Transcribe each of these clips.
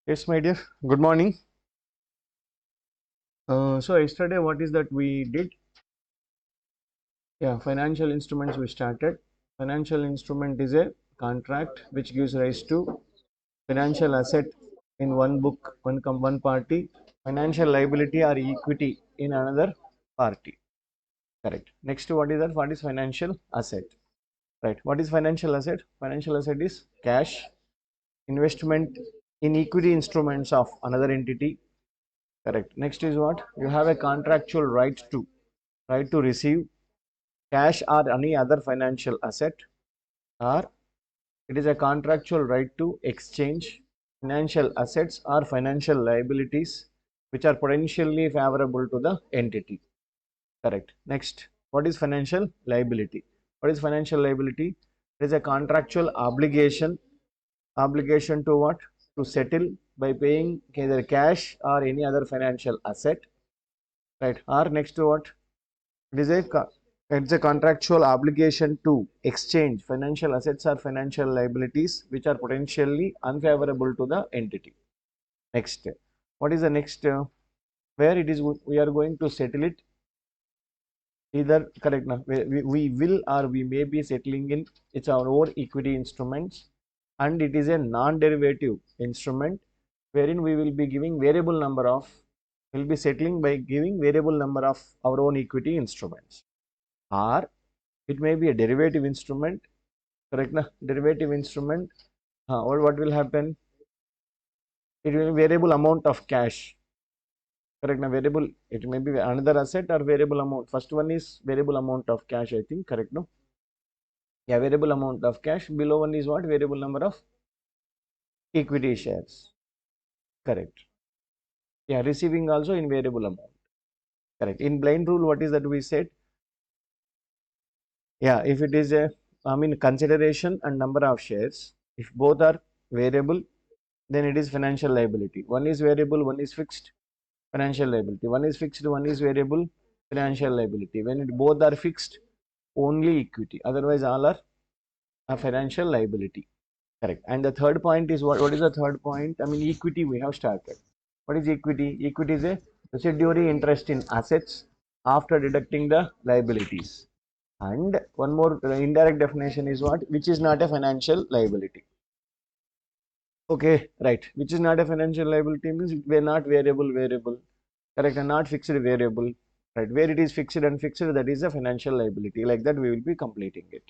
Yes, my dear. Good morning. So yesterday, what is that we did? Yeah, financial instruments we started. Financial instrument is a contract which gives rise to financial asset in one book, one party, financial liability or equity in another party. Correct. Next, what is that? What is financial asset? Right. What is financial asset? Financial asset is cash, investment in equity instruments of another entity. Correct. Next is what? You have a contractual right to receive cash or any other financial asset, or it is a contractual right to exchange financial assets or financial liabilities which are potentially favorable to the entity. Correct. Next, what is financial liability? What is financial liability? It is a contractual obligation to what? To settle by paying either cash or any other financial asset. Right. Or next to what? It is it's a contractual obligation to exchange financial assets or financial liabilities which are potentially unfavorable to the entity. Next, what is the next? Where it is we are going to settle it? Either correct now. We will or we may be settling in it's our own equity instruments, and it is a non-derivative instrument wherein we will be giving variable number of will be settling by giving variable number of our own equity instruments, or it may be a derivative instrument. Correct na? Derivative instrument, or what will happen? It will be variable amount of cash. Correct na? Variable, it may be another asset or variable amount. First one is variable amount of cash, I think. Correct, no? Yeah, variable amount of cash. Below one is what? Variable number of equity shares. Correct. Yeah, receiving also in variable amount. Correct. In blind rule, what is that we said? Yeah, if it is consideration and number of shares, if both are variable, then it is financial liability. One is variable, one is fixed, financial liability. One is fixed, one is variable, financial liability. When it both are fixed, only equity. Otherwise, all are a financial liability. Correct. And the third point is what? What is the third point? Equity we have started. What is equity? Equity is a residuary interest in assets after deducting the liabilities. And one more indirect definition is what? Which is not a financial liability. Okay, right. Which is not a financial liability means we are not variable, correct, and not fixed variable, right? Where it is fixed and fixed, that is a financial liability. Like that, we will be completing it.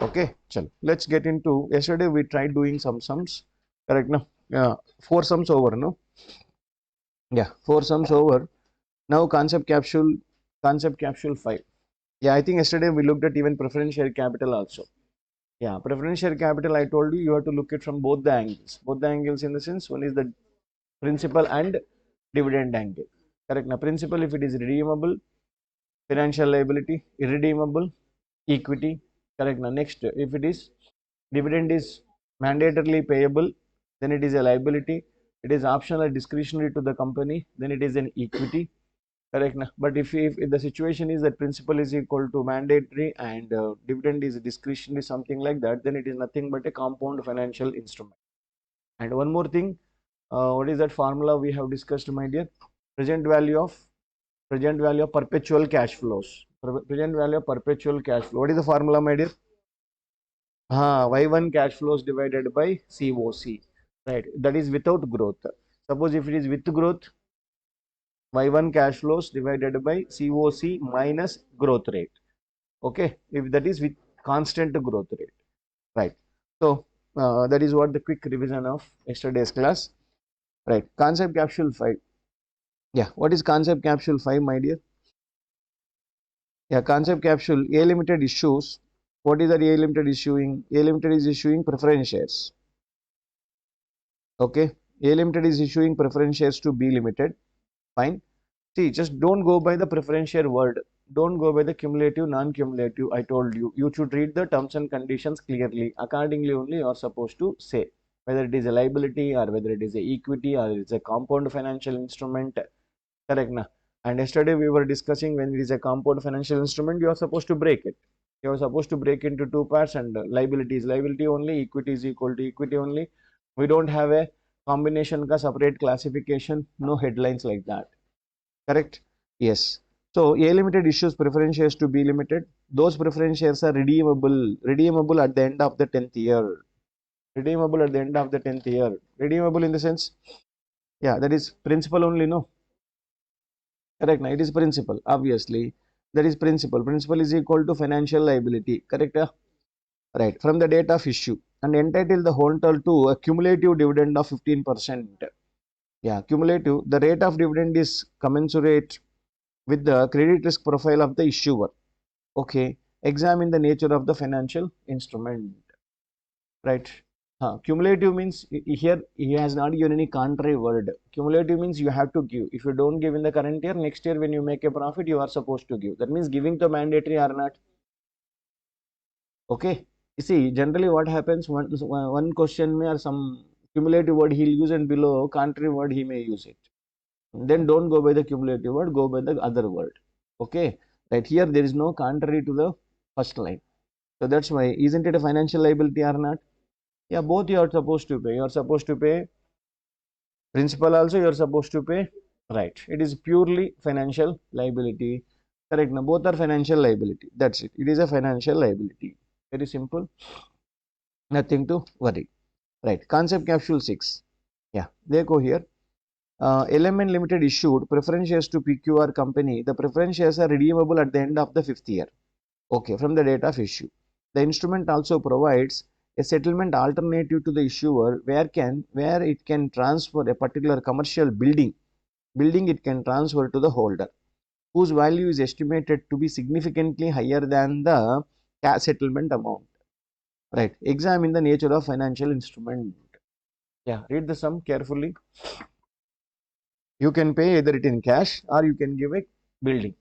Okay, chalo. Let's get into. Yesterday we tried doing some sums, correct? No, yeah, four sums over. No, yeah, four sums over. Now concept capsule 5. Yeah, I think yesterday we looked at even preference share capital also. Yeah, preference share capital, I told you have to look at from both the angles. Both the angles in the sense, one is the principal and dividend angle. Correct. Now, principal, if it is redeemable, financial liability, irredeemable, equity. Correct. Now, next, if it is dividend is mandatorily payable, then it is a liability. It is optional or discretionary to the company, then it is an equity. Correct. Now, but if the situation is that principal is equal to mandatory and dividend is discretionary, something like that, then it is nothing but a compound financial instrument. And one more thing, what is that formula we have discussed, my dear? Present value of perpetual cash flows. Present value of perpetual cash flow. What is the formula, my dear? Y1 cash flows divided by COC. Right. That is without growth. Suppose if it is with growth, Y1 cash flows divided by COC minus growth rate. Okay. If that is with constant growth rate. Right. So that is what the quick revision of yesterday's class. Right. Concept capsule 5. Yeah. What is concept capsule 5, my dear? Yeah, concept capsule A Limited issues. What is that A Limited issuing? A Limited is issuing preference shares. Okay. A Limited is issuing preference shares to B Limited. Fine. See, just don't go by the preference share word. Don't go by the cumulative, non-cumulative. I told you. You should read the terms and conditions clearly. Accordingly, only you are supposed to say whether it is a liability or whether it is a equity or it's a compound financial instrument. Correct na? And yesterday we were discussing when it is a compound financial instrument, you are supposed to break it. You are supposed to break into two parts, and liability is liability only, equity is equal to equity only. We don't have a combination ka separate classification, no headlines like that. Correct? Yes. So A limited issues preference shares to B limited. Those preference shares are redeemable at the end of the 10th year. Redeemable at the end of the 10th year. Redeemable in the sense, yeah, that is principal only, no? Correct. Now it is principal, obviously. That is principal. Principal is equal to financial liability. Correct? Right. From the date of issue and entitle the holder to a cumulative dividend of 15%. Yeah, cumulative. The rate of dividend is commensurate with the credit risk profile of the issuer. Okay. Examine the nature of the financial instrument. Right. Cumulative means here he has not given any contrary word. Cumulative means you have to give. If you don't give in the current year, next year when you make a profit, you are supposed to give. That means giving to mandatory or not. Okay. You see, generally what happens, one question may or some cumulative word he'll use and below contrary word he may use it. Then don't go by the cumulative word, go by the other word. Okay. Right here there is no contrary to the first line. So that's why, isn't it a financial liability or not? Yeah, both you are supposed to pay. You are supposed to pay principal also, you are supposed to pay. Right. It is purely financial liability. Correct. Now both are financial liability. That's it. It is a financial liability. Very simple. Nothing to worry. Right. Concept capsule 6. Yeah. They go here. Element Limited issued preference shares to PQR company. The preference shares are redeemable at the end of the 5th year. Okay, from the date of issue. The instrument also provides a settlement alternative to the issuer where it can transfer a particular commercial building it can transfer to the holder whose value is estimated to be significantly higher than the cash settlement amount. Right. Examine the nature of financial instrument. Yeah, read the sum carefully. You can pay either it in cash or you can give a building.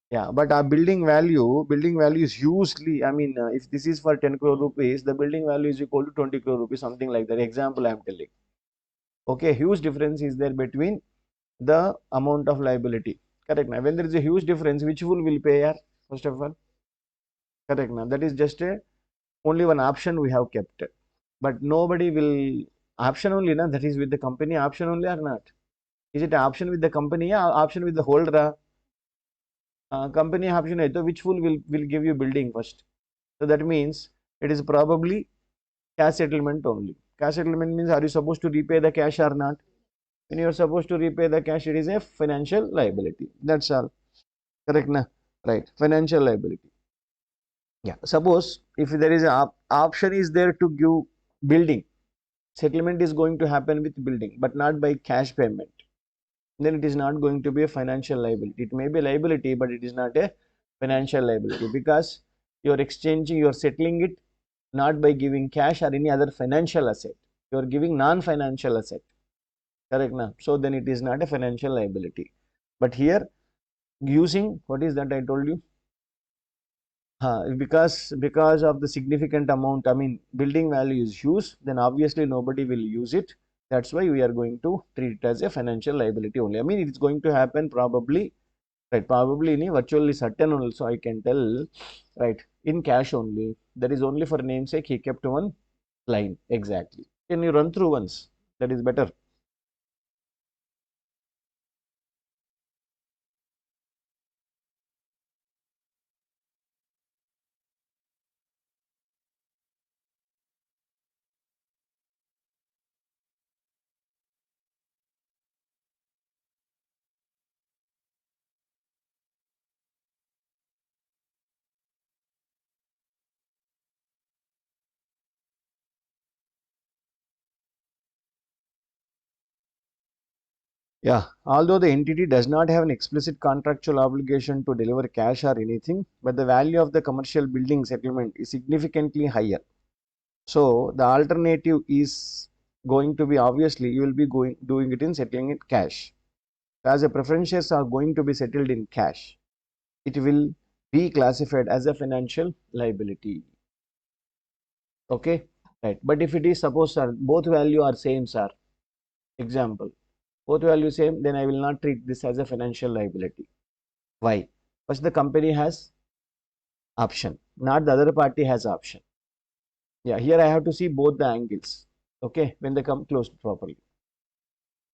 Yeah, but our building value is usually, I mean, if this is for 10 crore rupees, the building value is equal to 20 crore rupees, something like that. Example I am telling. Okay, huge difference is there between the amount of liability. Correct. Now, when there is a huge difference, which will pay here? First of all, correct. Now, that is just a only one option we have kept. But nobody will option only, na, that is with the company option only or not? Is it an option with the company or option with the holder? Company option hai, to which will give you building first. So that means it is probably cash settlement only. Cash settlement means are you supposed to repay the cash or not? When you are supposed to repay the cash, it is a financial liability. That's all. Correct, na? Right. Financial liability. Yeah. Suppose if there is an option is there to give building, settlement is going to happen with building, but not by cash payment. Then it is not going to be a financial liability. It may be a liability, but it is not a financial liability because you're exchanging, you're settling it not by giving cash or any other financial asset. You're giving non-financial asset. Correct now. So then it is not a financial liability. But here using what is that I told you? Because of the significant amount, I mean building value is used, then obviously nobody will use it. That's why we are going to treat it as a financial liability only. I mean it's going to happen probably, right? Probably in a virtually certain also I can tell, right? In cash only. That is only for namesake he kept one line exactly. Can you run through once? That is better. Yeah, although the entity does not have an explicit contractual obligation to deliver cash or anything, but the value of the commercial building settlement is significantly higher. So the alternative is going to be obviously you will be doing it in settling it cash. As the preferences are going to be settled in cash, it will be classified as a financial liability. Okay, right. But if it is suppose sir, both value are same, sir. Example, both value same, then I will not treat this as a financial liability. Why? First, the company has option, not the other party has option. Yeah, here I have to see both the angles. Okay, when they come closed properly.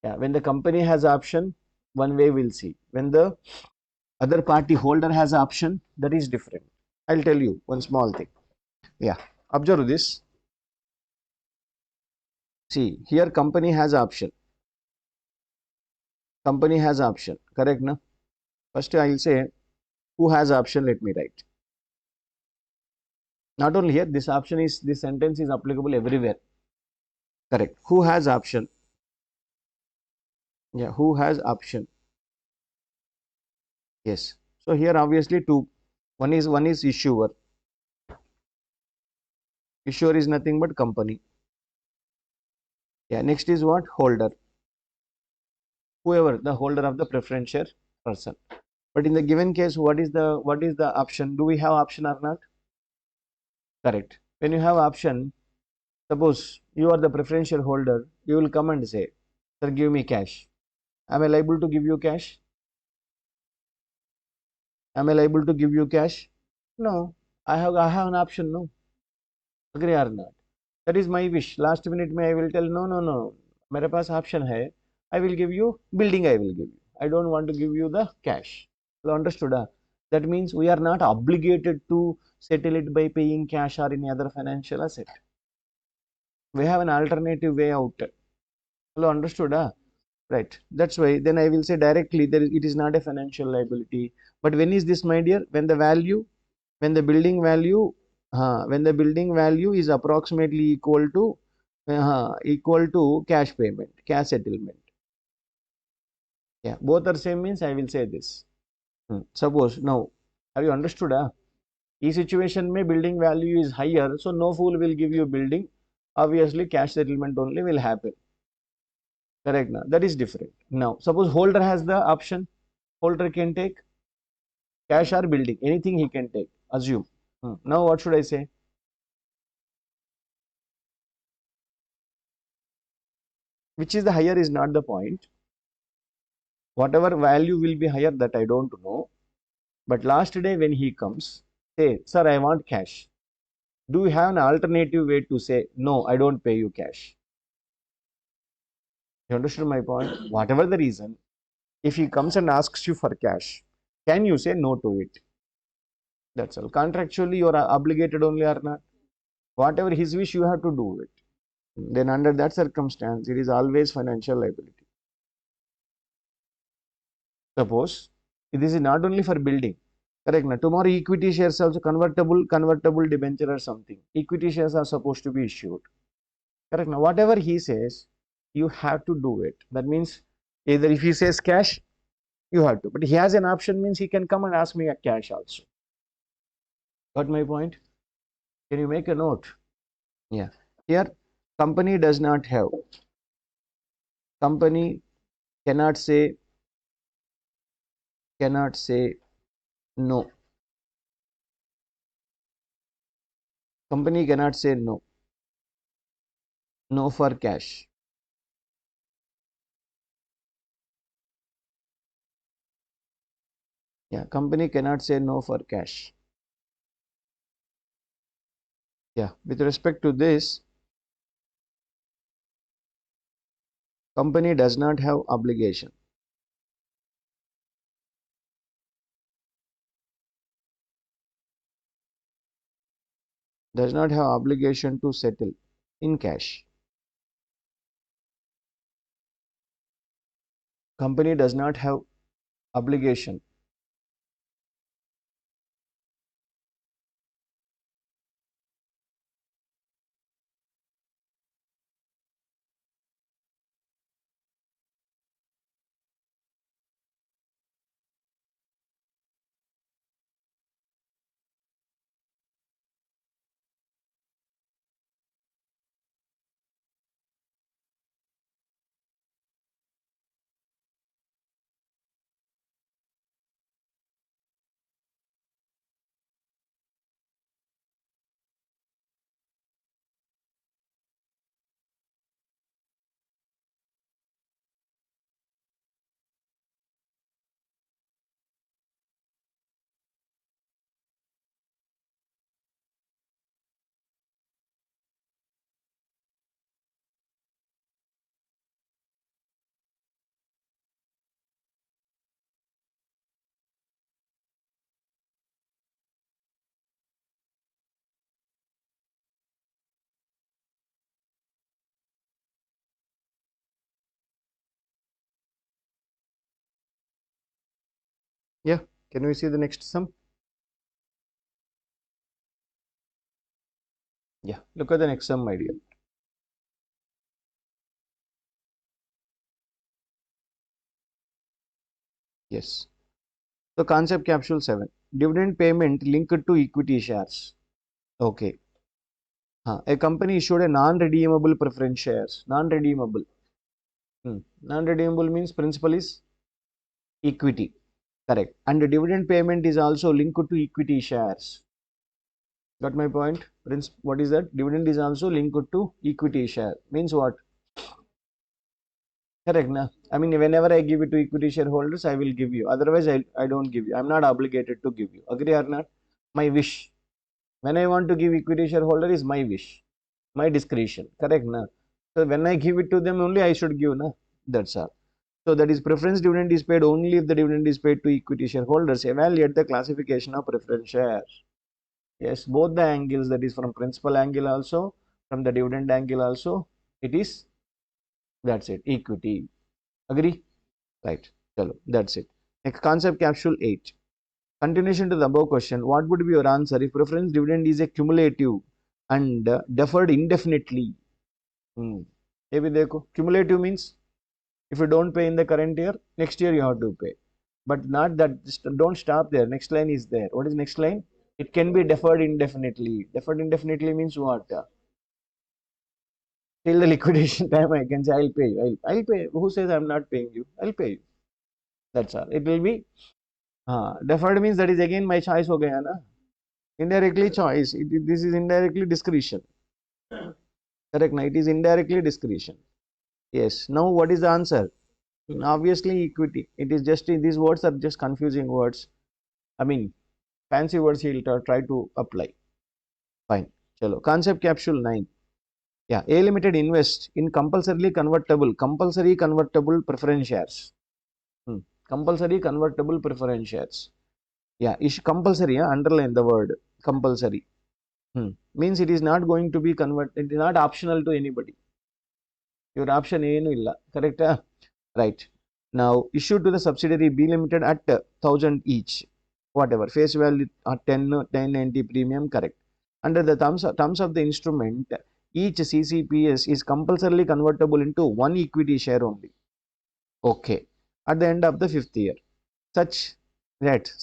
Yeah, when the company has option, one way we'll see. When the other party holder has option, that is different. I'll tell you one small thing. Yeah, observe this. See, here company has option. Company has option. Correct, no? First, I'll say who has option. Let me write. Not only here, this sentence is applicable everywhere. Correct. Who has option? Yeah, who has option? Yes. So here obviously two. One is issuer. Issuer is nothing but company. Yeah. Next is what? Holder. Whoever the holder of the preferential person. But in the given case, what is the option? Do we have option or not? Correct. When you have option, suppose you are the preferential holder, you will come and say, "Sir, give me cash." Am I liable to give you cash? Am I liable to give you cash? No. I have an option. No. Agree or not? That is my wish. Last minute में I will tell no no no. मेरे पास option है. I will give you building. I will give you. I don't want to give you the cash. You understood? That means we are not obligated to settle it by paying cash or any other financial asset. We have an alternative way out. You understood? Right. That's why then I will say directly it is not a financial liability. But when is this, my dear? When the building value, when the building value is approximately equal to cash payment, cash settlement. Yeah, both are same means I will say this. Suppose now, have you understood? This situation may building value is higher, so no fool will give you building. Obviously, cash settlement only will happen. Correct now. That is different. Now, suppose holder has the option. Holder can take cash or building. Anything he can take. Assume. Now, what should I say? Which is the higher is not the point. Whatever value will be higher, that I don't know. But last day when he comes, say, "Sir, I want cash." Do you have an alternative way to say, "No, I don't pay you cash"? You understood my point? Whatever the reason, if he comes and asks you for cash, can you say no to it? That's all. Contractually, you are obligated only or not. Whatever his wish, you have to do it. Then under that circumstance, it is always financial liability. Suppose this is not only for building. Correct. Now, tomorrow equity shares also convertible debenture or something. Equity shares are supposed to be issued. Correct. Now, whatever he says, you have to do it. That means either if he says cash, you have to. But he has an option means he can come and ask me a cash also. Got my point? Can you make a note? Yeah. Here, company does not have. Company cannot say no. Company cannot say no. No for cash. Yeah. Company cannot say no for cash. Yeah. With respect to this, company does not have obligation. Does not have obligation to settle in cash. Company does not have obligation. Yeah, can we see the next sum? Yeah, look at the next sum, my dear. Yes. So concept capsule 7. Dividend payment linked to equity shares. Okay. A company issued a non-redeemable preference shares. Non-redeemable. Non-redeemable means principal is equity. Correct. And the dividend payment is also linked to equity shares. Got my point? What is that? Dividend is also linked to equity share. Means what? Correct. Na? I mean, whenever I give it to equity shareholders, I will give you. Otherwise, I don't give you. I'm not obligated to give you. Agree or not? My wish. When I want to give equity shareholder is my wish, my discretion. Correct. Na? So when I give it to them only, I should give. Na? That's all. So that is preference dividend is paid only if the dividend is paid to equity shareholders. Evaluate the classification of preference shares. Yes, both the angles, that is from principal angle also, from the dividend angle also, it is, that's it, equity. Agree? Right. Chalo, that's it. Next concept capsule 8. Continuation to the above question, what would be your answer if preference dividend is a cumulative and deferred indefinitely? Maybe देखो, cumulative means if you don't pay in the current year, next year you have to pay. But not that, just don't stop there. Next line is there. What is next line? It can be deferred indefinitely. Deferred indefinitely means what? Till the liquidation time, I can say, I'll pay you. I'll pay. Who says I'm not paying you? I'll pay you. That's all. It will be. Deferred means that is again my choice ho gaya na. Indirectly choice. This is indirectly discretion. Correct. Na? It is indirectly discretion. Yes. Now what is the answer? Obviously equity. It is just, these words are just confusing words. I mean, fancy words he'll try to apply. Fine. Chalo. Concept capsule 9. Yeah. A Limited invest in compulsory convertible preference shares. Compulsory convertible preference shares. Yeah. Compulsory. Underline the word compulsory. Means it is not going to be converted. It is not optional to anybody. Your option ಏನು ಇಲ್ಲ. Correct? Right. Now, issued to the subsidiary B Limited at 1,000 each. Whatever. Face value at 1090 premium. Correct. Under the terms of the instrument, each CCPS is compulsorily convertible into one equity share only. Okay. At the end of the 5th year. Such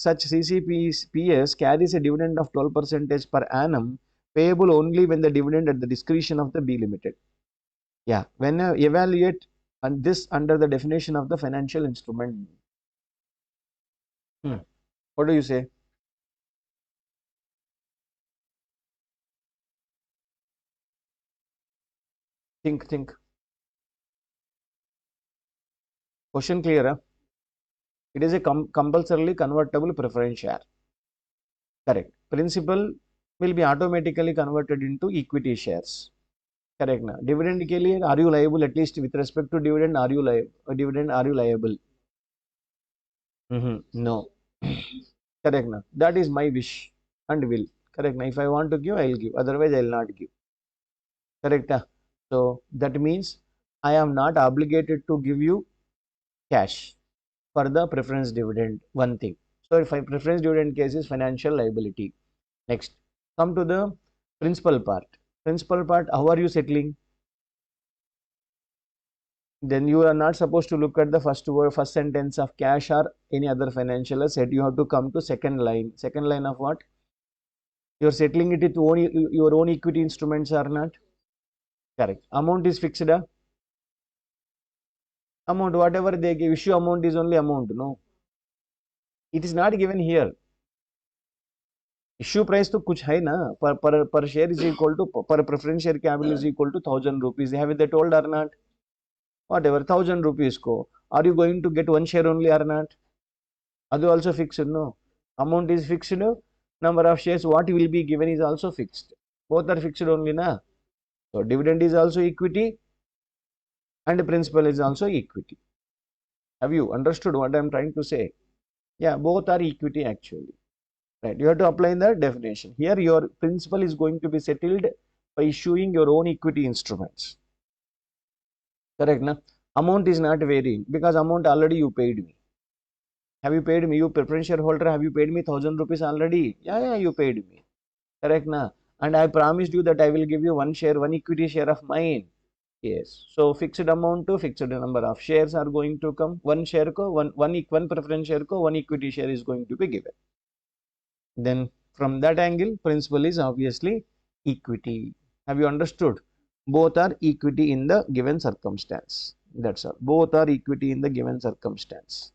such CCPS carries a dividend of 12% per annum, payable only when the dividend at the discretion of the B Limited. Yeah, when evaluate and this under the definition of the financial instrument. What do you say? Think. Question clear? Huh? It is a compulsorily convertible preference share. Correct. Principal will be automatically converted into equity shares. Correct. Na? Dividend के लिए are you liable, at least with respect to dividend, are you liable? No. Correct. Na? That is my wish and will. Correct. Na? If I want to give, I will give. Otherwise, I will not give. Correct. Na? So that means I am not obligated to give you cash for the preference dividend. One thing. So if I preference dividend case is financial liability. Next, come to the principal part. Principal part, how are you settling? Then you are not supposed to look at the first word, first sentence of cash or any other financial asset. You have to come to second line. Second line of what? You are settling it with your own equity instruments or not? Correct. Amount is fixed. Amount, whatever they give, issue amount is only amount. No, it is not given here. Issue price तो कुछ है ना, per share is equal to, per preference share capital is equal to 1,000 rupees. Have they told or not? Whatever, 1,000 rupees ko. Are you going to get one share only or not? Are also fixed? No. Amount is fixed. Number of shares what will be given is also fixed. Both are fixed only na. So dividend is also equity and principal is also equity. Have you understood what I am trying to say? Yeah, both are equity actually. Right. You have to apply in the definition. Here your principal is going to be settled by issuing your own equity instruments. Correct, na? Amount is not varying because amount already you paid me. Have you paid me? You preference shareholder, have you paid me 1,000 rupees already? Yeah, you paid me. Correct na? And I promised you that I will give you one share, one equity share of mine. Yes. So fixed amount to fixed number of shares are going to come. One share ko, one preference share ko, one equity share is going to be given. Then from that angle, principal is obviously equity. Have you understood? Both are equity in the given circumstance. That's all. Both are equity in the given circumstance.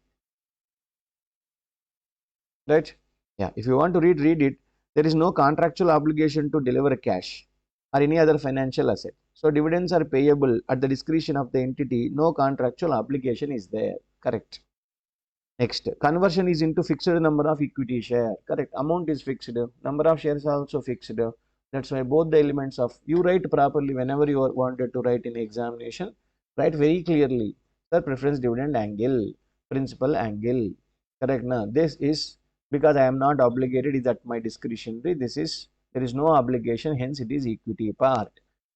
Right? Yeah. If you want to read it. There is no contractual obligation to deliver cash or any other financial asset. So dividends are payable at the discretion of the entity. No contractual obligation is there. Correct. Next, conversion is into fixed number of equity share. Correct. Amount is fixed. Number of shares are also fixed. That's why both the elements of you write properly whenever you are wanted to write in examination. Write very clearly the preference dividend angle, principal angle. Correct. Now this is because I am not obligated. Is at my discretionary. This is there is no obligation. Hence it is equity part.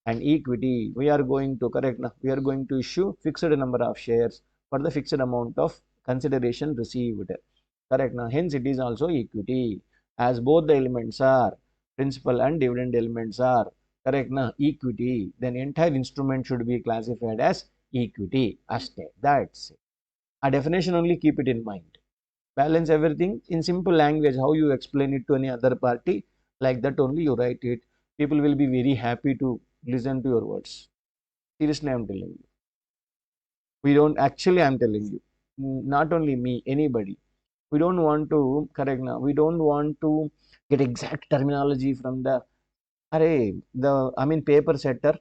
And equity we are going to correct. Now we are going to issue fixed number of shares for the fixed amount of consideration received. Correct now. Hence it is also equity as both the elements are principal and dividend elements are correct now equity. Then entire instrument should be classified as equity. Aste. That's it. A definition only keep it in mind. Balance everything in simple language. How you explain it to any other party like that only you write it. People will be very happy to listen to your words. Seriously, I am telling you. We don't actually. I am telling you. Not only me, anybody. We don't want to correct now. We don't want to get exact terminology from the array. Paper setter.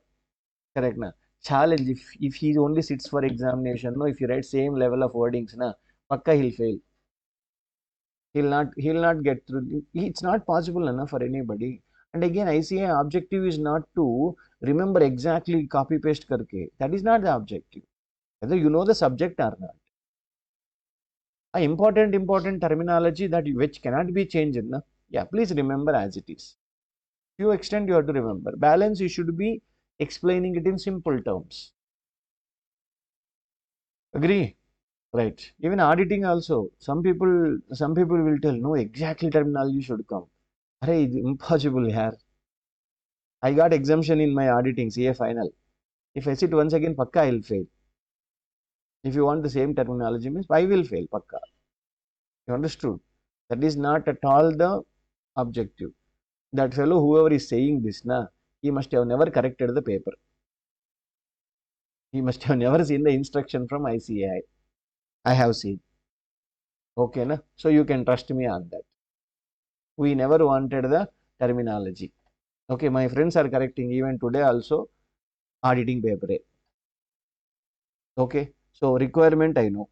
Correct now. Challenge if he only sits for examination. No, if you write same level of wordings, na, pakka he'll fail. He'll not get through. It's not possible enough for anybody. And again, ICA objective is not to remember exactly copy paste karke. That is not the objective. Whether you know the subject or not. A important terminology that which cannot be changed. Na? Yeah, please remember as it is. To extent you have to remember. Balance you should be explaining it in simple terms. Agree? Right. Even auditing also. Some people will tell no exactly terminology should come. Array, impossible here. I got exemption in my auditing CA final. If I sit once again, pakka I will fail. If you want the same terminology means I will fail, pakka. You understood? That is not at all the objective. That fellow, whoever is saying this, he must have never corrected the paper. He must have never seen the instruction from ICAI. I have seen. Okay, na? So you can trust me on that. We never wanted the terminology. Okay, my friends are correcting even today also auditing paper. Okay, so requirement I know.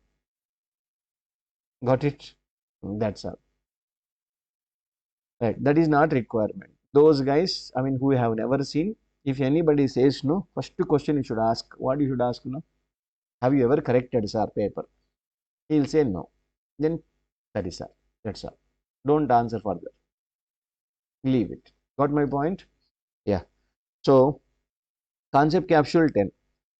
Got it? That's all. Right, that is not requirement. Those guys, who have never seen, if anybody says no, first question you should ask, what you should ask, no? Have you ever corrected sir paper? He will say no. Then that is all. That's all. Don't answer further. Leave it. Got my point? Yeah. So, concept capsule 10.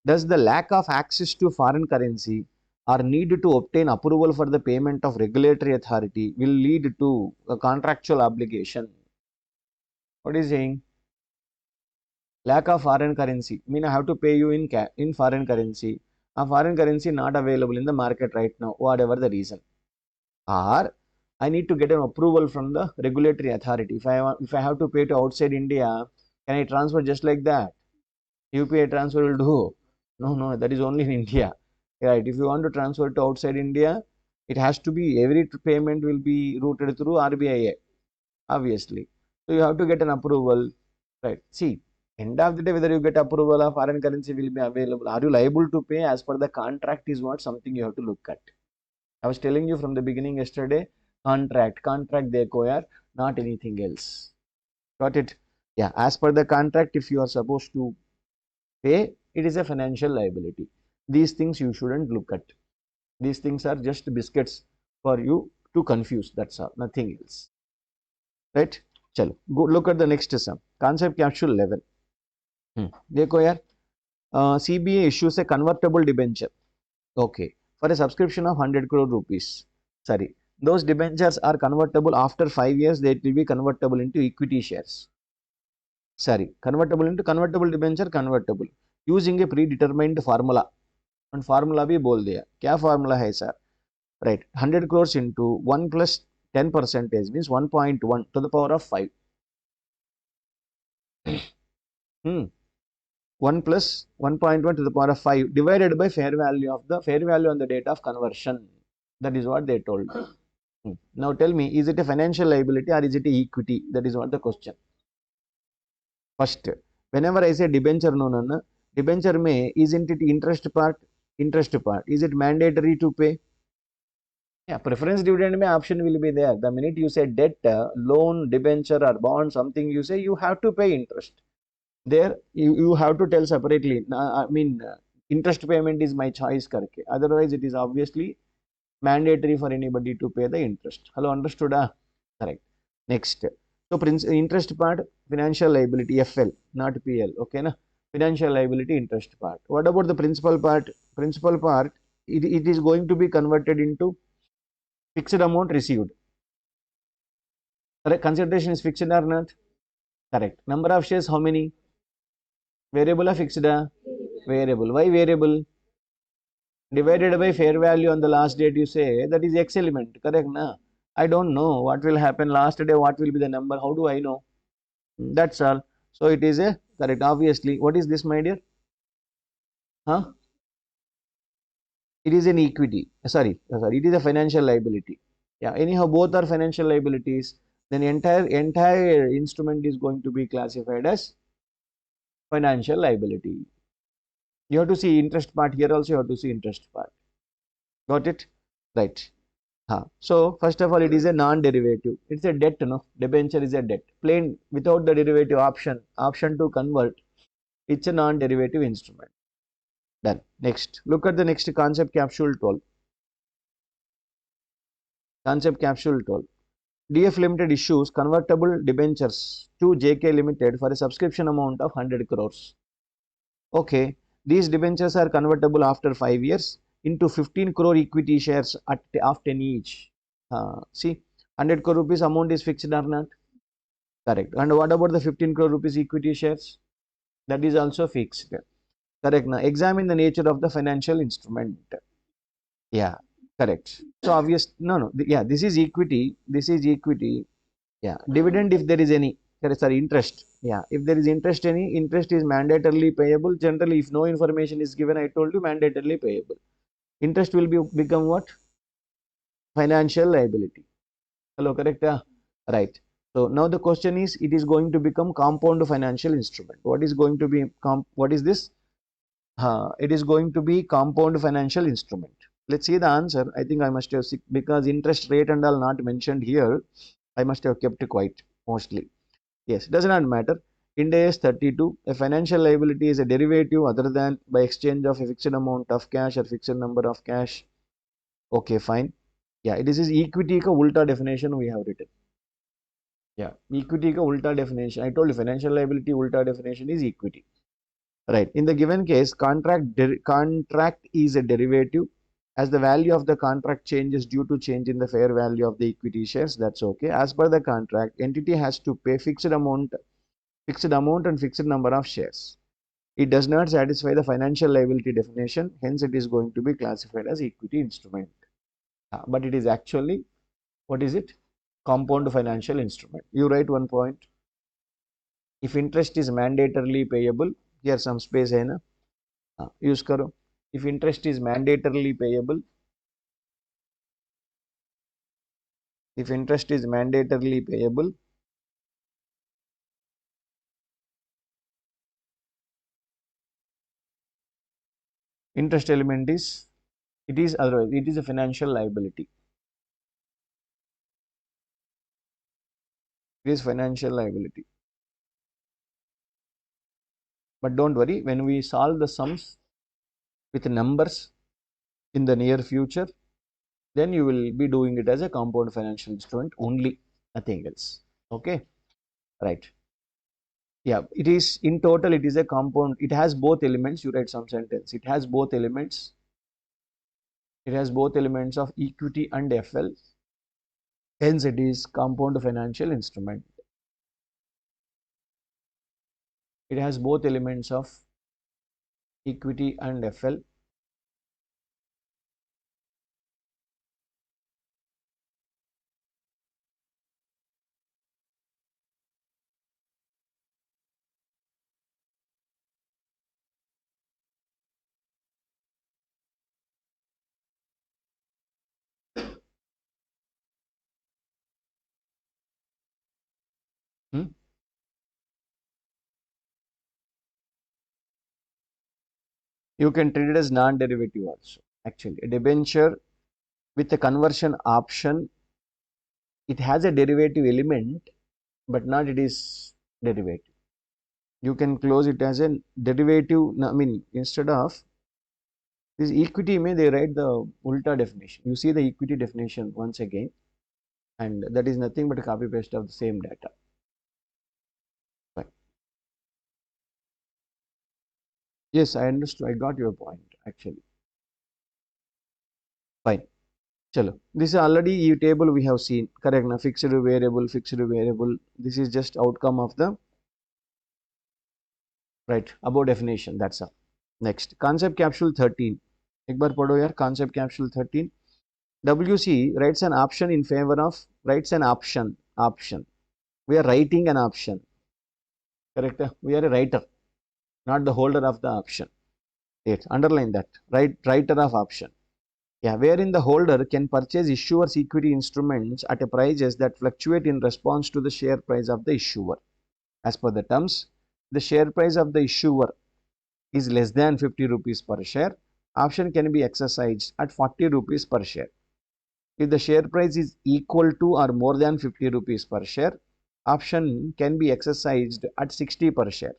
Does the lack of access to foreign currency or need to obtain approval for the payment of regulatory authority will lead to a contractual obligation? What is saying? Lack of foreign currency. I have to pay you in foreign currency. A foreign currency not available in the market right now, whatever the reason. Or I need to get an approval from the regulatory authority. If I have to pay to outside India, can I transfer just like that? UPI transfer will do. No, that is only in India. Right. If you want to transfer to outside India, it has to be every payment will be routed through RBI, obviously. So you have to get an approval. Right. See, end of the day, whether you get approval of foreign currency will be available. Are you liable to pay as per the contract is what something you have to look at. I was telling you from the beginning yesterday, contract they acquire, not anything else. Got it? Yeah, as per the contract, if you are supposed to pay, it is a financial liability. These things you shouldn't look at. These things are just biscuits for you to confuse. That's all, nothing else. Right? Chalo, go look at the next sum. Concept capsule 11. देखो यार, CBA issues a convertible debenture. Okay. For a subscription of 100 crore rupees. Sorry, those debentures are convertible after 5 years, they will be convertible into equity shares. Sorry, convertible into convertible debenture convertible using a predetermined formula. And formula भी बोल दिया क्या formula है sir, right? 100 crores into 1 plus 10 percentage means 1.1 to the power of 5. 1 plus 1.1 to the power of 5 divided by fair value on the date of conversion. That is what they told. Now tell me, is it a financial liability or is it a equity? That is what the question. First, whenever I say debenture, no, debenture may, isn't it interest part? Interest part. Is it mandatory to pay? Yeah, preference dividend may option will be there. The minute you say debt, loan, debenture or bond, something you say, you have to pay interest. There, you have to tell separately. Interest payment is my choice. Karke. Otherwise, it is obviously mandatory for anybody to pay the interest. Hello, understood? Correct. Next. So, interest part, financial liability, FL, not PL. Okay, na? Financial liability, interest part. What about the principal part? Principal part, it is going to be converted into fixed amount received. Correct. Consideration is fixed or not? Correct. Number of shares, how many? Variable or fixed? Variable. Why variable? Divided by fair value on the last date, you say that is X element. Correct? Na? I don't know what will happen last day, what will be the number. How do I know? That's all. So it is a correct. Obviously, what is this, my dear? Huh? It is an equity. Sorry. It is a financial liability. Yeah. Anyhow, both are financial liabilities. Then entire instrument is going to be classified as financial liability. You have to see interest part here also. You have to see interest part. Got it? Right. So first of all, it is a non-derivative. It's a debt, no? Debenture is a debt. Plain without the derivative option to convert. It's a non-derivative instrument. Done. Next, look at the next concept capsule 12. Concept capsule 12. DF Limited issues convertible debentures to JK Limited for a subscription amount of 100 crores. Okay, these debentures are convertible after 5 years into 15 crore equity shares of 10 each. See, 100 crore rupees amount is fixed or not? Correct. And what about the 15 crore rupees equity shares? That is also fixed. Correct. Now, examine the nature of the financial instrument. Yeah, correct. So, obvious, no. Yeah, this is equity. This is equity. Yeah, dividend if there is any. Sorry, interest. Yeah, if there is any interest is mandatorily payable. Generally, if no information is given, I told you mandatorily payable. Interest will become what? Financial liability. Hello, correct? Right. So now the question is, it is going to become compound financial instrument. What is going to be what is this? It is going to be compound financial instrument. Let's see the answer. I think I must have, because interest rate and all not mentioned here, I must have kept it quiet mostly. Yes, does not matter. Ind AS 32, a financial liability is a derivative other than by exchange of a fixed amount of cash or fixed number of cash. Okay, fine. Yeah, this is equity ka ulta definition we have written. Yeah, equity ka ulta definition. I told you financial liability ulta definition is equity. Right. In the given case, contract is a derivative. As the value of the contract changes due to change in the fair value of the equity shares, that's okay. As per the contract, entity has to pay fixed amount and fixed number of shares. It does not satisfy the financial liability definition, hence it is going to be classified as equity instrument. But it is actually, what is it? Compound financial instrument. You write one point. If interest is mandatorily payable, here some space hai na, use karo. If interest is mandatorily payable, interest element is, it is otherwise, it is a financial liability. It is financial liability. But don't worry, when we solve the sums with numbers in the near future, then you will be doing it as a compound financial instrument only, nothing else. Okay, right. Yeah, it is in total, it is a compound, it has both elements. You write some sentence, it has both elements. It has both elements of equity and FL. Hence, it is compound financial instrument. It has both elements of equity and FL. Hmm? You can treat it as non-derivative also. Actually, a debenture with a conversion option, it has a derivative element, but not it is derivative. You can close it as a derivative. I mean, instead of this equity, may they write the ulta definition. You see the equity definition once again, and that is nothing but a copy paste of the same data. Fine. Yes, I understood. I got your point actually. Fine. Chalo. This is already a table we have seen. Correct. Now, fixed variable, fixed variable. This is just outcome of the right above definition. That's all. Next, concept capsule 13. एक बार पढ़ो यार concept capsule 13. WC writes an option in favor of writes an option. We are writing an option. Correct. We are a writer, not the holder of the option. Yes, underline that. Writer of option. Yeah, wherein the holder can purchase issuer's equity instruments at a prices that fluctuate in response to the share price of the issuer. As per the terms, the share price of the issuer is less than 50 rupees per share. Option can be exercised at 40 rupees per share. If the share price is equal to or more than 50 rupees per share, option can be exercised at 60 per share.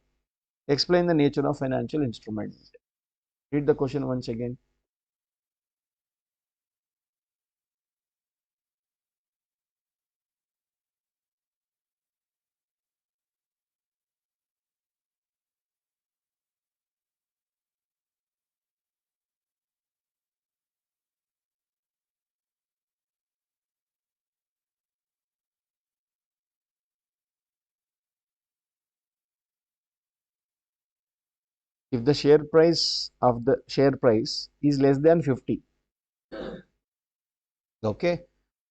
Explain the nature of financial instrument. Read the question once again. If the share price of the share price is less than 50, okay,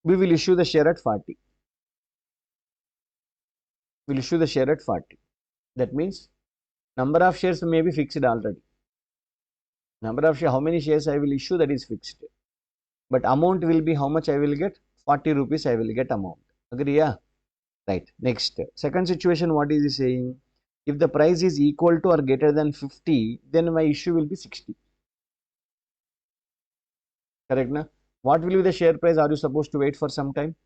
we will issue the share at 40. We will issue the share at 40. That means number of shares may be fixed already. Number of shares, how many shares I will issue, that is fixed. But amount will be how much I will get? 40 rupees I will get amount. Agree? Yeah. Right. Next. Second situation, what is he saying? If the price is equal to or greater than 50, then my issue will be 60. Correct? Na? What will be the share price? Are you supposed to wait for some time?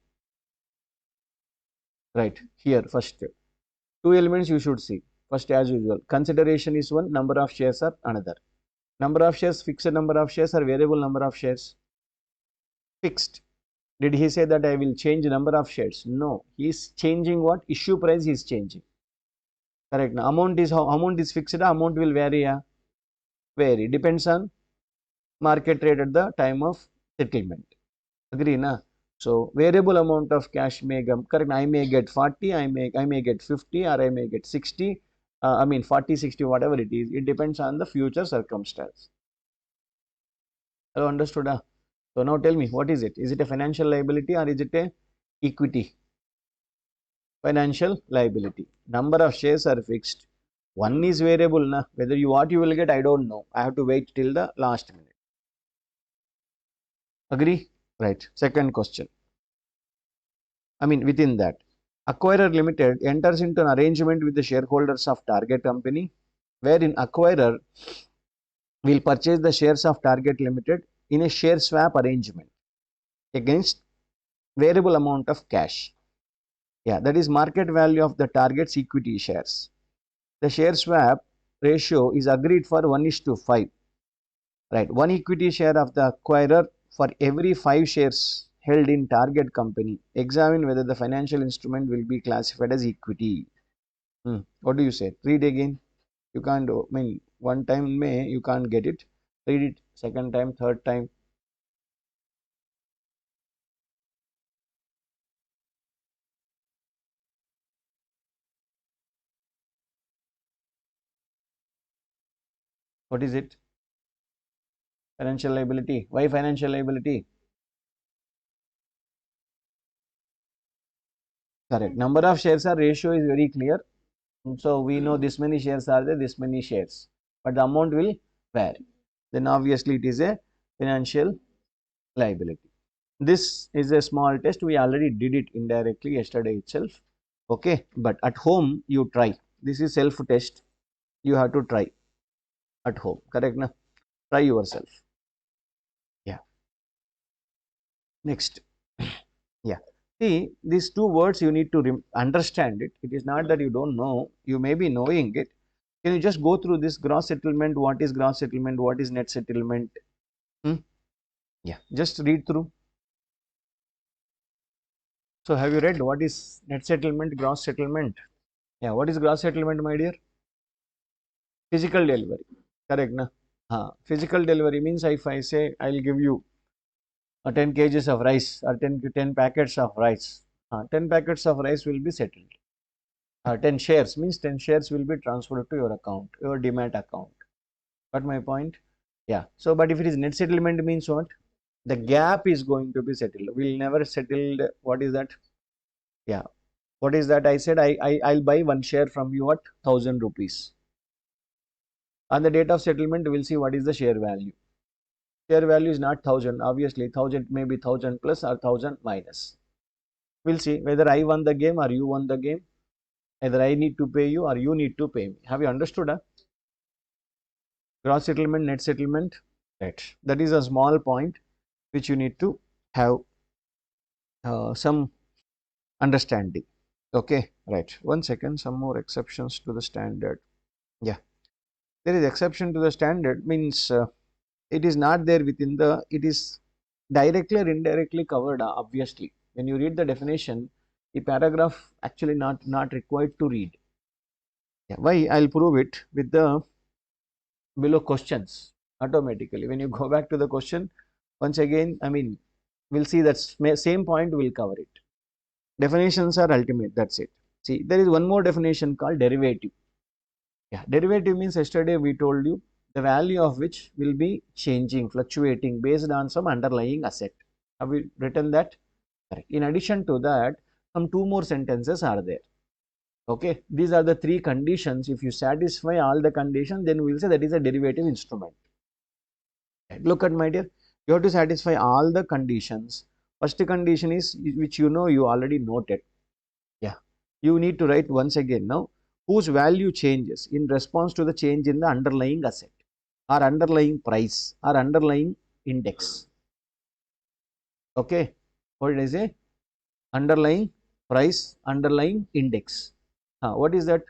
Right. Here, first. Two elements you should see. First, as usual, consideration is one, number of shares are another. Number of shares, fixed number of shares or variable number of shares? Fixed. Did he say that I will change number of shares? No. He is changing what? Issue price he is changing. Correct. Now, amount is how amount is fixed. Amount will vary. Yeah? Vary. Depends on market rate at the time of settlement. Agree, na? So variable amount of cash may come. Correct. I may get 40. I may get 50, or I may get 60. I mean 40, 60, whatever it is. It depends on the future circumstance. Hello, understood? So now tell me, what is it? Is it a financial liability or is it a equity? Financial liability. Number of shares are fixed. One is variable. Na? Whether you what you will get, I don't know. I have to wait till the last minute. Agree? Right. Second question. I mean, within that, acquirer limited enters into an arrangement with the shareholders of target company, wherein acquirer will purchase the shares of target limited in a share swap arrangement against variable amount of cash. Yeah, that is market value of the target's equity shares. The share swap ratio is agreed for 1:5. Right, one equity share of the acquirer for every 5 shares held in target company. Examine whether the financial instrument will be classified as equity. What do you say? Read again. You can't, I mean, one time may you can't get it. Read it second time, third time. What is it? Financial liability. Why financial liability? Correct. Number of shares are ratio is very clear. So we know this many shares are there, this many shares, but the amount will vary. Then obviously it is a financial liability. This is a small test. We already did it indirectly yesterday itself. Okay, but at home you try. This is self test. You have to try at home. Correct? Na? Try yourself. Yeah. Next. Yeah. See, these two words you need to understand it. It is not that you don't know. You may be knowing it. Can you just go through this gross settlement? What is gross settlement? What is net settlement? Hmm? Yeah. Just read through. So have you read what is net settlement, gross settlement? Yeah. What is gross settlement, my dear? Physical delivery. Correct, na? Physical delivery means if I say I'll give you 10 kgs of rice or 10 packets of rice, 10 packets of rice will be settled. 10 shares means 10 shares will be transferred to your account, your demat account. Got my point? Yeah. So, but if it is net settlement means what? The gap is going to be settled. We'll never settle. What is that? Yeah. What is that? I said I'll buy one share from you at 1,000 rupees. On the date of settlement, we'll see what is the share value. Share value is not 1,000. Obviously, 1,000 may be 1,000 plus or 1,000 minus. We'll see whether I won the game or you won the game. Either I need to pay you or you need to pay me. Have you understood? Gross settlement, net settlement. Right. That is a small point which you need to have some understanding. Okay. Right. 1 second. Some more exceptions to the standard. Yeah. There is exception to the standard means it is not there within the, it is directly or indirectly covered obviously. When you read the definition, the paragraph actually not required to read. Yeah. Why? I'll prove it with the below questions automatically. When you go back to the question, once again, I mean, we'll see that same point will cover it. Definitions are ultimate, that's it. See, there is one more definition called derivative. Yeah, derivative means yesterday we told you the value of which will be changing, fluctuating based on some underlying asset. Have we written that? Correct. In addition to that, some two more sentences are there. Okay, these are the three conditions. If you satisfy all the conditions, then we will say that is a derivative instrument. Right. Look at, my dear, you have to satisfy all the conditions. First condition is which you know you already noted. Yeah, you need to write once again now, whose value changes in response to the change in the underlying asset or underlying price or underlying index. Okay, what did I say? Underlying price, underlying index. What is that?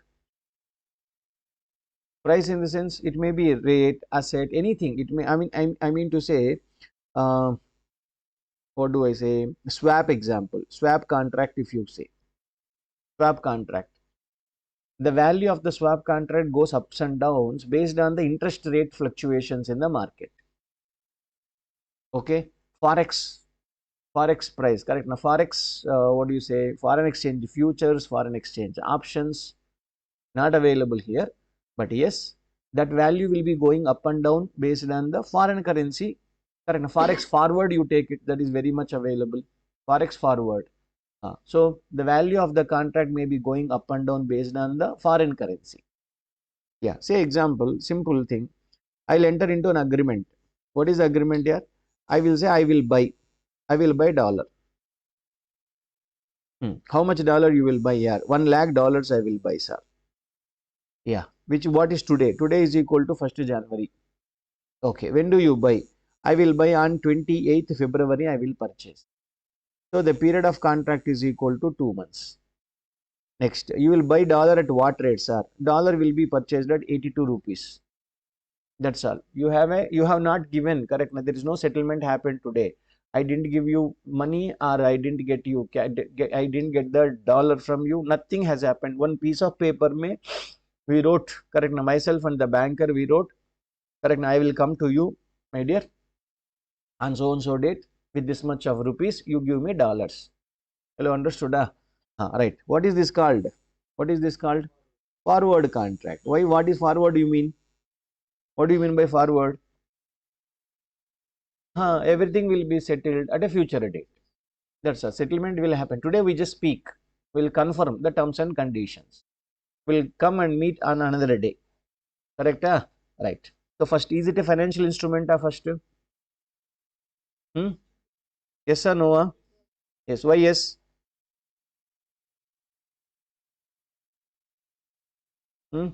Price in the sense it may be rate, asset, anything. It may, I mean to say, uh, what do I say? Swap example, swap contract. If you say swap contract, the value of the swap contract goes ups and downs based on the interest rate fluctuations in the market. Okay, forex price, correct? Now forex, what do you say? Foreign exchange futures, foreign exchange options, not available here, but yes, that value will be going up and down based on the foreign currency. Correct? Now forex forward, you take it, that is very much available. Forex forward. So the value of the contract may be going up and down based on the foreign currency. Yeah. Say example, simple thing. I'll enter into an agreement. What is the agreement here? I will say I will buy. I will buy dollar. How much dollar you will buy here? 1 lakh dollars I will buy, sir. Yeah. Which what is today? Today is equal to 1st January. Okay. When do you buy? I will buy on 28th February. I will purchase. So the period of contract is equal to 2 months. Next, you will buy dollar at what rate, sir? Dollar will be purchased at 82 rupees. That's all. You have not given, correct? There is no settlement happened today. I didn't give you money or I didn't get you. I didn't get the dollar from you. Nothing has happened. One piece of paper may we wrote, correct? Myself and the banker we wrote, correct? I will come to you, my dear, on so and so date with this much of rupees. You give me dollars. Hello, understood? Right. What is this called? What is this called? Forward contract. Why? What is forward? You mean? What do you mean by forward? Everything will be settled at a future date. That's a settlement will happen. Today we just speak. We'll confirm the terms and conditions. We'll come and meet on another day. Correct? Right. So first, is it a financial instrument first? Hmm? Yes or no? Yes. Why yes? Hmm?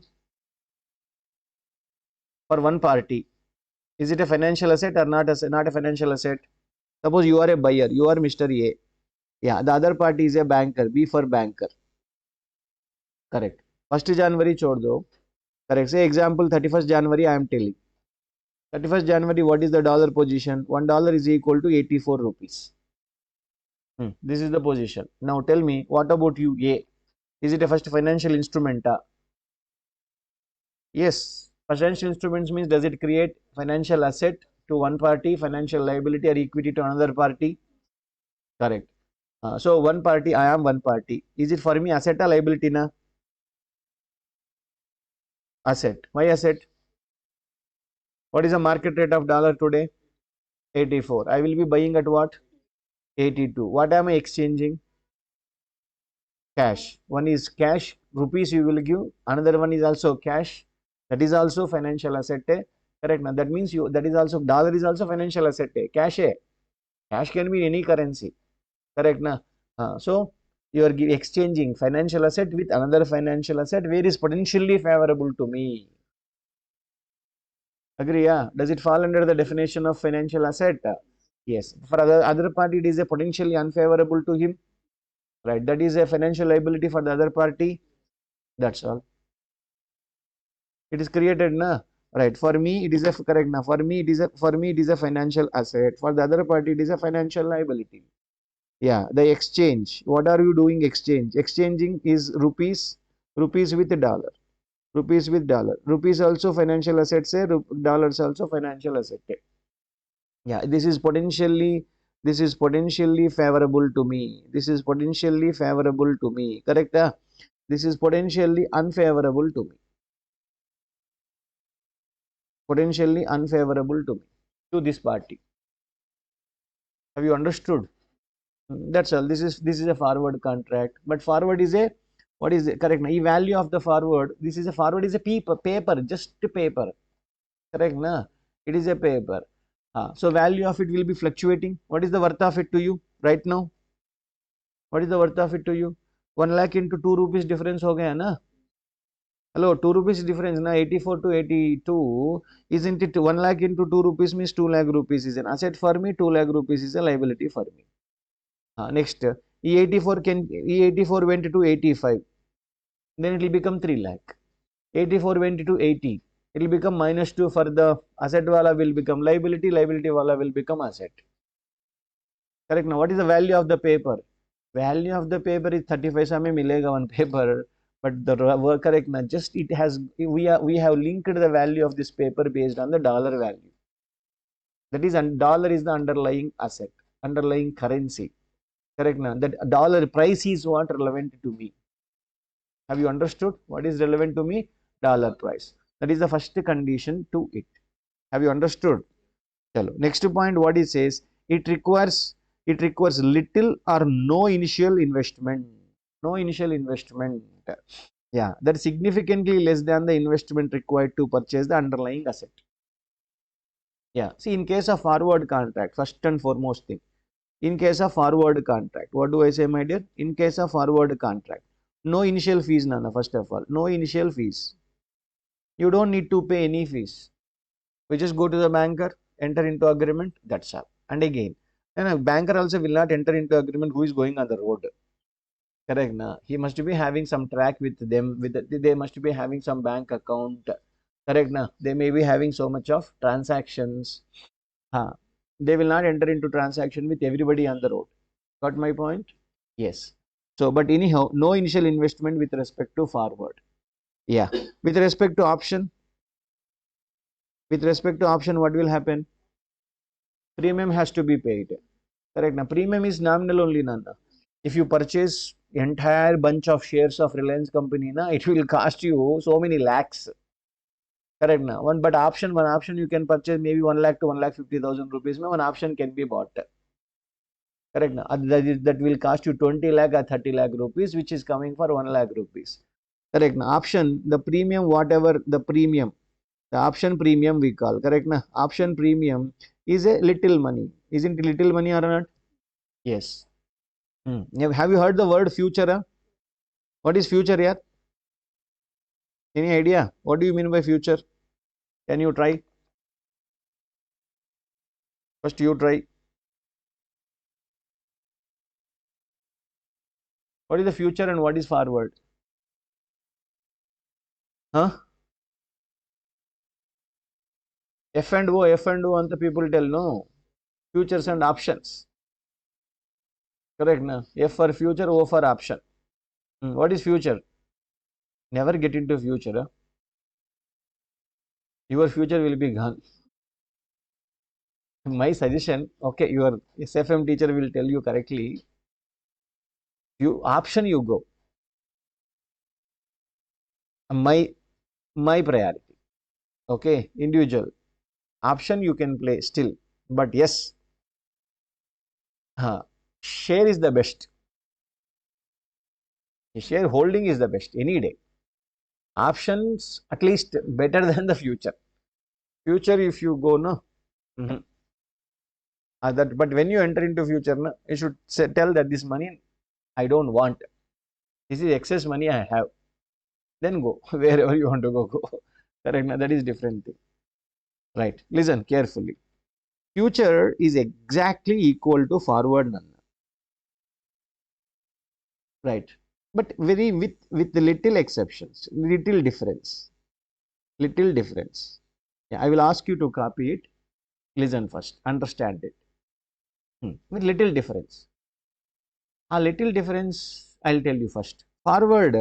For one party. Is it a financial asset or not a financial asset? Suppose you are a buyer, you are Mr. A. Yeah, the other party is a banker, B for banker. Correct. 1st January chhod do. Correct. Say example 31st January I am telling. 31st January, what is the dollar position? $1 is equal to 84 rupees. This is the position. Now tell me, what about you, A? Is it a first financial instrument? Yes. Financial instruments means, does it create financial asset to one party, financial liability or equity to another party? Correct. So one party, I am one party. Is it for me asset or liability? Na? Asset. Why asset? What is the market rate of dollar today? 84. I will be buying at what? 82. What am I exchanging? Cash. One is cash, rupees you will give. Another one is also cash. That is also financial asset. Correct. Now that means you, that is also, dollar is also financial asset. Cash. Cash can be any currency. Correct. Na? So you are exchanging financial asset with another financial asset where is potentially favorable to me. Agree? Yeah. Does it fall under the definition of financial asset? Yes. For other party, it is a potentially unfavorable to him. Right. That is a financial liability for the other party. That's all. It is created, na? Right. For me, it is a correct. Na? For me it is a financial asset. For the other party, it is a financial liability. Yeah. The exchange. What are you doing? Exchange. Exchanging is rupees with dollar. Rupees with dollar. Rupees also financial asset. Say dollars also financial asset. Yeah, this is potentially favorable to me. This is potentially favorable to me. Correct? This is potentially unfavorable to me. Potentially unfavorable to me, to this party. Have you understood? That's all. This is a forward contract. But forward is a, what is it? Correct? The value of the forward. This is a forward is a paper, just paper. Correct? Na? It is a paper. So value of it will be fluctuating. What is the worth of it to you right now? What is the worth of it to you? 1 lakh into 2 rupees difference हो गया ना? Hello, 2 rupees difference na, 84 to 82, isn't it? 1 lakh into 2 rupees means 2 lakh rupees is an asset for me, 2 lakh rupees is a liability for me. Next, E84 went to 85, then it will become 3 lakh. 84 went to 80, it will become -2 for the asset wala will become liability, liability wala will become asset. Correct? Now, what is the value of the paper? Value of the paper is 30 paisa mein milega one paper, but the correct na, just it has, we have linked the value of this paper based on the dollar value. That is, dollar is the underlying asset, underlying currency. Correct na? That dollar price is what relevant to me. Have you understood what is relevant to me? Dollar price. That is the first condition to it. Have you understood? Chalo. Next point, what it says, it requires little or no initial investment. No initial investment. Yeah, that is significantly less than the investment required to purchase the underlying asset. Yeah, see, in case of forward contract, first and foremost thing, in case of forward contract, what do I say, my dear? In case of forward contract, no initial fees, Nana, first of all, no initial fees. You don't need to pay any fees. We just go to the banker, enter into agreement, that's all. And again, and a banker also will not enter into agreement who is going on the road. Correct, na? He must be having some track with them, they must be having some bank account. Correct, na? They may be having so much of transactions. They will not enter into transaction with everybody on the road. Got my point? Yes. So, but anyhow, no initial investment with respect to forward. Yeah. With respect to option, what will happen? Premium has to be paid. Correct. Now, premium is nominal only, Nana. If you purchase entire bunch of shares of Reliance company, na, it will cost you so many lakhs. Correct now. One option you can purchase maybe 1 lakh to 1,50,000 rupees. One option can be bought. Correct now. That will cost you 20 lakh or 30 lakh rupees, which is coming for 1 lakh rupees. Correct now. Option, the premium, whatever the premium, the option premium we call. Correct now. Option premium is a little money. Isn't it little money or not? Yes. Have you heard the word future? Huh? What is future here? Any idea? What do you mean by future? Can you try? First you try. What is the future and what is forward? Huh? F and O and the people tell no. Futures and options. Correct na? F for future, O for option. What is future? Never get into future. Huh? Your future will be gone. My suggestion, okay, your SFM teacher will tell you correctly. You option you go. My priority. Okay, individual. Option you can play still. But yes, share is the best. Share holding is the best any day. Options at least better than the future. Future if you go no. But when you enter into future, no, you should tell that this money I don't want. This is excess money I have. Then go wherever you want to go. Correct? That is different thing. Right. Listen carefully. Future is exactly equal to forward none. Right. But very with little exceptions, little difference. Little difference. Yeah, I will ask you to copy it. Listen first. Understand it. With little difference. A little difference, I'll tell you first. Forward,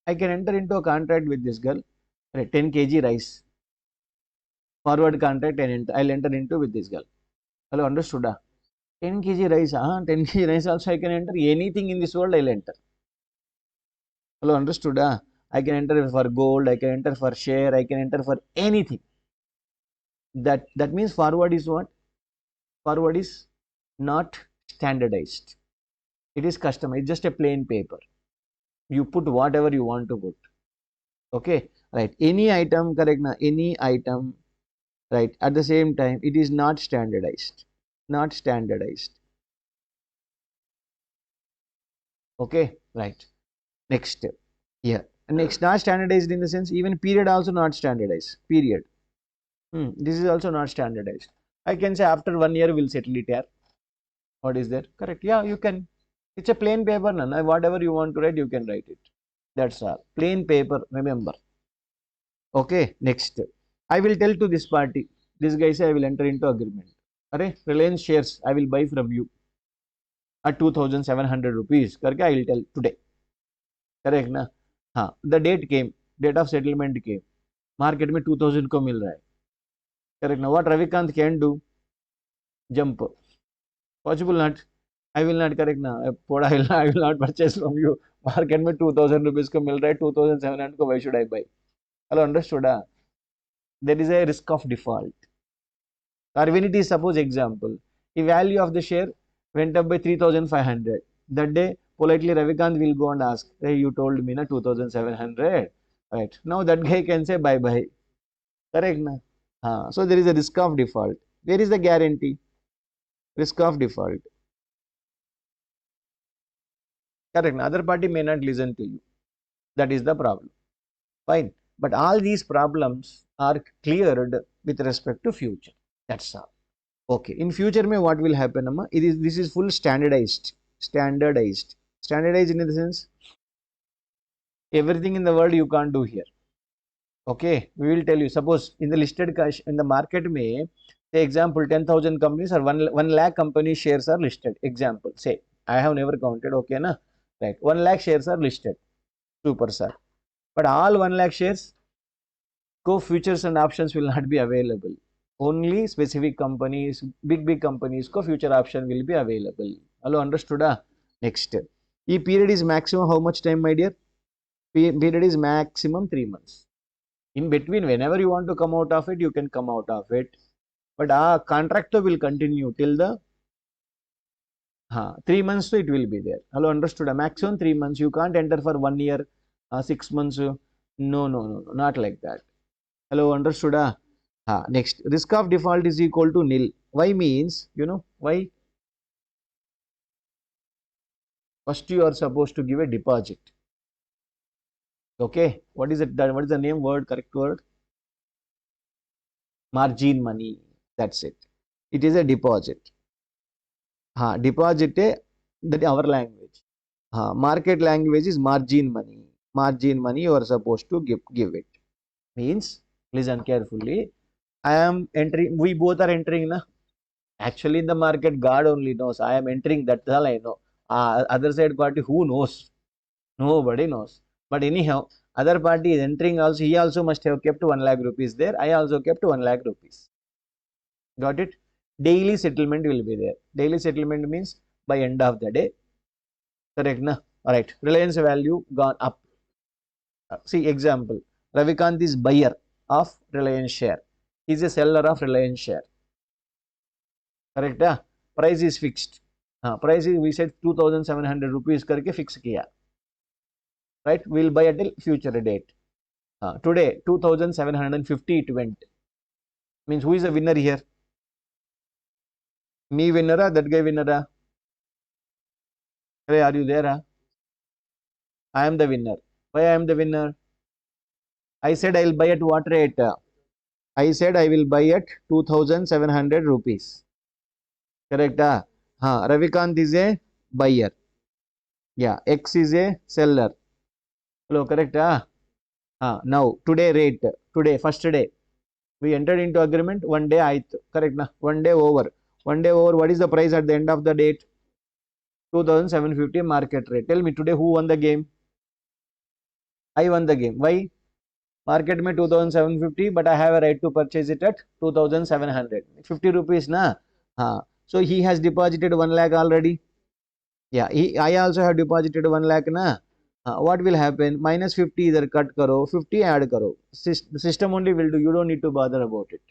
I can enter into a contract with this girl, right, 10 kg rice. Forward contract, and I'll enter into with this girl. Hello, understood? 10 kg rice, 10 kg rice also I can enter. Anything in this world, I'll enter. Hello, understood? I can enter for gold, I can enter for share, I can enter for anything. That means forward is what? Forward is not standardized. It is customized, just a plain paper. You put whatever you want to put. Okay, right. Any item, correct na? Any item, right? At the same time, it is not standardized. Not standardized. Okay, right. Next step. Yeah. Next, not standardized in the sense, even period also not standardized. Period. This is also not standardized. I can say after 1 year we'll settle it here. What is there? Correct. Yeah, you can. It's a plain paper, none. Whatever you want to write, you can write it. That's all. Plain paper, remember. Okay, next. I will tell to this party. This guy say I will enter into agreement. Alright, Reliance shares I will buy from you at 2,700 rupees. Karke I will tell today. Correct na? The date came. Date of settlement came. Market में 2000 को मिल रहा है. Correct na? What Ravi Kanth can do? Jump. Possible not. I will not, correct na. I will not purchase from you. Market में 2000 rupees को मिल रहा है. 2700 को why should I buy? Hello, understood? There is a risk of default. Or when it is, suppose example, the value of the share went up by 3,500. That day, politely Ravikant will go and ask, hey, you told me na 2,700. Right. Now that guy can say bye bye. Correct na? So there is a risk of default. Where is the guarantee? Risk of default. Correct. Na? Other party may not listen to you. That is the problem. Fine. But all these problems are cleared with respect to future. That's all. Okay. In future, what will happen? This is full standardized. Standardized. Standardized in the sense, everything in the world you can't do here. Okay. We will tell you. Suppose in the listed cash in the market, say example 10,000 companies or 1 lakh company shares are listed. Example. Say I have never counted. Okay, na? Right. 1 lakh shares are listed. Super sir. But all 1 lakh shares, futures and options will not be available. Only specific companies, big companies, future option will be available. Hello, understood? Next. E period is maximum how much time, my dear? Period is maximum 3 months. In between, whenever you want to come out of it, you can come out of it. But our contract will continue till the 3 months, so it will be there. Hello, understood? A maximum 3 months. You can't enter for 1 year, 6 months. No, no, no, no, not like that. Hello, understood? Next, risk of default is equal to nil. Why means, why? First, you are supposed to give a deposit. Okay, what is it? What is the name word? Correct word? Margin money. That's it. It is a deposit. Deposit, that our language. Market language is margin money. Margin money you are supposed to give it. Means, listen carefully. I am entering. We both are entering, na. Actually, in the market, God only knows. I am entering. That's all I know. Other side party, who knows? Nobody knows. But anyhow, other party is entering also. He also must have kept 1 lakh rupees there. I also kept 1 lakh rupees. Got it? Daily settlement will be there. Daily settlement means by end of the day. Correct, na? Alright. Reliance value gone up. See example. Ravi Kanth is buyer of Reliance share. He is a seller of Reliance share. Correct? Price is fixed. Price is, we said 2700 rupees करके fix किया. Right? We'll buy at a future date. Today 2750 it went. Means who is the winner here? Me winner, that guy winner. Hey, are you there? I am the winner. Why I am the winner? I said I will buy at what rate? I said I will buy at 2700 rupees. Correct? Ravi Kanth is a buyer. Yeah, X is a seller. Hello, correct? Now, today rate, today, first day, we entered into agreement, 1 day, correct? 1 day over. 1 day over, what is the price at the end of the date? 2750 market rate. Tell me today who won the game? I won the game. Why? Market में 2750, but I have a right to purchase it at 2700. 50 rupees, na? So he has deposited 1 lakh already. Yeah, I also have deposited 1 lakh, na? What will happen? Minus 50 either cut karo, 50 add karo. The system only will do. You don't need to bother about it.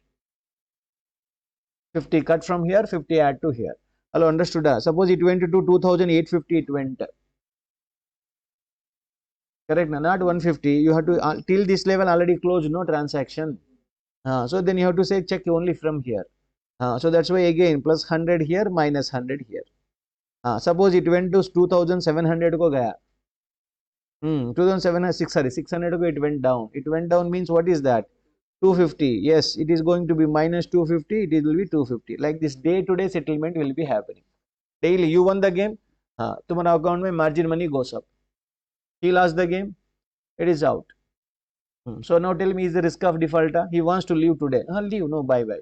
50 cut from here, 50 add to here. Hello, understood? Suppose it went to 2850, it went. Correct, not 150. You have to, till this level already closed, no transaction. So then you have to say check only from here. So that's why again plus 100 here, minus 100 here. Suppose it went to 2700 ko gaya. 2700, 600 ko it went down. It went down means what is that? 250. Yes, it is going to be minus 250. It will be 250. Like this day to day settlement will be happening. Daily you won the game. Tumhara account mein margin money goes up. He lost the game. It is out. So now tell me, is the risk of default? He wants to leave today. Leave. No, bye bye.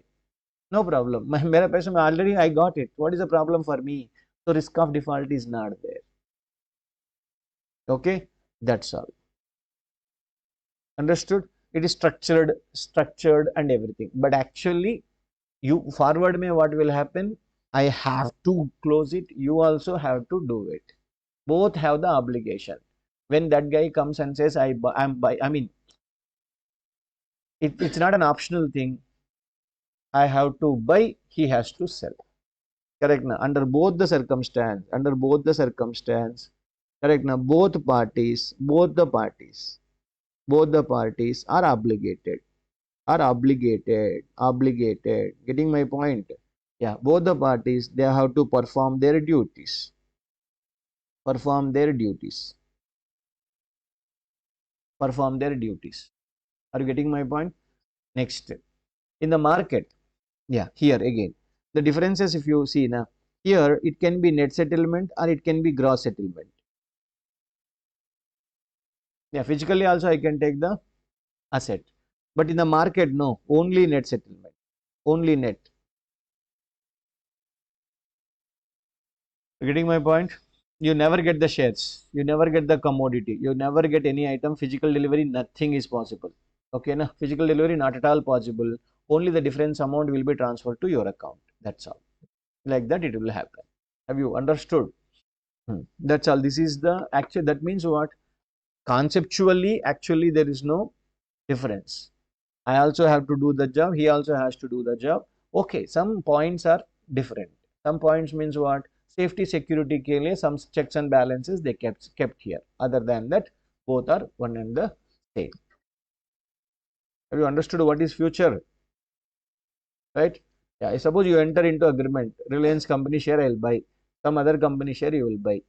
No problem. मेरा पैसा मैं already I got it. What is the problem for me? So risk of default is not there. Okay, that's all. Understood? It is structured and everything. But actually, you forward me what will happen? I have to close it. You also have to do it. Both have the obligation. When that guy comes and says I mean, it's not an optional thing. I have to buy. He has to sell. Correct na? Under both the circumstance, correct na? Both the parties are obligated. Getting my point? Yeah, both the parties, they have to perform their duties. Are you getting my point? Next, in the market, yeah, here again, the differences if you see now, here it can be net settlement or it can be gross settlement. Yeah, physically also I can take the asset, but in the market, no, only net settlement, only net. You're getting my point? You never get the shares, you never get the commodity, you never get any item. Physical delivery, nothing is possible. Okay, na? Physical delivery not at all possible. Only the difference amount will be transferred to your account. That's all. Like that it will happen. Have you understood? That's all. This is the actual. That means what? Conceptually, actually, there is no difference. I also have to do the job, he also has to do the job. Okay, some points are different. Some points means what? Safety security ke liye some checks and balances they kept here. Other than that, both are one and the same. Have you understood what is future? Right? Yeah, suppose you enter into agreement, Reliance company share I will buy, some other company share you will buy.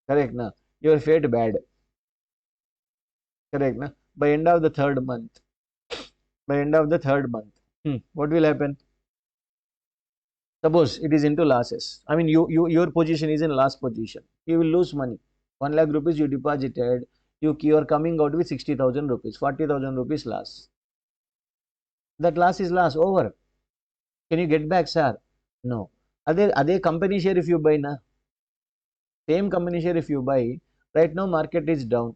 Correct na? Your fate bad. Correct na? By end of the third month, by end of the third month, what will happen? Suppose it is into losses. I mean, your position is in loss position. You will lose money. 1 lakh rupees you deposited. You are coming out with 60,000 rupees, 40,000 rupees loss. That loss is loss over. Can you get back, sir? No. Are they company share if you buy na? Same company share if you buy. Right now market is down.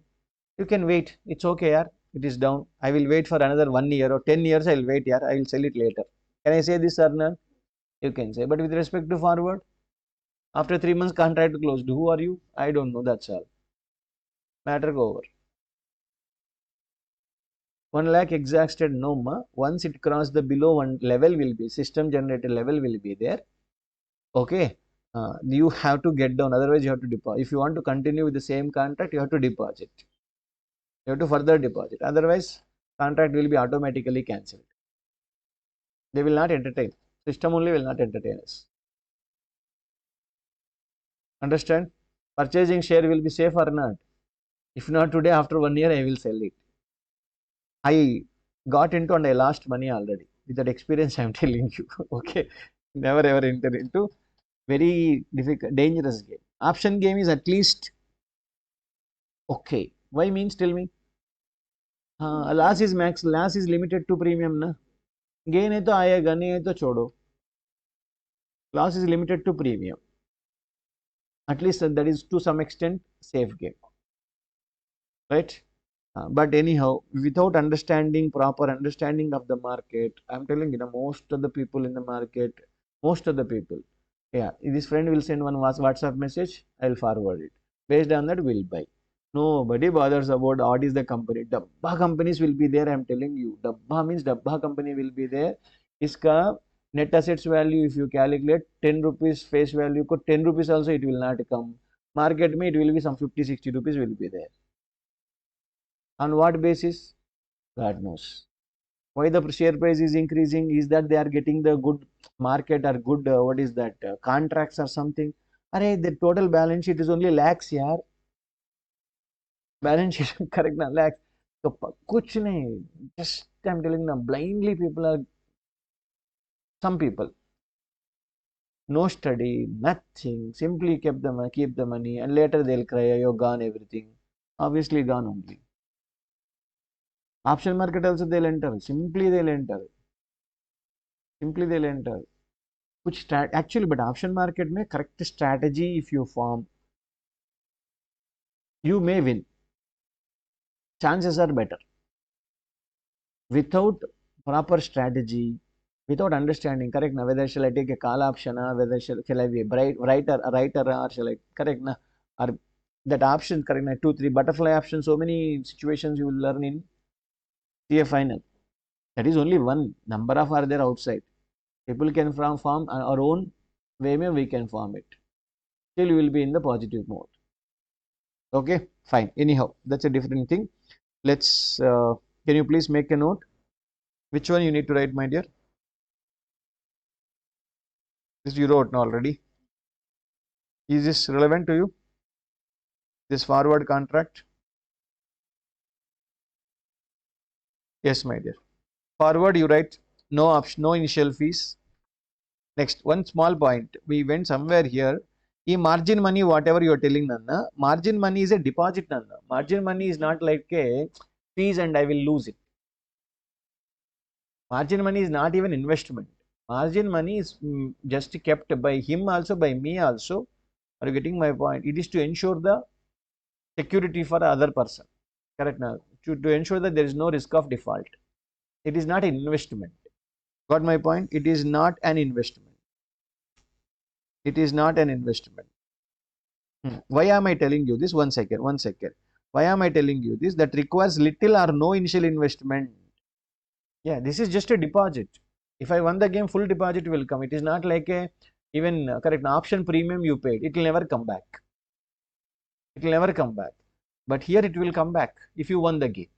You can wait. It's okay, yaar. It is down. I will wait for another 1 year or 10 years. I will wait, yaar. I will sell it later. Can I say this, sir? No? You can say. But with respect to forward, after 3 months contract closed. Who are you? I don't know. That's all. Matter go over. 1 lakh exacted no ma. Once it crossed the below one level will be system generated level will be there. Okay. You have to get down. Otherwise, you have to deposit. If you want to continue with the same contract, you have to deposit. You have to further deposit. Otherwise, contract will be automatically cancelled. They will not entertain. System only will not entertain us. Understand? Purchasing share will be safe or not? If not today, after 1 year, I will sell it. I got into and I lost money already. With that experience, I am telling you. Okay. Never ever enter into very difficult, dangerous game. Option game is at least okay. Why means tell me? Loss is max, loss is limited to premium na. Gain है तो आएगा, नहीं है तो छोड़ो. Loss is limited to premium. At least that is to some extent safe game. Right? But anyhow, without understanding, proper understanding of the market, I'm telling you, most of the people in the market, most of the people, yeah, this friend will send one WhatsApp message, I'll forward it. Based on that, we'll buy. Nobody bothers about what is the company. Dabba companies will be there, I'm telling you. Dabba means Dabba company will be there. Iska net assets value, if you calculate 10 rupees face value, 10 rupees also it will not come. Market me, it will be some 50, 60 rupees will be there. On what basis? God knows. Why the share price is increasing? Is that they are getting the good market or good, what is that, contracts or something? Arey, the total balance sheet is only lakhs, yaar. Balance sheet, correct na, lakhs. So, kuch nahi. Just, I'm telling you, blindly people are, some people, no study, nothing, simply keep the money, and later they'll cry, you're gone everything. Obviously gone only. Option market also they'll enter. Simply they'll enter. Simply they'll enter. Which actually, but option market में correct strategy if you form, you may win. Chances are better. Without proper strategy, without understanding, correct na, whether shall I take a call option, whether shall I be a writer, or shall I, correct na, or that option, correct na, 2, 3 butterfly options, so many situations you will learn in CA final. That is only one. Number of are there outside. People can form our own way, we can form it. Still, you will be in the positive mode. Okay, fine. Anyhow, that's a different thing. Let's, can you please make a note? Which one you need to write, my dear? This you wrote already. Is this relevant to you? This forward contract? Yes, my dear. Forward, you write no option, no initial fees. Next, one small point. We went somewhere here. Margin money, whatever you are telling, Nanna, margin money is a deposit, Nanna. Margin money is not like a fees and I will lose it. Margin money is not even investment. Margin money is just kept by him also, by me also. Are you getting my point? It is to ensure the security for the other person. Correct now. To ensure that there is no risk of default. It is not an investment. Got my point? It is not an investment. It is not an investment. Why am I telling you this? 1 second, 1 second. Why am I telling you this? That requires little or no initial investment. Yeah, this is just a deposit. If I won the game, full deposit will come. It is not like a even correct option premium you paid. It will never come back. It will never come back. But here it will come back if you won the game.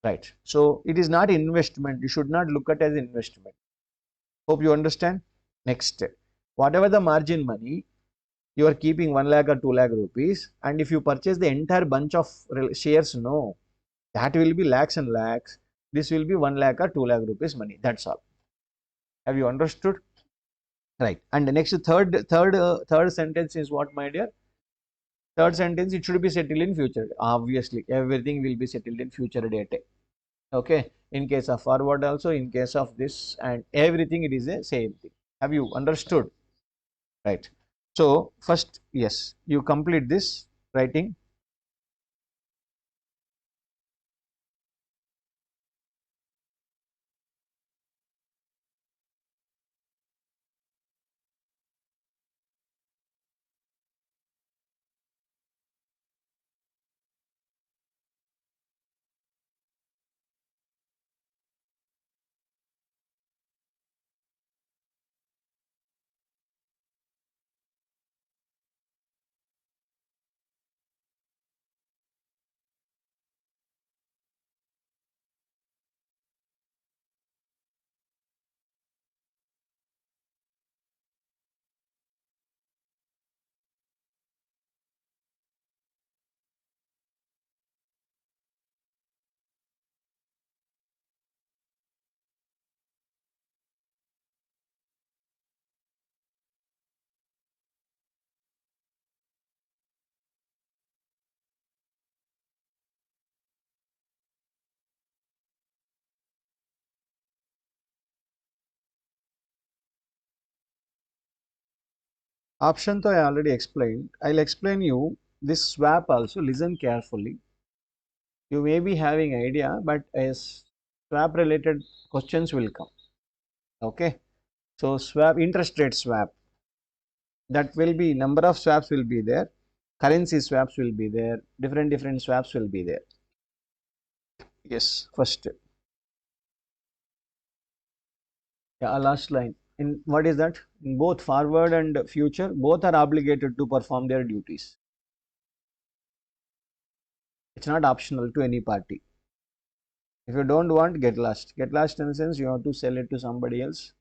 Right. So it is not investment. You should not look at as investment. Hope you understand. Next step. Whatever the margin money, you are keeping 1 lakh or 2 lakh rupees, and if you purchase the entire bunch of shares, no, that will be lakhs and lakhs. This will be 1 lakh or 2 lakh rupees money. That's all. Have you understood? Right. And the next third sentence is what, my dear? Third sentence, it should be settled in future. Obviously, everything will be settled in future date. Okay. In case of forward also, in case of this and everything, it is the same thing. Have you understood? Right. So first, yes, you complete this writing. Option though I already explained. I'll explain you this swap also. Listen carefully. You may be having idea, but as swap related questions will come. Okay. So swap, interest rate swap, that will be number of swaps will be there. Currency swaps will be there. Different swaps will be there. Yes. First, yeah, last line. In what is that? In both forward and future, both are obligated to perform their duties. It's not optional to any party. If you don't want, get lost. Get lost in the sense you have to sell it to somebody else.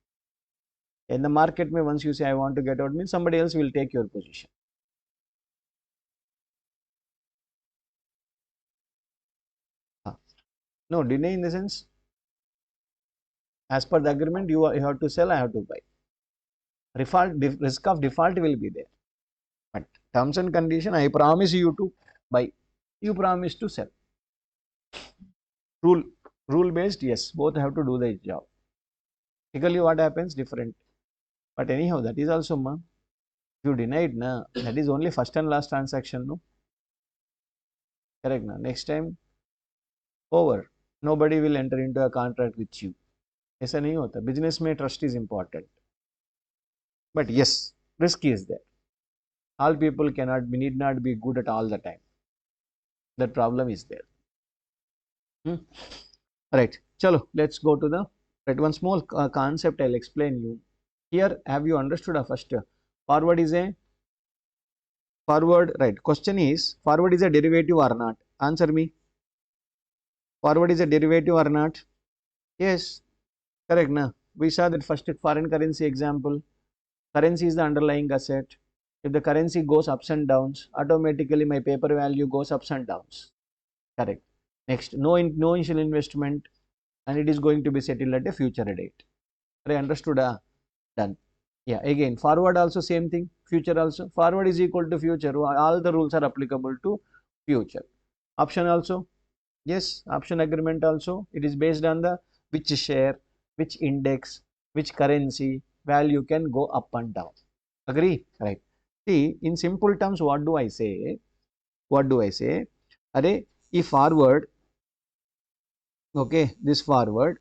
In the market, once you say I want to get out, means somebody else will take your position. No, deny in the sense, as per the agreement, you have to sell, I have to buy. Risk of default will be there. But terms and condition, I promise you to buy. You promise to sell. Rule, rule based, yes, both have to do the job. Typically, what happens? Different. But anyhow, that is also, ma. If you denied, na, that is only first and last transaction, no? Correct, na? Next time, over. Nobody will enter into a contract with you. ऐसा नहीं होता. Business में trust is important. But yes, risk is there. All people need not be good at all the time. That problem is there. Right. Chalo, let's go to the right. One small concept I'll explain you. Here, have you understood first? Forward is a forward, right. Question is, forward is a derivative or not? Answer me. Forward is a derivative or not? Yes, correct. Na? We saw that first foreign currency example. Currency is the underlying asset. If the currency goes ups and downs, automatically my paper value goes ups and downs. Correct. Next, no initial investment, and it is going to be settled at a future date. I understood. Done. Yeah, again, forward also same thing, future also. Forward is equal to future. All the rules are applicable to future. Option also, yes, option agreement also. It is based on the which share, which index, which currency value can go up and down. Agree? Right. See, in simple terms, what do I say? What do I say? Array, if forward, okay, this forward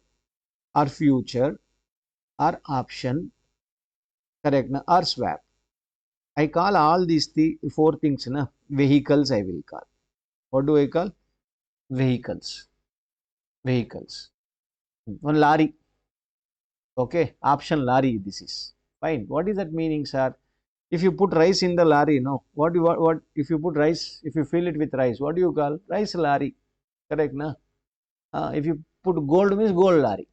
or future or option, correct, na, or swap. I call all these four things, na, vehicles I will call. What do I call? Vehicles. Vehicles. One lorry. Okay, option lorry. This is fine. What is that meaning, sir? If you put rice in the lorry, no. What if you put rice? If you fill it with rice, what do you call rice lorry? Correct, na? If you put gold means gold lorry.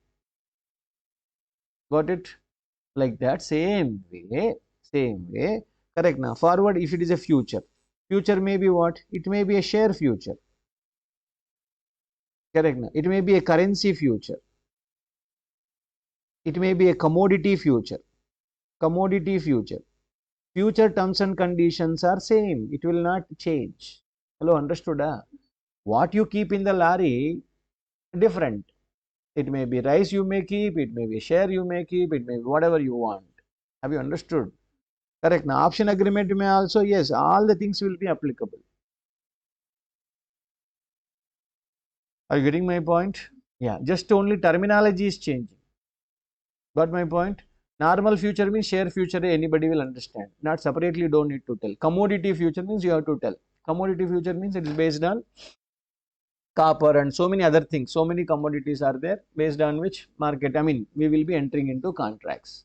Got it? Like that, same way. Correct, na? Forward, if it is a future, future may be what? It may be a share future. Correct, na? It may be a currency future. It may be a commodity future. Commodity future. Future terms and conditions are same. It will not change. Hello, understood? What you keep in the lorry, different. It may be rice you may keep, it may be share you may keep, it may be whatever you want. Have you understood? Correct. Now, option agreement may also, yes, all the things will be applicable. Are you getting my point? Yeah, just only terminology is changing. Got my point? Normal future means share future, anybody will understand. Not separately, don't need to tell. Commodity future means you have to tell. Commodity future means it is based on copper and so many other things. So many commodities are there based on which market, I mean, we will be entering into contracts.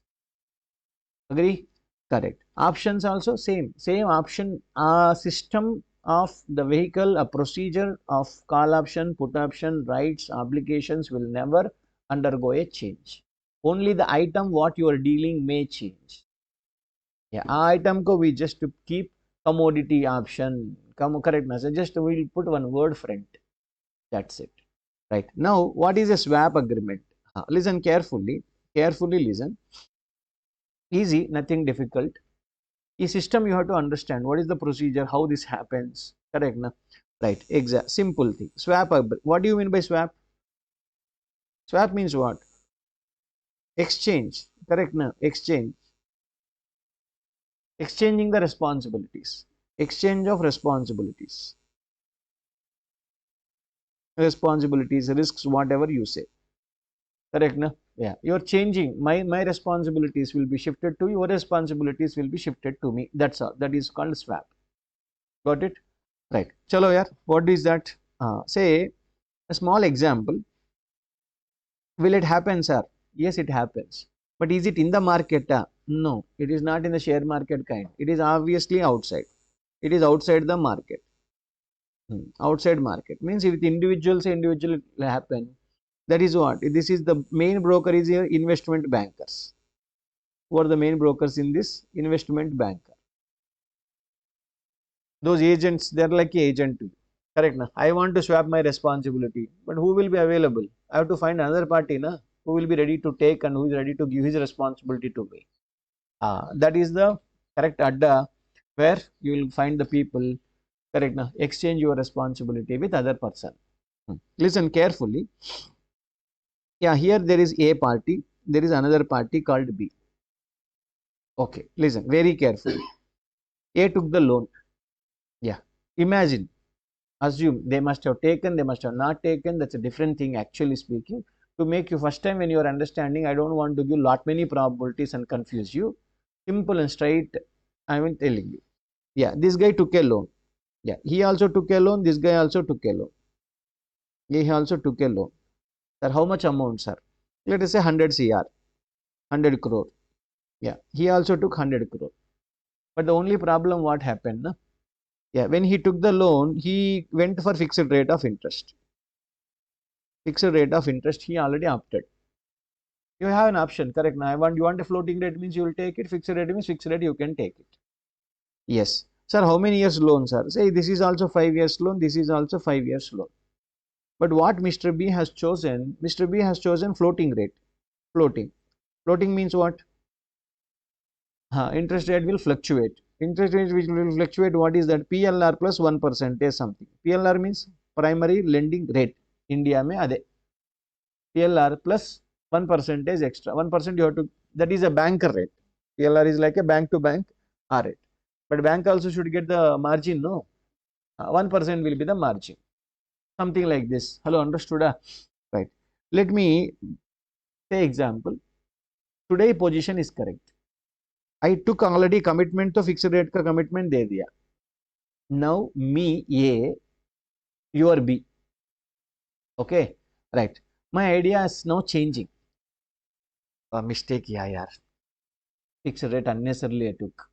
Agree? Correct. Options also same option, system of the vehicle, a procedure of call option, put option, rights, obligations will never undergo a change. Only the item what you are dealing may change. Yeah, item ko we just to keep commodity option, correct, na? So just we will put one word front. That's it. Right. Now, what is a swap agreement? Listen carefully. Carefully listen. Easy, nothing difficult. A system you have to understand what is the procedure, how this happens. Correct, na? Right. Exact. Simple thing. Swap. What do you mean by swap? Swap means what? Exchange. Correct, na? Exchange. Exchanging the responsibilities. Exchange of responsibilities. Responsibilities, risks, whatever you say. Correct, na? Yeah, you're changing. My responsibilities will be shifted to you, your responsibilities will be shifted to me. That's all. That is called swap. Got it? Right. Chalo yaar, what is that? Say a small example. Will it happen, sir? Yes, it happens. But is it in the market? No, it is not in the share market kind. It is obviously outside. It is outside the market. Outside market means if individuals individual will happen. That is what? This is the main broker is here, investment bankers. Who are the main brokers in this? Investment banker. Those agents, they are like agent. Correct, na? I want to swap my responsibility, but who will be available? I have to find another party, na? Who will be ready to take and who is ready to give his responsibility to me. That is the correct adda where you will find the people. Correct, na? Exchange your responsibility with other person. Listen carefully. Yeah, here there is A party, there is another party called B. Okay, listen very carefully. A took the loan. Yeah, imagine, assume they must have taken, they must have not taken. That's a different thing, actually speaking. To make you first time when you are understanding, I don't want to give lot many probabilities and confuse you. Simple and straight, I am telling you. Yeah, this guy took a loan. Yeah, he also took a loan. This guy also took a loan. Yeah, he also took a loan. Sir, how much amount, sir? Let us say 100 CR, 100 crore. Yeah, he also took 100 crore. But the only problem what happened, na? Yeah, when he took the loan, he went for fixed rate of interest. Fixed rate of interest, he already opted. You have an option, correct? Now, you want a floating rate means you will take it. Fixed rate means fixed rate you can take it. Yes. Sir, how many years loan, sir? Say this is also 5 years loan, this is also 5 years loan. But what Mr. B has chosen, Mr. B has chosen floating rate. Floating. Floating means what? Interest rate will fluctuate. Interest rate which will fluctuate, what is that? PLR plus 1% something. PLR means primary lending rate. India mein ade. PLR plus 1% extra. 1% you have to, that is a banker rate. PLR is like a bank to bank R rate. But bank also should get the margin, no? 1% will be the margin. Something like this. Hello, understood? Right. Let me say example. Today position is correct. I took already commitment to fixed rate ka commitment de diya. Now me A, you are B. Okay, right. My idea is now changing. Mistake, yeah, yaar. Fixed rate unnecessarily I took.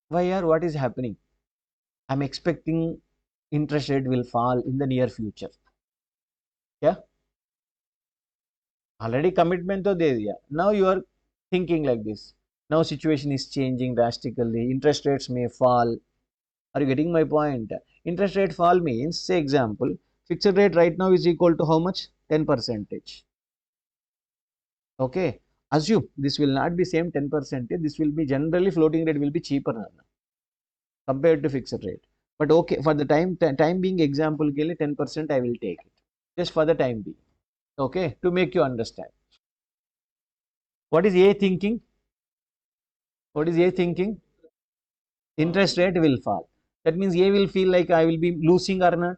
Why, yaar? What is happening? I'm expecting interest rate will fall in the near future. Yeah, already commitment to there. Yeah. Now you are thinking like this. Now situation is changing drastically. Interest rates may fall. Are you getting my point? Interest rate fall means, say example, fixed rate right now is equal to how much? 10 percentage. Okay. Assume this will not be same 10 percentage. This will be generally floating rate will be cheaper compared to fixed rate. But okay, for the time being example, 10% I will take it. Just for the time being. Okay. To make you understand. What is A thinking? What is A thinking? Interest rate will fall. That means A will feel like I will be losing or not.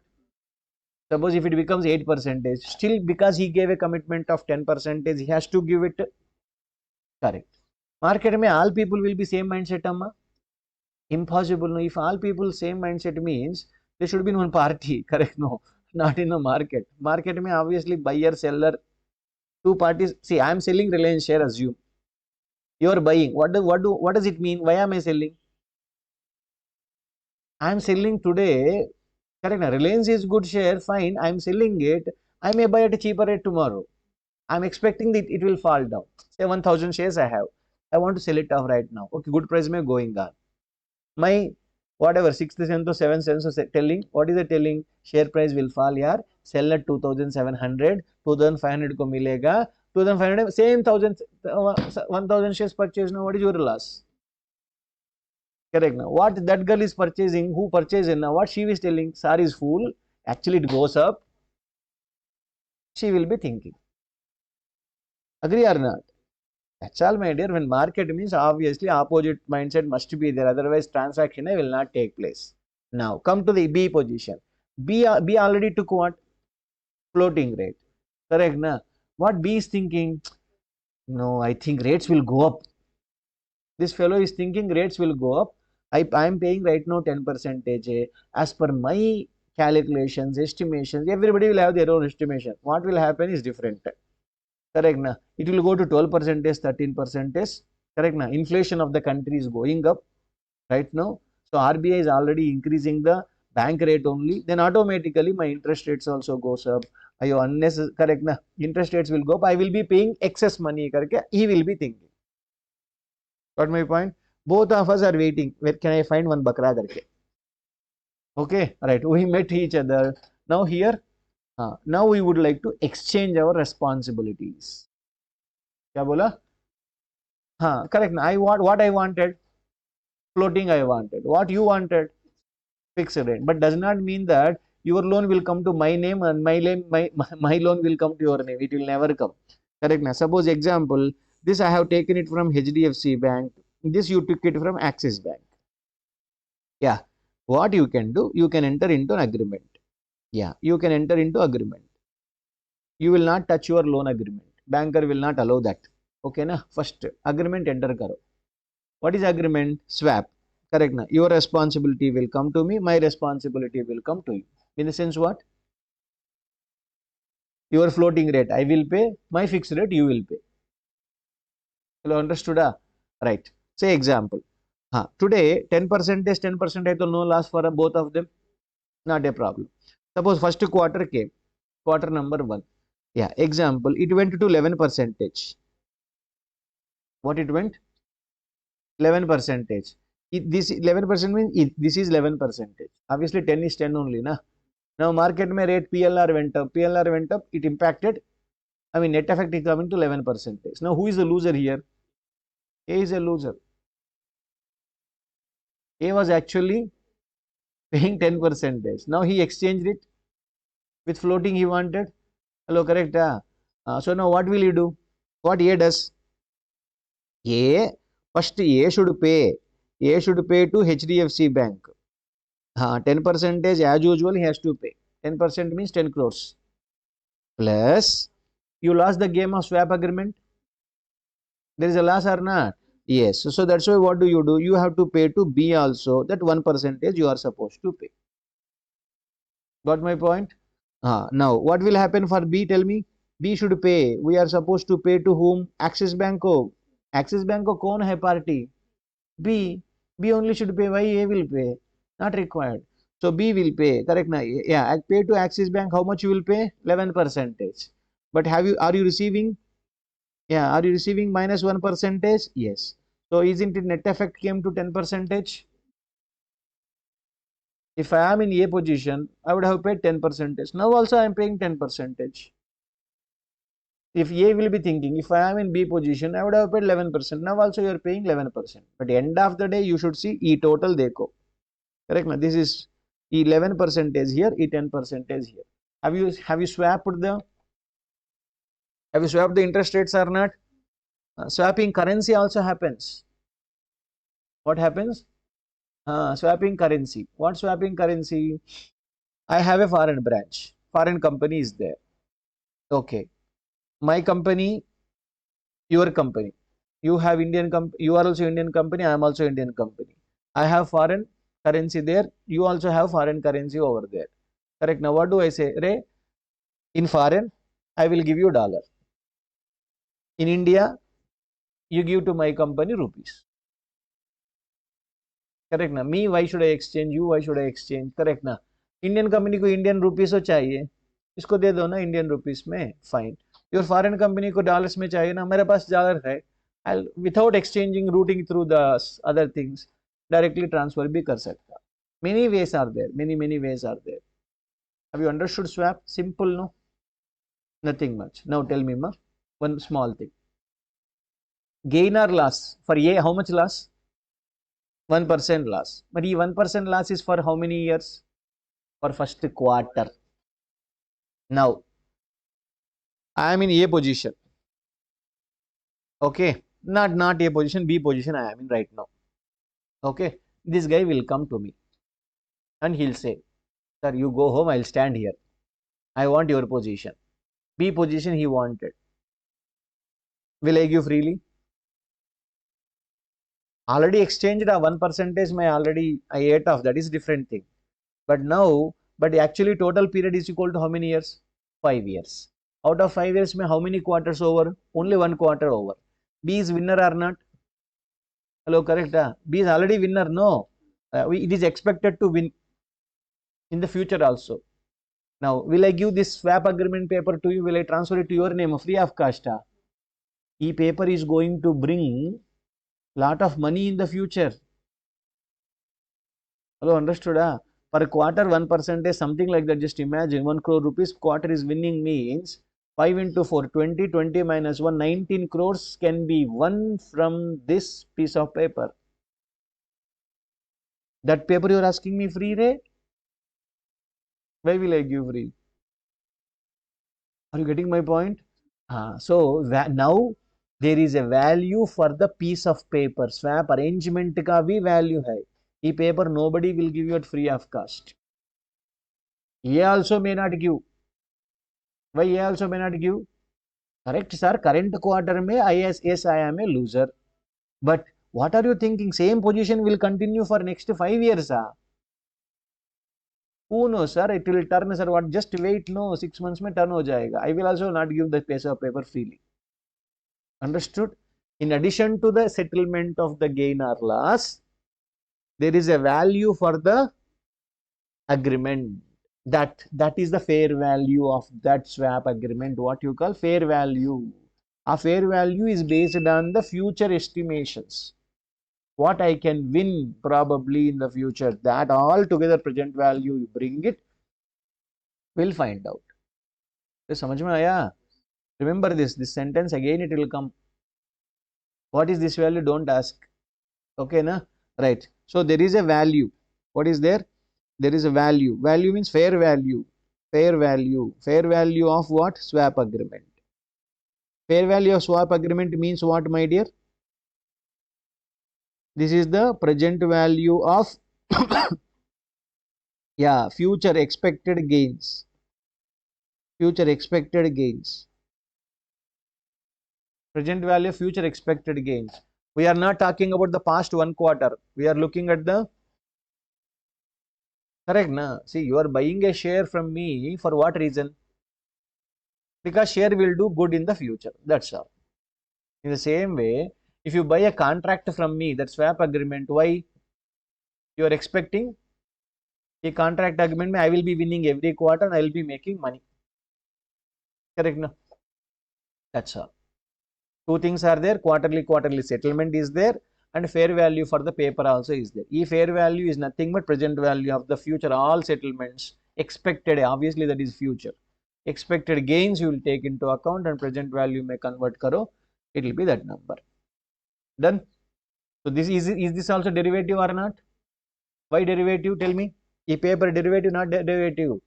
Suppose if it becomes 8 percentage, still because he gave a commitment of 10 percentage, he has to give it correct. Market mein all people will be same mindset, amma. Impossible. No, if all people same mindset means there should be no party, correct? No, not in the market. Market mein obviously buyer, seller, two parties. See, I am selling Reliance share, assume. You are buying. What does it mean? Why am I selling? I am selling today. Correct. Reliance is good share, fine. I am selling it. I may buy at a cheaper rate tomorrow. I am expecting that it will fall down. Say 1000 shares I have. I want to sell it off right now. Okay, good price may going on. My whatever sixth sense or seventh sense is telling, what is it telling? Share price will fall, yaar. Sell at 2700, 2500 ko milega. 2500 same 1000 shares purchase now. What is your loss? Correct now. What that girl is purchasing, who purchased now, what she is telling, sir is fool. Actually, it goes up. She will be thinking. Agree or not? That's all, my dear. When market means obviously opposite mindset must be there. Otherwise, transaction will not take place. Now, come to the B position. B already took what? Floating rate. Correct, na? What B is thinking? No, I think rates will go up. This fellow is thinking rates will go up. I am paying right now 10 percentage. As per my calculations, estimations, everybody will have their own estimation. What will happen is different. Correct na? It will go to 12 percentage, 13 percentage. Correct na? Inflation of the country is going up right now. So RBI is already increasing the bank rate only. Then automatically my interest rates also goes up. Ayo, unnecessary, correct na? Interest rates will go up. I will be paying excess money. Karke, he will be thinking. Got my point? Both of us are waiting. Where can I find one bakra karke? Okay, right. We met each other. Now here, now we would like to exchange our responsibilities. क्या बोला? हाँ, correct. I want what I wanted. Floating I wanted. What you wanted? Fixed rate. But does not mean that your loan will come to my name and my loan will come to your name. It will never come. Correct. Now, suppose example, this I have taken it from HDFC Bank. This you took it from Axis Bank. Yeah. What you can do? You can enter into an agreement. Yeah. You can enter into agreement. You will not touch your loan agreement. Banker will not allow that. Okay, na? First agreement enter karo. What is agreement? Swap. Correct na? Your responsibility will come to me, my responsibility will come to you. In the sense what? Your floating rate I will pay, my fixed rate you will pay. Hello, understood? Right. Say example. Today 10% is 10% hai to no loss for both of them. Not a problem. Suppose first quarter came, quarter number 1. Yeah, example, it went to 11 percentage. What it went? 11 percentage. This 11% means this is 11 percentage. Obviously 10 is 10 only, na? Now market may rate PLR went up. PLR went up, it impacted. I mean net effect is coming to 11 percentage. Now who is the loser here? A is a loser. A was actually paying 10 percentage. Now he exchanged it with floating he wanted. Hello, correct? So now what will you do? What A does? A, first A should pay. A should pay to HDFC Bank. 10 percentage as usual he has to pay. 10% means 10 crores. Plus, you lost the game of swap agreement. There is a loss or not? Yes. So that's why what do? You have to pay to B also that 1 percentage you are supposed to pay. Got my point? Now, what will happen for B? Tell me. B should pay. We are supposed to pay to whom? Axis Bank को. Axis Bank को कौन है party? B. B only should pay. Why A will pay? Not required. So B will pay. Correct na? Yeah. I pay to Axis Bank. How much you will pay? 11%. But are you receiving? Yeah. Are you receiving minus 1%? Yes. So isn't it net effect came to 10%? If I am in A position, I would have paid 10%. Now also I am paying 10%. If A will be thinking, if I am in B position, I would have paid 11%. Now also you are paying 11%. But end of the day, you should see E total dekho. Correct? Now this is E 11% here, E 10% here. Have you swapped the interest rates or not? Swapping currency also happens. What happens? Swapping currency. What swapping currency? I have a foreign branch. Foreign company is there. Okay. My company, your company. You have Indian company. You are also Indian company. I am also Indian company. I have foreign currency there. You also have foreign currency over there. Correct. Now what do I say? Ray, in foreign, I will give you dollar. In India, you give to my company rupees. Correct ना? Me, why should I exchange? You, why should I exchange? Correct ना? Indian company को Indian rupees हो चाहिए, इसको दे दो ना Indian rupees में, fine. Your foreign company को dollars में चाहिए ना, मेरे पास dollar है, I'll without exchanging, routing through the other things, directly transfer भी कर सकता. Many ways are there, many ways are there. Have you understood swap? Simple, no? Nothing much. Now tell me, ma, one small thing. Gain or loss? For A, how much loss? 1% loss. But this 1% loss is for how many years? For first quarter. Now, I am in A position. Okay. Not A position, B position I am in right now. Okay. This guy will come to me and he'll say, sir, you go home, I'll stand here. I want your position. B position he wanted. Will I give freely? Already exchanged a 1% I ate off. That is different thing. But now, actually total period is equal to how many years? 5 years. Out of 5 years, how many quarters over? Only 1 quarter over. B is winner or not? Hello, correct? B is already winner. No. It is expected to win in the future also. Now, will I give this swap agreement paper to you? Will I transfer it to your name free of cost? E paper is going to bring lot of money in the future. Hello, understood? Per quarter 1% is something like that. Just imagine 1 crore rupees quarter is winning means 5 into 4, 20, 20 minus 1, 19 crores can be won from this piece of paper. That paper you are asking me free, Ray? Why will I give free? Are you getting my point? So now there is a value for the piece of paper. Swap arrangement ka bhi value hai. E paper nobody will give you at free of cost. A also may not give. Why A also may not give? Correct, sir. Current quarter mein yes, I am a loser. But what are you thinking? Same position will continue for next 5 years. Who knows, sir? It will turn, sir. What? Just wait. No, 6 months mein turn ho jayega. I will also not give the piece of paper freely. Understood? In addition to the settlement of the gain or loss, there is a value for the agreement. That is the fair value of that swap agreement. What you call fair value. A fair value is based on the future estimations. What I can win probably in the future. That all together present value, you bring it, we'll find out. समझ में आया? Remember this sentence again, it will come. What is this value? Don't ask. Okay, na? Right. So there is a value. What is there? There is a value. Value means fair value. Fair value. Fair value of what? Swap agreement. Fair value of swap agreement means what, my dear? This is the present value of yeah, future expected gains. Future expected gains. Present value of future expected gains. We are not talking about the past 1 quarter. We are looking at the correct, na? See, you are buying a share from me for what reason? because share will do good in the future. That's all. In the same way, if you buy a contract from me, that swap agreement, why? You are expecting a contract agreement, I will be winning every quarter and I will be making money. Correct? No? That's all. Two things are there, quarterly settlement is there and fair value for the paper also is there. E fair value is nothing but present value of the future, all settlements expected, obviously that is future. Expected gains you will take into account and present value may convert karo, it will be that number. Done? So this is this also derivative or not? Why derivative? Tell me. E paper derivative, not derivative.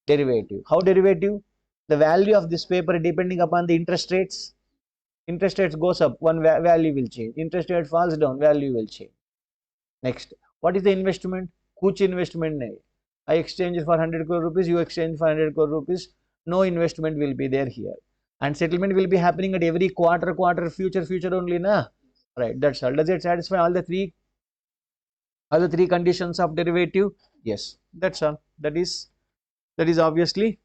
Derivative. How derivative? The value of this paper depending upon the interest rates. Interest rates goes up, one value will change. Interest rate falls down, value will change. Next, what is the investment? Kuch investment nahi. I exchange for 100 crore rupees, you exchange for 100 crore rupees. No investment will be there here. And settlement will be happening at every quarter, future only, na? Right, that's all. Does it satisfy all the three conditions of derivative? Yes, that's all. That is obviously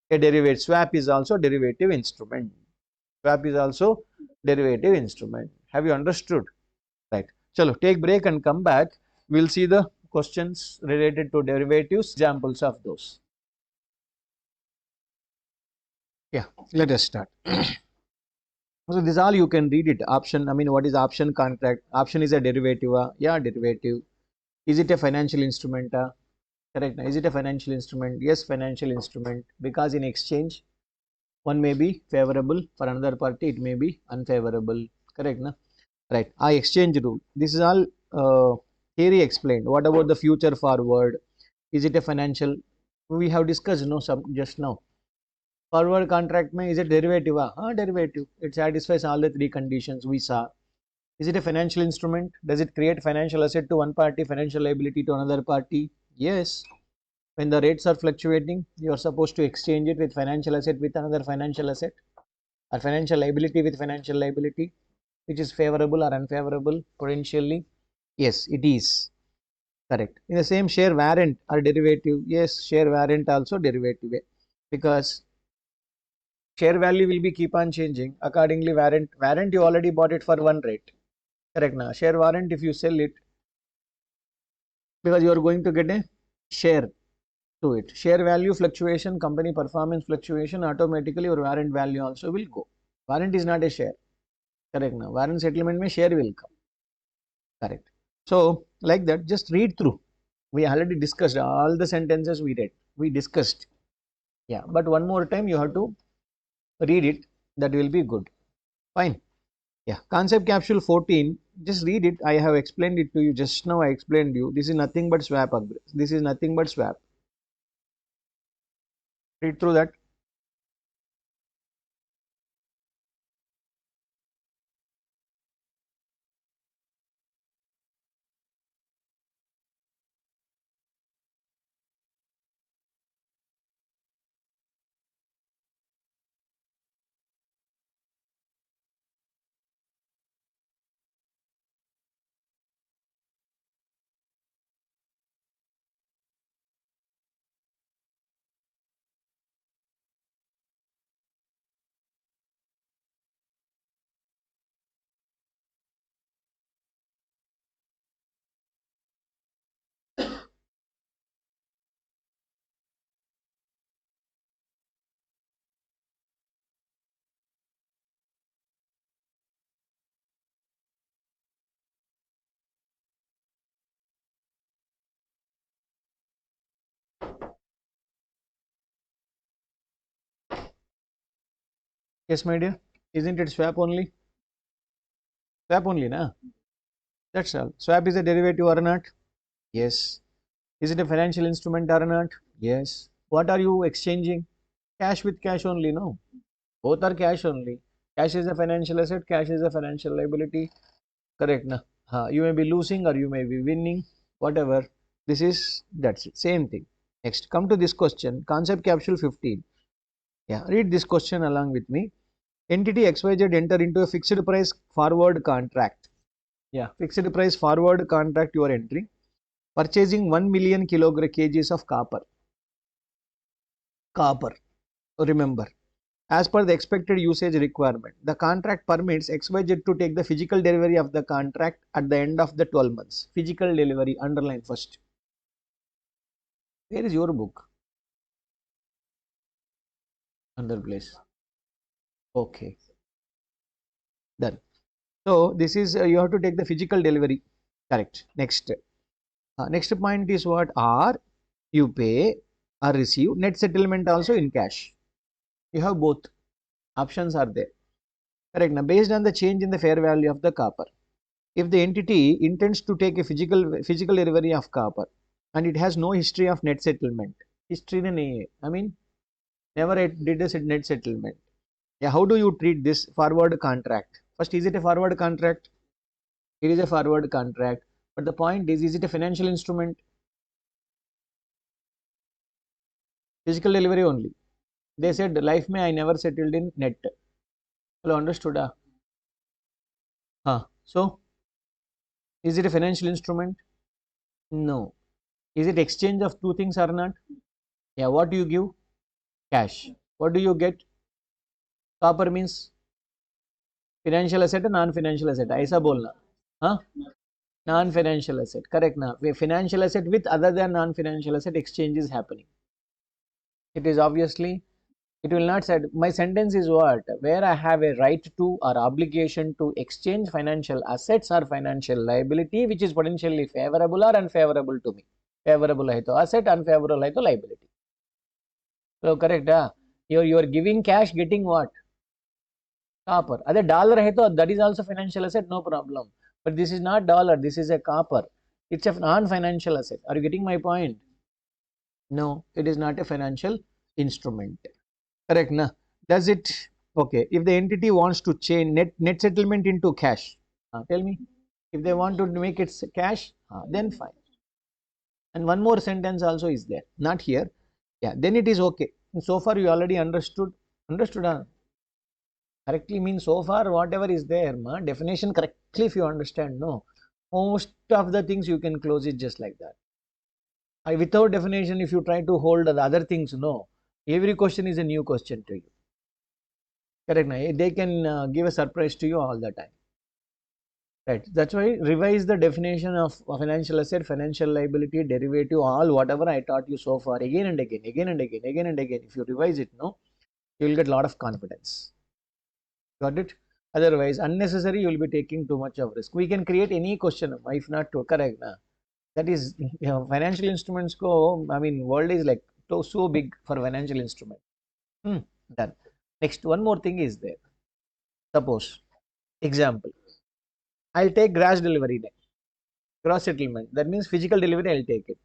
a derivative. Swap is also derivative instrument. Swap is also derivative instrument. Have you understood? Right. Chalo, take break and come back. We'll see the questions related to derivatives, examples of those. Yeah, let us start. So this all you can read it. Option, I mean, what is option contract? Option is a derivative. Yeah, derivative. Is it a financial instrument? Correct. Is it a financial instrument? Yes, financial instrument. Because in exchange, one may be favorable, for another party it may be unfavorable. Correct, na? Right. Exchange rule. This is all theory explained. What about the future forward? Is it a financial? We have discussed just now. Forward contract mein is it derivative? Derivative. It satisfies all the three conditions we saw. Is it a financial instrument? Does it create financial asset to one party, financial liability to another party? Yes. When the rates are fluctuating, you are supposed to exchange it with financial asset with another financial asset, or financial liability with financial liability, which is favorable or unfavorable potentially. Yes, it is. Correct. In the same, share warrant or derivative. Yes, share warrant also derivative, because share value will be keep on changing. Accordingly, warrant you already bought it for one rate. Correct now. Share warrant, if you sell it, because you are going to get a share to it. Share value fluctuation, company performance fluctuation, automatically your warrant value also will go. Warrant is not a share. Correct now. Warrant settlement mein share will come. Correct. So like that, just read through. We already discussed all the sentences we read. We discussed. Yeah, but one more time you have to read it. That will be good. Fine. Yeah. Concept capsule 14. Just read it. I have explained it to you just now. I explained you. This is nothing but swap. This is nothing but swap. Read through that. Yes, my dear. Isn't it swap only? Swap only, na? That's all. Swap is a derivative or not? Yes. Is it a financial instrument or not? Yes. What are you exchanging? Cash with cash only, no? Both are cash only. Cash is a financial asset, cash is a financial liability. Correct, na? You may be losing or you may be winning, whatever. That's it. Same thing. Next, come to this question. Concept capsule 15. Yeah, read this question along with me. Entity XYZ enter into a fixed price forward contract. Yeah, fixed price forward contract you are entering. Purchasing 1 million kgs of copper. Remember, as per the expected usage requirement, the contract permits XYZ to take the physical delivery of the contract at the end of the 12 months. Physical delivery, underline first. Where is your book? Under place. Okay, done. So this is you have to take the physical delivery. Correct. Next. Next point is what? Or you pay or receive net settlement also in cash. You have both options are there. Correct. Now, based on the change in the fair value of the copper, if the entity intends to take a physical delivery of copper and it has no history of net settlement, history I mean never did a net settlement. Yeah, how do you treat this forward contract? First, is it a forward contract? It is a forward contract. But the point is it a financial instrument? Physical delivery only. They said life may I never settled in net. Hello, understood? So, is it a financial instrument? No. Is it exchange of two things or not? Yeah, what do you give? Cash. What do you get? Copper means financial asset and non-financial asset. ऐसा बोलना. हाँ? Non-financial asset. Correct ना? Financial asset with other than non-financial asset exchange is happening. It is obviously, it will not say, my sentence is what? Where I have a right to or obligation to exchange financial assets or financial liability which is potentially favorable or unfavorable to me. Favorable hai to asset, unfavorable hai to liability. So correct, you are giving cash, getting what? Copper. Other dollar hai to that is also financial asset, no problem. But this is not dollar, this is a copper. It's a non-financial asset. Are you getting my point? No, it is not a financial instrument. Correct, na? Does it? Okay. If the entity wants to change net settlement into cash, tell me. If they want to make it cash, then fine. And one more sentence also is there. Not here. Yeah. Then it is okay. So far you already understood. Understood? Correctly means so far whatever is there, definition correctly if you understand. No. Most of the things you can close it just like that. Without definition, if you try to hold the other things, no. Every question is a new question to you. Correct. They can give a surprise to you all the time. Right. That's why revise the definition of financial asset, financial liability, derivative, all whatever I taught you so far again and again, again and again, again and again. If you revise it, no, you will get a lot of confidence. Got it? Otherwise, unnecessary, you will be taking too much of risk. We can create any question, if not to correct. That is, financial instruments go, I mean, world is like so big for financial instrument. Done. Next, one more thing is there. Suppose, example, I'll take gross delivery day, gross settlement. That means physical delivery, I'll take it.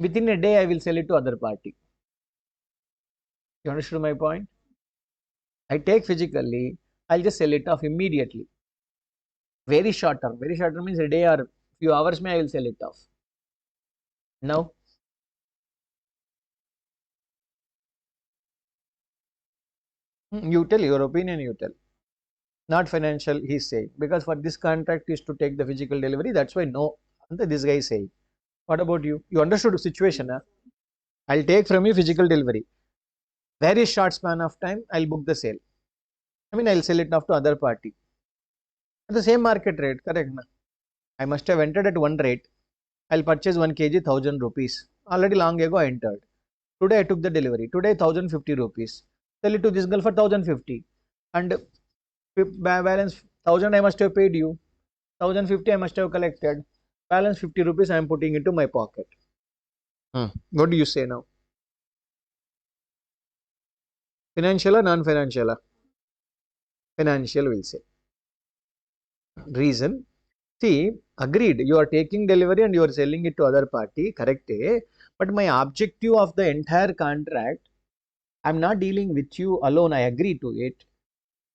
Within a day, I will sell it to other party. You understood my point? I take physically, I'll just sell it off immediately. Very short term. Very short term means a day or few hours, I will sell it off. Now, you tell your opinion, you tell. Not financial, he's saying. Because for this contract is to take the physical delivery, that's why no. This guy is saying. What about you? You understood the situation, huh? I'll take from you physical delivery. Very short span of time, I'll book the sale. I mean, I'll sell it off to other party. At the same market rate, correct? Na? I must have entered at one rate. I'll purchase 1 kg 1000 rupees. Already long ago I entered. Today I took the delivery. Today 1050 rupees. Sell it to this girl for 1050. And balance 1000 I must have paid you. 1050 I must have collected. Balance 50 rupees I am putting into my pocket. What do you say now? Financial or non-financial? Financial will say. Reason. See, agreed. You are taking delivery and you are selling it to other party. Correct. But my objective of the entire contract, I'm not dealing with you alone. I agree to it.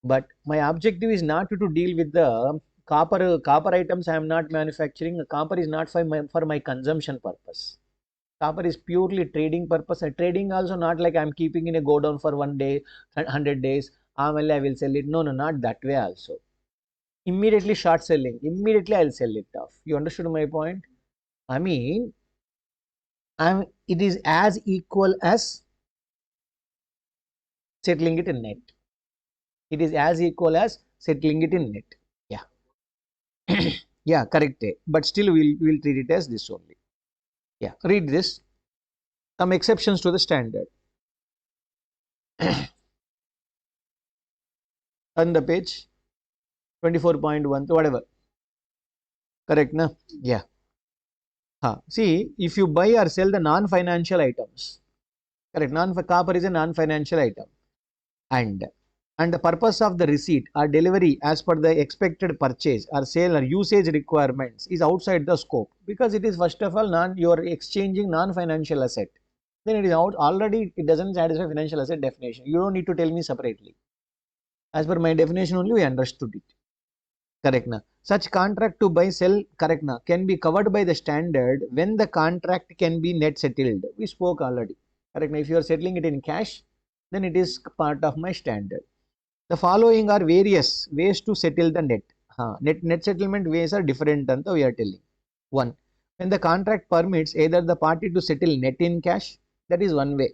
But my objective is not to deal with the copper items I am not manufacturing. Copper is not for my consumption purpose. Copper is purely trading purpose. Trading also not like I am keeping in a go down for 1 day, 100 days. I will sell it. No, not that way also. Immediately short selling. Immediately I'll sell it off. You understood my point? I mean, it is as equal as settling it in net. It is as equal as settling it in net. Yeah. Yeah, correct. But still we'll treat it as this only. Yeah, read this. Some exceptions to the standard. On the page 24.1, whatever. Correct, na? Yeah. See, if you buy or sell the non-financial items, correct, copper is a non-financial item, and the purpose of the receipt or delivery as per the expected purchase or sale or usage requirements is outside the scope, because it is first of all you are exchanging non-financial asset. Then it is out already, it doesn't satisfy financial asset definition. You don't need to tell me separately. As per my definition only, we understood it. Correct na. Such contract to buy sell, correct na, can be covered by the standard when the contract can be net settled. We spoke already. Correct na. If you are settling it in cash, then it is part of my standard. The following are various ways to settle the net. Net settlement ways are different anta we are telling. One, when the contract permits either the party to settle net in cash, that is one way.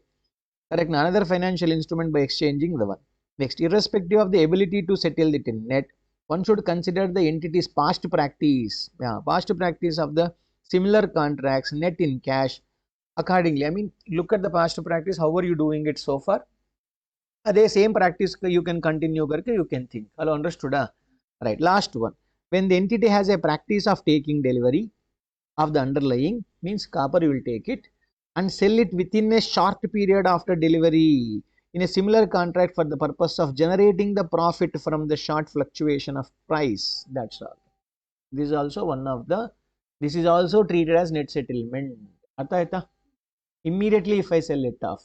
Correct na. Another financial instrument by exchanging the one. Next, irrespective of the ability to settle it in net, one should consider the entity's past practice, past practice of the similar contracts net in cash accordingly. I mean, look at the past practice. How are you doing it so far? Are same practice you can continue karke you can think. Hello, understood? Right. Last one. When the entity has a practice of taking delivery of the underlying, means copper, you will take it and sell it within a short period after delivery in a similar contract for the purpose of generating the profit from the short fluctuation of price. That's all. This is also one of the, this is also treated as net settlement. Immediately if I sell it off,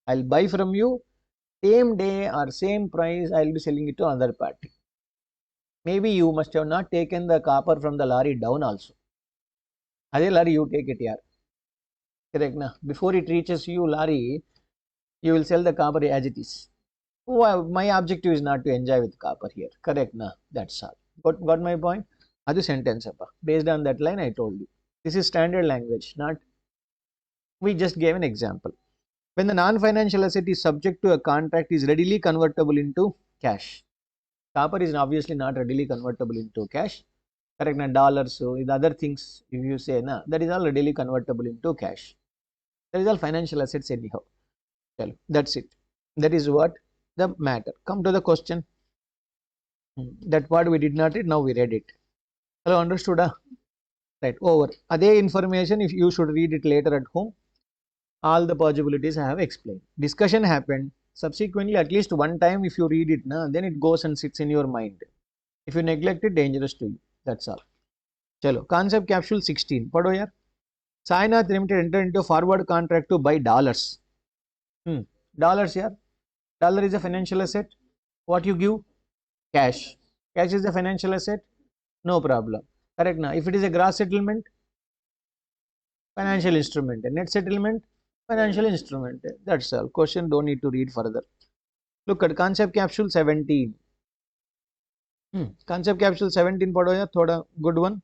I'll buy from you, same day or same price I'll be selling it to another party. Maybe you must have not taken the copper from the lorry down also. Ade lorry you take it here. Correct na? Before it reaches you lorry, you will sell the copper as it is. Well, my objective is not to enjoy with copper here. Correct na? That's all. Got my point? Adu sentence appa. Based on that line I told you. This is standard language, not, we just gave an example. When the non-financial asset is subject to a contract is readily convertible into cash. Copper is obviously not readily convertible into cash. Correct na? Dollars, so the other things if you say na, that is all readily convertible into cash. That is all financial assets anyhow. Well, that's it. That is what the matter. Come to the question. That part we did not read, now we read it. Hello, understood? Right, over. Ade information, if you should read it later at home, all the possibilities I have explained. Discussion happened. Subsequently, at least one time, if you read it, then it goes and sits in your mind. If you neglect it, dangerous to you. That's all. Chalo. Concept capsule 16. Padho yaar. Sainath Limited entered into forward contract to buy dollars. Dollars here. Dollar is a financial asset. What you give? Cash. Cash is a financial asset. No problem. Correct na? If it is a gross settlement, financial instrument. Net settlement, financial instrument. That's all. Question don't need to read further. Look at concept capsule 17. Concept capsule 17 padho ya, thoda good one.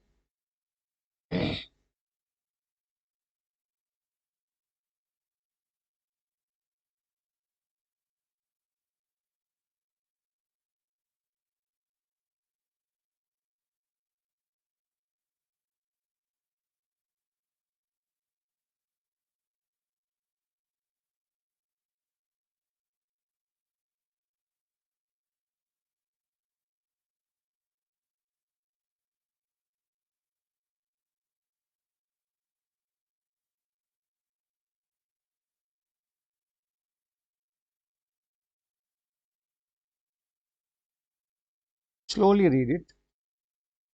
Slowly read it.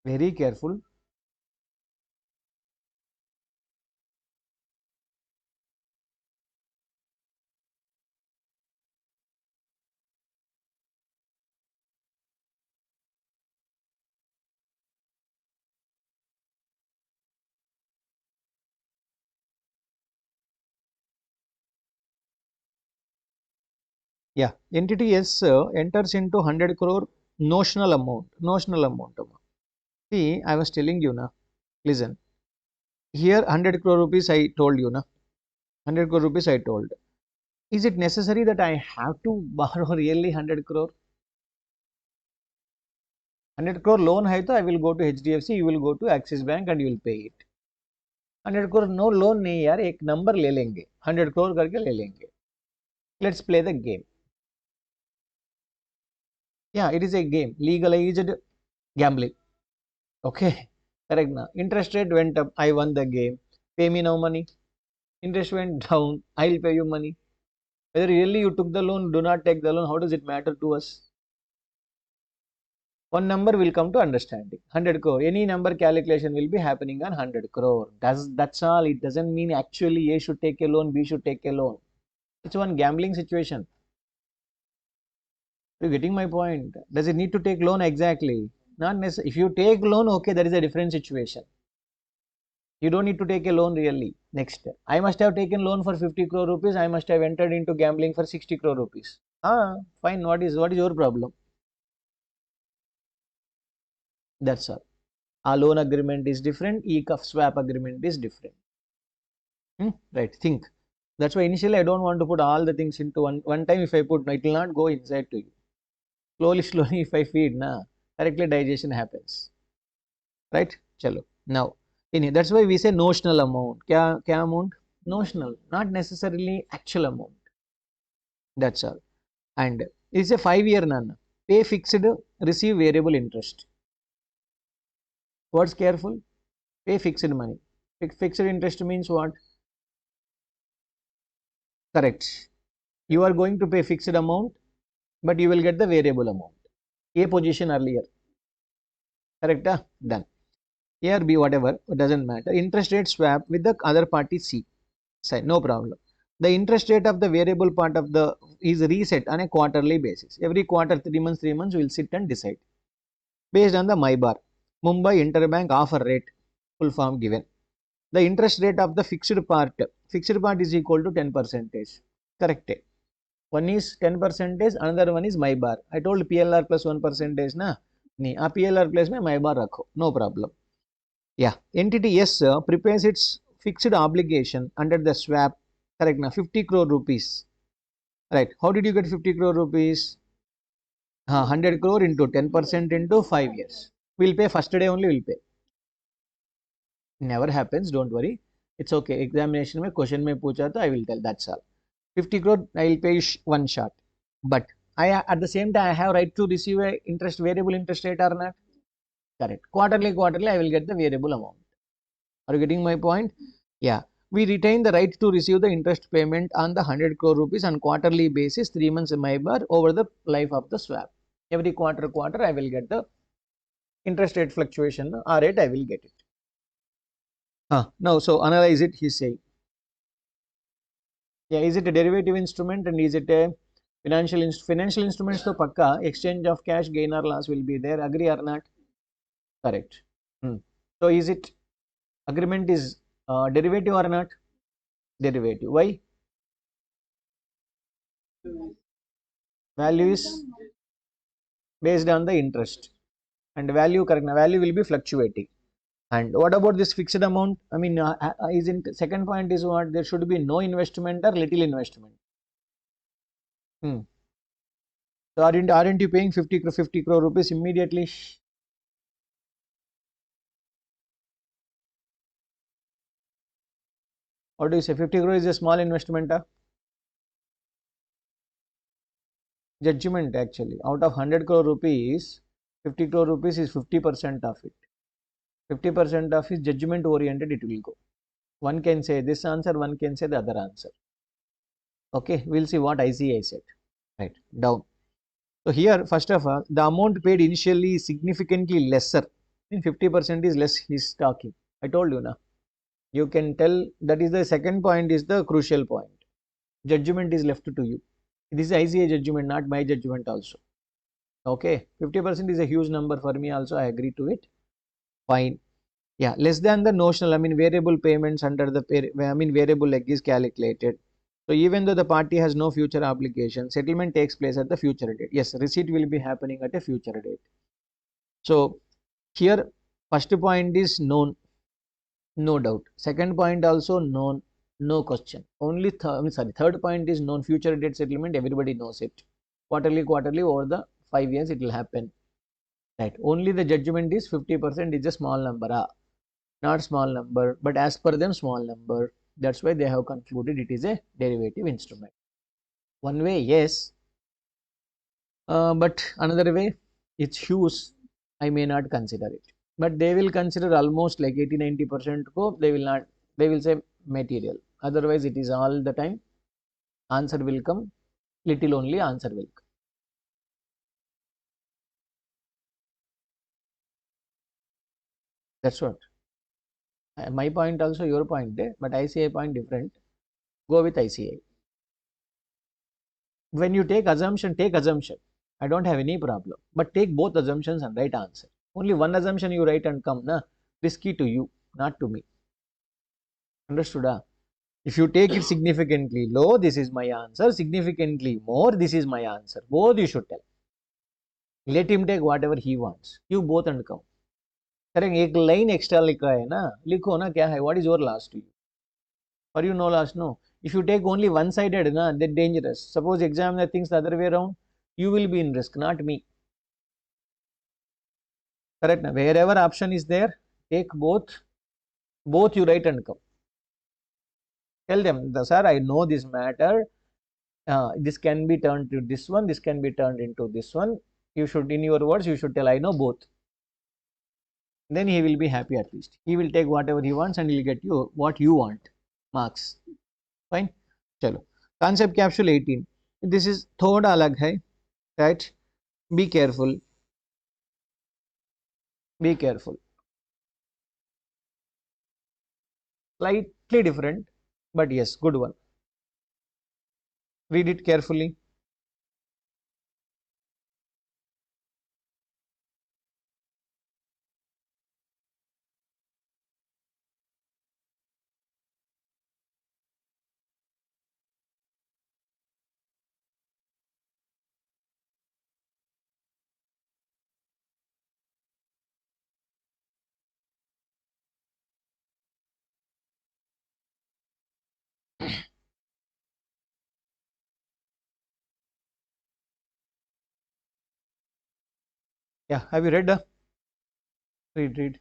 Very careful. Yeah, entity S enters into 100 crore notional amount. Notional amount. See, I was telling you na. Listen. Here 100 crore rupees I told you na. 100 crore rupees I told. Is it necessary that I have to borrow really 100 crore? 100 crore loan hai to I will go to HDFC, you will go to Axis Bank and you will pay it. 100 crore no loan नहीं यार, एक number ले लेंगे, 100 crore करके ले लेंगे. Let's play the game. Yeah, it is a game, legalized gambling. Okay, correct na. Interest rate went up, I won the game. Pay me now money. Interest went down, I'll pay you money. Whether really you took the loan, do not take the loan, how does it matter to us? One number will come to understanding. 100 crore. Any number calculation will be happening on 100 crore. That's all. It doesn't mean actually A should take a loan, B should take a loan. It's one gambling situation. Are you getting my point? Does it need to take loan? Exactly. Not necessarily. If you take loan, okay, that is a different situation. You don't need to take a loan really. Next, I must have taken loan for 50 crore rupees. I must have entered into gambling for 60 crore rupees. Fine. What is your problem? That's all. A loan agreement is different. E-swap agreement is different. Right. Think. That's why initially I don't want to put all the things into one time. If I put, it will not go inside to you. Slowly, if I feed, correctly digestion happens. Right? Chalo. Now, that's why we say notional amount. Kya amount? Notional, not necessarily actual amount. That's all. And it's a 5-year nana. Pay fixed, receive variable interest. What's careful? Pay fixed money. Fixed interest means what? Correct. You are going to pay fixed amount, but you will get the variable amount. A position earlier. Correct? Done. A or B, whatever, it doesn't matter. Interest rate swap with the other party C. No problem. The interest rate of the variable part of the is reset on a quarterly basis. Every quarter, 3 months, we'll sit and decide. Based on the MIBAR, Mumbai Interbank offer rate, full form given. The interest rate of the fixed part is equal to 10%. Correct. One is 10%, another one is MIBAR. I told PLR plus 1% na. PLR plus mein MIBAR rakho. No problem. Yeah. Entity S prepares its fixed obligation under the swap. Correct na. 50 crore rupees. Right. How did you get 50 crore rupees? 100 crore into 10% into 5 years. We'll pay first day only, we'll pay. Never happens, don't worry. It's okay. Examination mein question mein pucha to I will tell. That's all. 50 crore I will pay one shot. But at the same time I have right to receive a variable interest rate or not? Correct. Quarterly I will get the variable amount. Are you getting my point? Yeah. We retain the right to receive the interest payment on the 100 crore rupees on quarterly basis, 3 months MIBAR over the life of the swap. Every quarter I will get the interest rate fluctuation, or rate I will get it. Now, so analyze it, he's saying. Yeah, is it a derivative instrument and is it a financial instruments? So pakka exchange of cash gain or loss will be there. Agree or not? Correct. So is it agreement is derivative or not? Derivative. Why? Value is based on the interest and value, correct. Value will be fluctuating. And what about this fixed amount? I mean, isn't second point is what? There should be no investment or little investment. So aren't you paying 50 crore rupees immediately? What do you say? 50 crore is a small investment. Judgment actually. Out of 100 crore rupees, 50 crore rupees is 50% of it. 50% of is judgment oriented, it will go. One can say this answer, one can say the other answer. Okay, we'll see what ICI said. Right, down. So here, first of all, the amount paid initially is significantly lesser. I mean 50% is less he's talking. I told you now. You can tell that is the second point is the crucial point. Judgment is left to you. This is ICI judgment, not my judgment also. Okay, 50% is a huge number for me also. I agree to it. Fine. Yeah, less than the notional, I mean variable payments under the variable leg is calculated. So even though the party has no future obligation, settlement takes place at the future date. Yes, receipt will be happening at a future date. So here first point is known, no doubt. Second point also known. No question. Only third point is known. Future debt settlement, everybody knows it. Quarterly over the 5 years it will happen. Right. Only the judgment is 50% is a small number. Not small number, but as per them small number. That's why they have concluded it is a derivative instrument. One way, yes, but another way, it's huge. I may not consider it, but they will consider almost like 80-90% go. They will not. They will say material. Otherwise, it is all the time. Answer will come. Little only answer will come. That's what. My point also your point, but ICI point different. Go with ICI. When you take assumption, take assumption. I don't have any problem. But take both assumptions and write answer. Only one assumption you write and come, na? Risky to you, not to me. Understood? If you take it significantly low, this is my answer. Significantly more, this is my answer. Both you should tell. Let him take whatever he wants. You both and come. Correct? एक line extra लिखा है ना, लिखो ना क्या है, what is your last to you? For you no last, no. If you take only one sided, na, that's dangerous. Suppose examiner thinks the other way around, you will be in risk, not me. Correct? Na? Wherever option is there, take both you write and come. Tell them, sir, I know this matter. This can be turned to this one, this can be turned into this one. You should, in your words, you should tell, I know both. Then he will be happy at least. He will take whatever he wants and he will get you what you want. Marks. Fine. Chalo. Concept capsule 18. This is thoda alag hai. Right? Be careful. Be careful. Slightly different, but yes, good one. Read it carefully. Yeah, have you read? Read.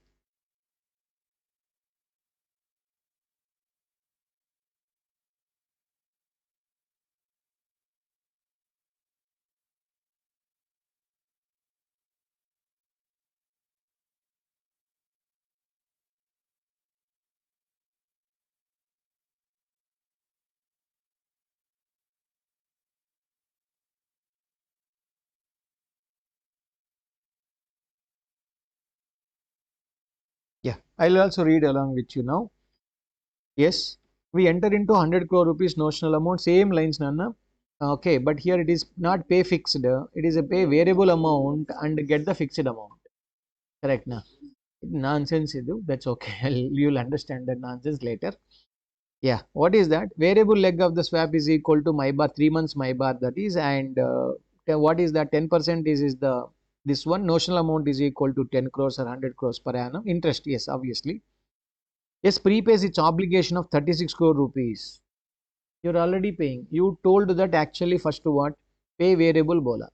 Yeah, I'll also read along with you now. Yes, we enter into 100 crore rupees notional amount, same lines, Nana. Okay, but here it is not pay fixed, it is a pay variable amount and get the fixed amount. Correct, na? Nonsense, that's okay. You'll understand that nonsense later. Yeah, what is that? Variable leg of the swap is equal to my bar, 3 months my bar, that is, and what is that? 10% is the this one notional amount is equal to 10 crores or 100 crores per annum. Interest, yes, obviously. Yes, prepays its obligation of 36 crore rupees. You're already paying. You told that actually first to what? Pay variable bola.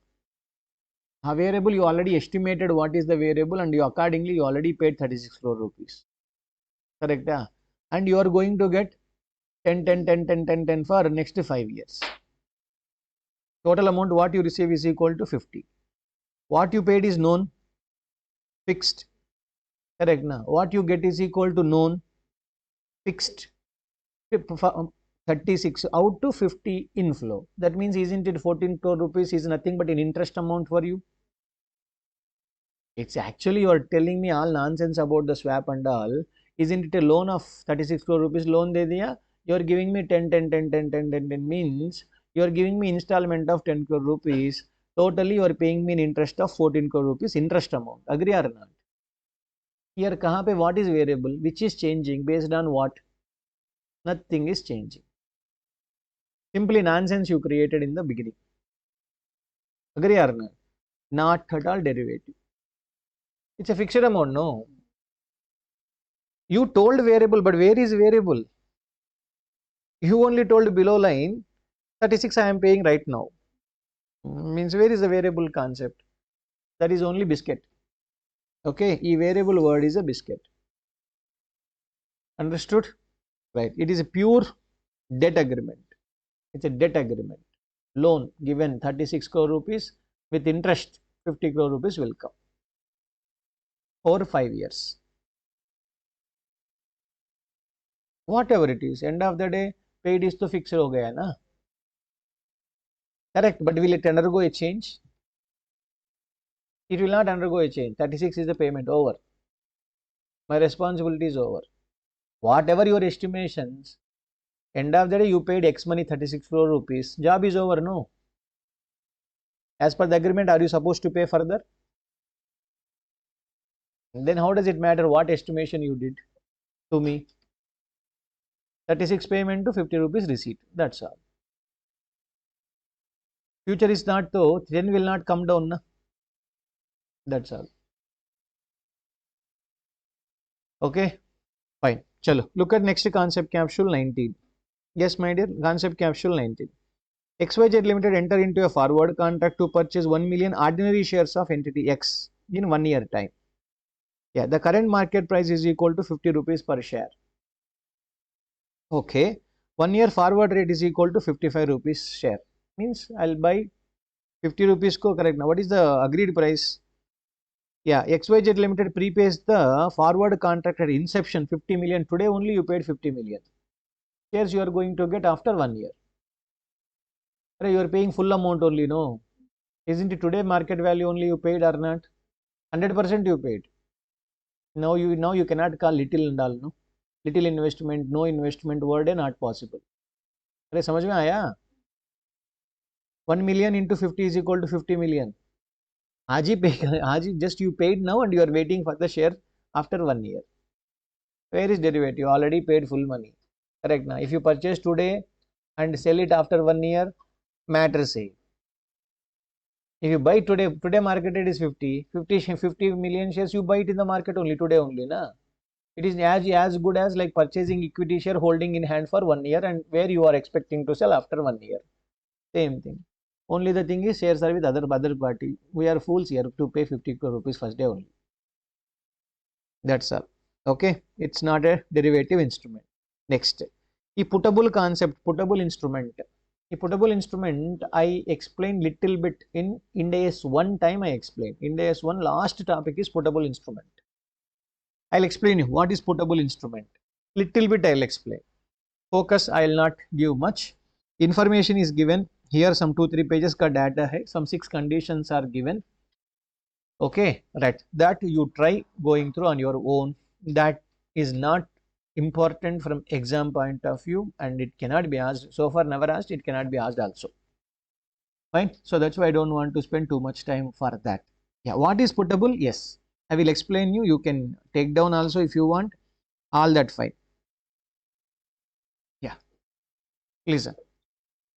Variable you already estimated what is the variable and you accordingly you already paid 36 crore rupees. Correct? And you are going to get 10 for next 5 years. Total amount what you receive is equal to 50. What you paid is known, fixed. Correct? What you get is equal to known, fixed. 36 out to 50 inflow. That means isn't it 14 crore rupees is nothing but an interest amount for you? It's actually you are telling me all nonsense about the swap and all. Isn't it a loan of 36 crore rupees loan de diya? You are giving me 10 means you are giving me installment of 10 crore rupees. Totally you are paying me an interest of 14 crore rupees interest amount. Agree or not? Here kahan pe what is variable? Which is changing based on what? Nothing is changing. Simply nonsense you created in the beginning. Agree or not? Not at all derivative. It's a fixed amount, no? You told variable, but where is variable? You only told below line 36 I am paying right now. Means where is the variable concept? That is only biscuit. Okay, e variable word is a biscuit. Understood? Right. It is a pure debt agreement. It's a debt agreement. Loan given 36 crore rupees with interest 50 crore rupees will come over 5 years. Whatever it is, end of the day, paid is to fixed ho gaya na. Correct, but will it undergo a change? It will not undergo a change. 36 is the payment over. My responsibility is over. Whatever your estimations, end of the day you paid X money 36 crore rupees. Job is over, no? As per the agreement, are you supposed to pay further? Then how does it matter what estimation you did to me? 36 payment to 50 rupees receipt. That's all. Future is not though, then will not come down. Na? That's all. Okay, fine. Chalo, look at next concept capsule 19. Yes, my dear, concept capsule 19. XYZ Limited enter into a forward contract to purchase 1 million ordinary shares of entity X in 1 year time. Yeah, the current market price is equal to 50 rupees per share. Okay, 1 year forward rate is equal to 55 rupees share. Means I'll buy 50 rupees ko correct now. What is the agreed price? Yeah, XYZ Limited prepays the forward contract at inception 50 million. Today only you paid 50 million. Shares you are going to get after 1 year. You are paying full amount only, no? Isn't it today market value only you paid or not? 100% you paid. Now you cannot call little and all, no? Little investment, no investment word is not possible. अरे समझ में आया? 1 million into 50 is equal to 50 million. आज ही just you paid now and you are waiting for the share after 1 year. Where is derivative? Already paid full money. Correct now. If you purchase today and sell it after 1 year, matter same. If you buy today market rate is 50 million shares, you buy it in the market only today only, na? It is as good as like purchasing equity share holding in hand for 1 year and where you are expecting to sell after 1 year. Same thing. Only the thing is shares are with other party. We are fools here to pay 50 crore rupees first day only. That's all. Okay. It's not a derivative instrument. Next. The puttable concept, puttable instrument. The puttable instrument I explained little bit in Ind AS 1 time I explained. Ind AS 1 last topic is puttable instrument. I'll explain you what is puttable instrument. Little bit I'll explain. Focus I'll not give much. Information is given. Here some 2-3 pages ka data hai. Some 6 conditions are given. Okay, right. That you try going through on your own. That is not important from exam point of view and it cannot be asked. So far never asked, it cannot be asked also. Fine. So that's why I don't want to spend too much time for that. Yeah, what is puttable? Yes, I will explain you. You can take down also if you want. All that fine. Yeah, listen.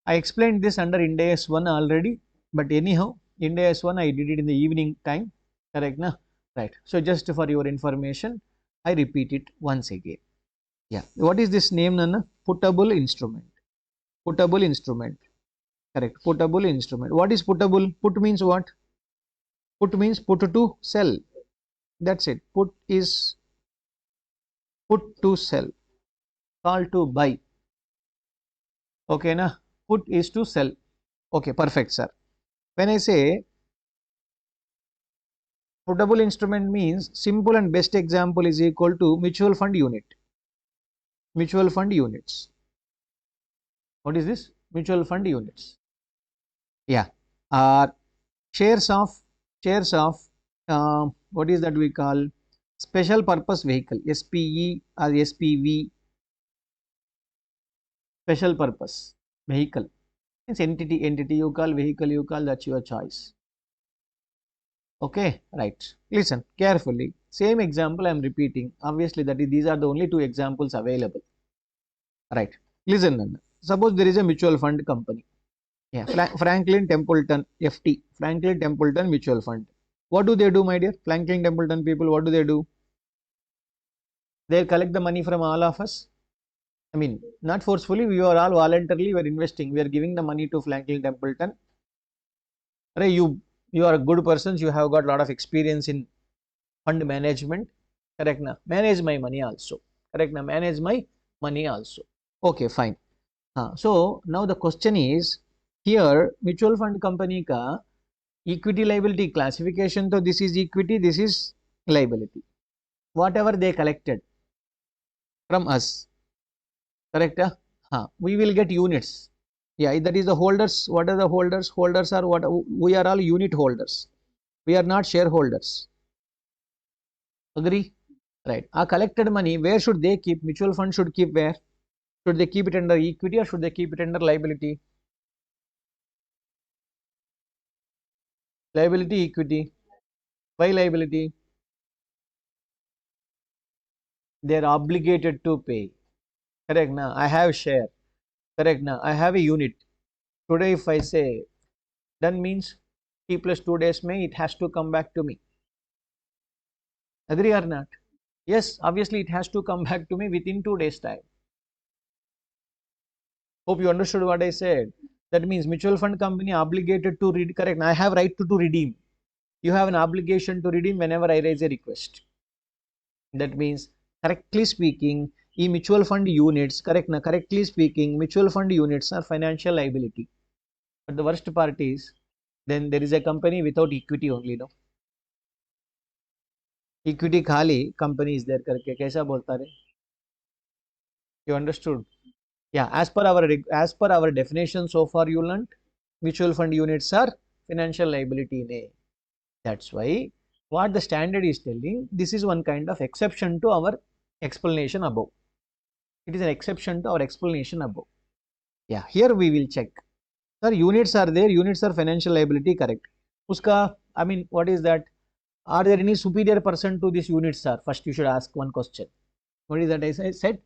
I explained this under Ind AS 1 already, but anyhow, Ind AS 1 I did it in the evening time. Correct, na? Right. So just for your information, I repeat it once again. Yeah. What is this name, Nana? Puttable instrument. Puttable instrument. Correct. Puttable instrument. What is puttable? Put means what? Put means put to sell. That's it. Put is put to sell. Call to buy. Okay, na? Put is to sell. Okay, perfect, sir. When I say puttable instrument means simple and best example is equal to mutual fund unit. Mutual fund units. What is this? Mutual fund units. Yeah. Shares of what is that we call special purpose vehicle, SPE or SPV. Special purpose vehicle means entity you call, vehicle you call, that's your choice. Okay, right. Listen carefully. Same example I am repeating. Obviously that is, these are the only 2 examples available. Right. Listen, suppose there is a mutual fund company. Yeah, Franklin Templeton FT, Franklin Templeton Mutual Fund. What do they do, my dear? Franklin Templeton people, what do? They collect the money from all of us. I mean, not forcefully, we are all voluntarily, we are investing, we are giving the money to Franklin Templeton. Right, you are a good person, you have got a lot of experience in fund management, correct na? Manage my money also, correct na? Manage my money also. Okay, fine. So now the question is, here mutual fund company ka equity liability classification, so this is equity, this is liability. Whatever they collected from us, correct? We will get units. Yeah, that is the holders. What are the holders? Holders are what? We are all unit holders. We are not shareholders. Agree? Right. Our collected money, where should they keep? Mutual fund should keep where? Should they keep it under equity or should they keep it under liability? Liability, equity. Why liability? They are obligated to pay. Correct na? I have share. Correct na? I have a unit. Today if I say done means T plus 2 days may it has to come back to me. Agree or not? Yes, obviously it has to come back to me within 2 days time. Hope you understood what I said. That means mutual fund company obligated to read, correct. I have right to redeem. You have an obligation to redeem whenever I raise a request. That means correctly speaking, mutual fund units, correct na, correctly speaking, mutual fund units are financial liability. But the worst part is, then there is a company without equity only, no? Equity khali company is there करके कैसा बोलता रे? You understood? Yeah, as per our definition so far you learnt, mutual fund units are financial liability in A. That's why what the standard is telling, this is one kind of exception to our explanation above. It is an exception to our explanation above. Yeah, here we will check. Sir, units are there, units are financial liability, correct. Uska, I mean, what is that? Are there any superior person to this units, sir? First you should ask one question. What is that I said?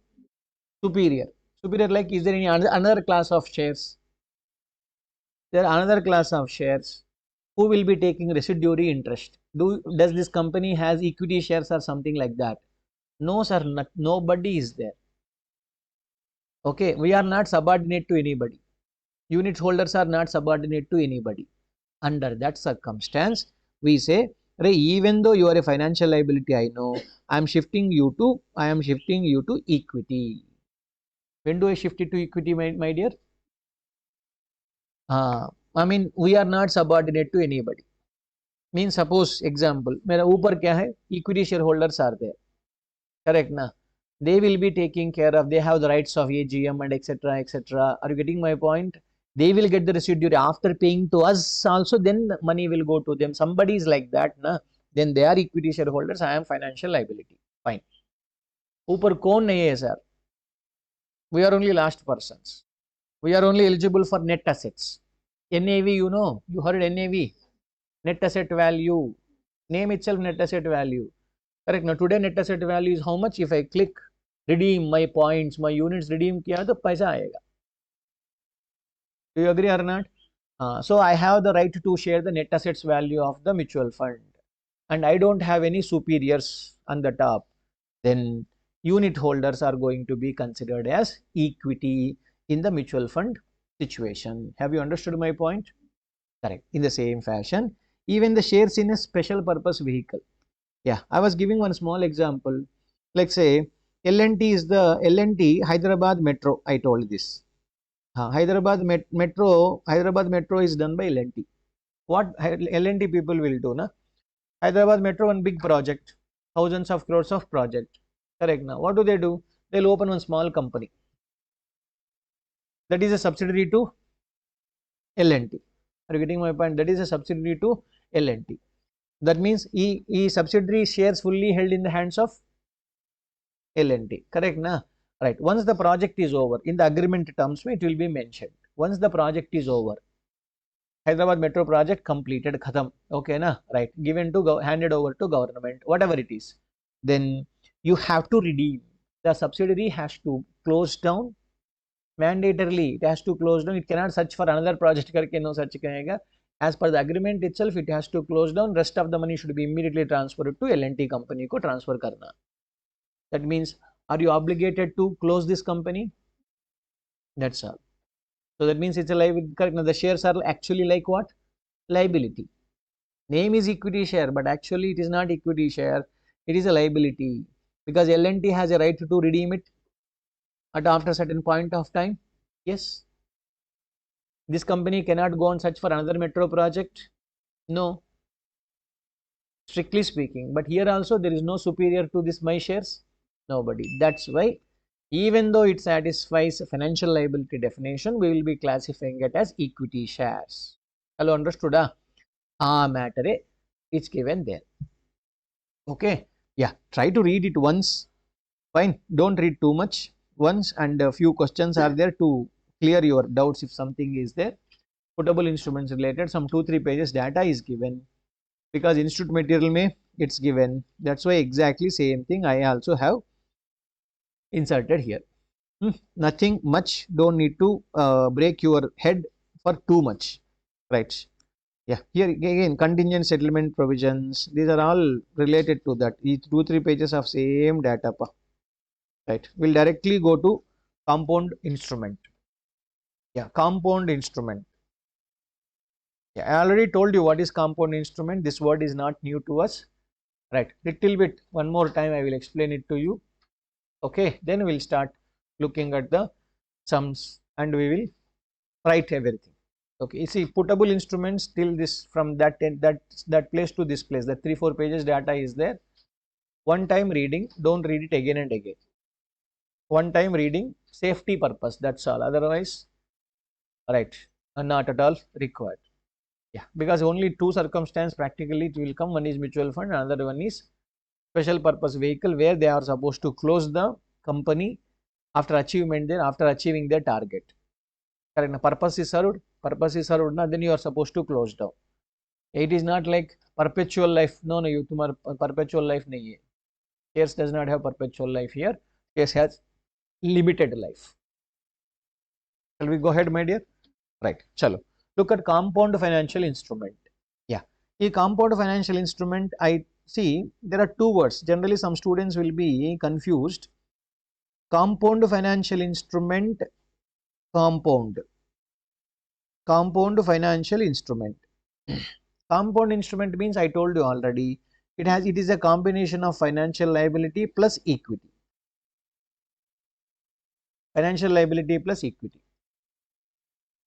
Superior. Superior, like, is there any another class of shares? There are another class of shares who will be taking residuary interest. Does this company has equity shares or something like that? No, sir, nobody is there. Okay, we are not subordinate to anybody. Unit holders are not subordinate to anybody. Under that circumstance, we say, even though you are a financial liability, I know, I am shifting you to equity. When do I shift it to equity, my dear? I mean, we are not subordinate to anybody. Means suppose example, मेरा ऊपर क्या है? Equity shareholders are there. Correct na? They will be taking care of, they have the rights of AGM and etc. etc. Are you getting my point? They will get the residuary after paying to us also, then the money will go to them. Somebody is like that, na? Then they are equity shareholders, I am financial liability. Fine. ऊपर कौन नहीं है sir? We are only last persons. We are only eligible for net assets. NAV, you know, you heard NAV, net asset value. Name itself net asset value. Correct. Now today net asset value is how much? If I click redeem my points, my units redeem किया तो पैसा आएगा. Do you agree or not? So I have the right to share the net assets value of the mutual fund, and I don't have any superiors on the top. Then unit holders are going to be considered as equity in the mutual fund situation. Have you understood my point? Correct. In the same fashion, even the shares in a special purpose vehicle. Yeah, I was giving one small example. Like say L&T is the L&T Hyderabad Metro. I told this. Hyderabad Metro is done by L&T. What L&T people will do, na? Hyderabad Metro, one big project, thousands of crores of project. Correct now. What do? They'll open one small company. That is a subsidiary to L&T. Are you getting my point? That is a subsidiary to L&T. That means subsidiary shares fully held in the hands of L&T. Correct na? Right. Once the project is over, in the agreement terms, it will be mentioned. Once the project is over, Hyderabad Metro project completed, khatam. Okay na? Right. Handed over to government, whatever it is. Then you have to redeem. The subsidiary has to close down. Mandatorily, it has to close down. It cannot search for another project. No search kahega. As per the agreement itself, it has to close down. Rest of the money should be immediately transferred to L&T company ko transfer karna. That means, are you obligated to close this company? That's all. So that means it's a liability. Correct. Now the shares are actually like what? Liability. Name is equity share, but actually it is not equity share. It is a liability because L&T has a right to redeem it at after a certain point of time. Yes. This company cannot go and search for another metro project. No. Strictly speaking. But here also there is no superior to this my shares. Nobody. That's why even though it satisfies financial liability definition, we will be classifying it as equity shares. Hello, understood? Matter it's given there. Okay. Yeah. Try to read it once. Fine. Don't read too much once, and a few questions are there to clear your doubts if something is there. Putable instruments related, some 2-3 pages data is given because institute material may it's given. That's why exactly same thing I also have inserted here. Nothing much, don't need to break your head for too much, right? Yeah, here again contingent settlement provisions, these are all related to that. Each 2-3 pages of same data, right? We'll directly go to compound instrument. Yeah, compound instrument. Yeah, I already told you what is compound instrument. This word is not new to us, right? Little bit, one more time I will explain it to you. Okay, then we'll start looking at the sums and we will write everything. Okay, you see putable instruments till this, from that place to this place, the 3-4 pages data is there. One time reading, don't read it again and again. One time reading, safety purpose, that's all. Otherwise, right, not at all required. Yeah, because only two circumstances practically it will come. One is mutual fund, another one is special purpose vehicle, where they are supposed to close the company after achievement there, after achieving their target. Correct. Purpose is served. Purpose is served. Now then you are supposed to close down. It is not like perpetual life. No, you तुम्हारा perpetual life नहीं है. Shares does not have perpetual life here. Shares has limited life. Shall we go ahead, my dear? Right. Chalo. Look at compound financial instrument. Yeah. A compound financial instrument, I see there are two words. Generally, some students will be confused. Compound financial instrument, compound financial instrument. Compound instrument means, I told you already, it is a combination of financial liability plus equity. Financial liability plus equity.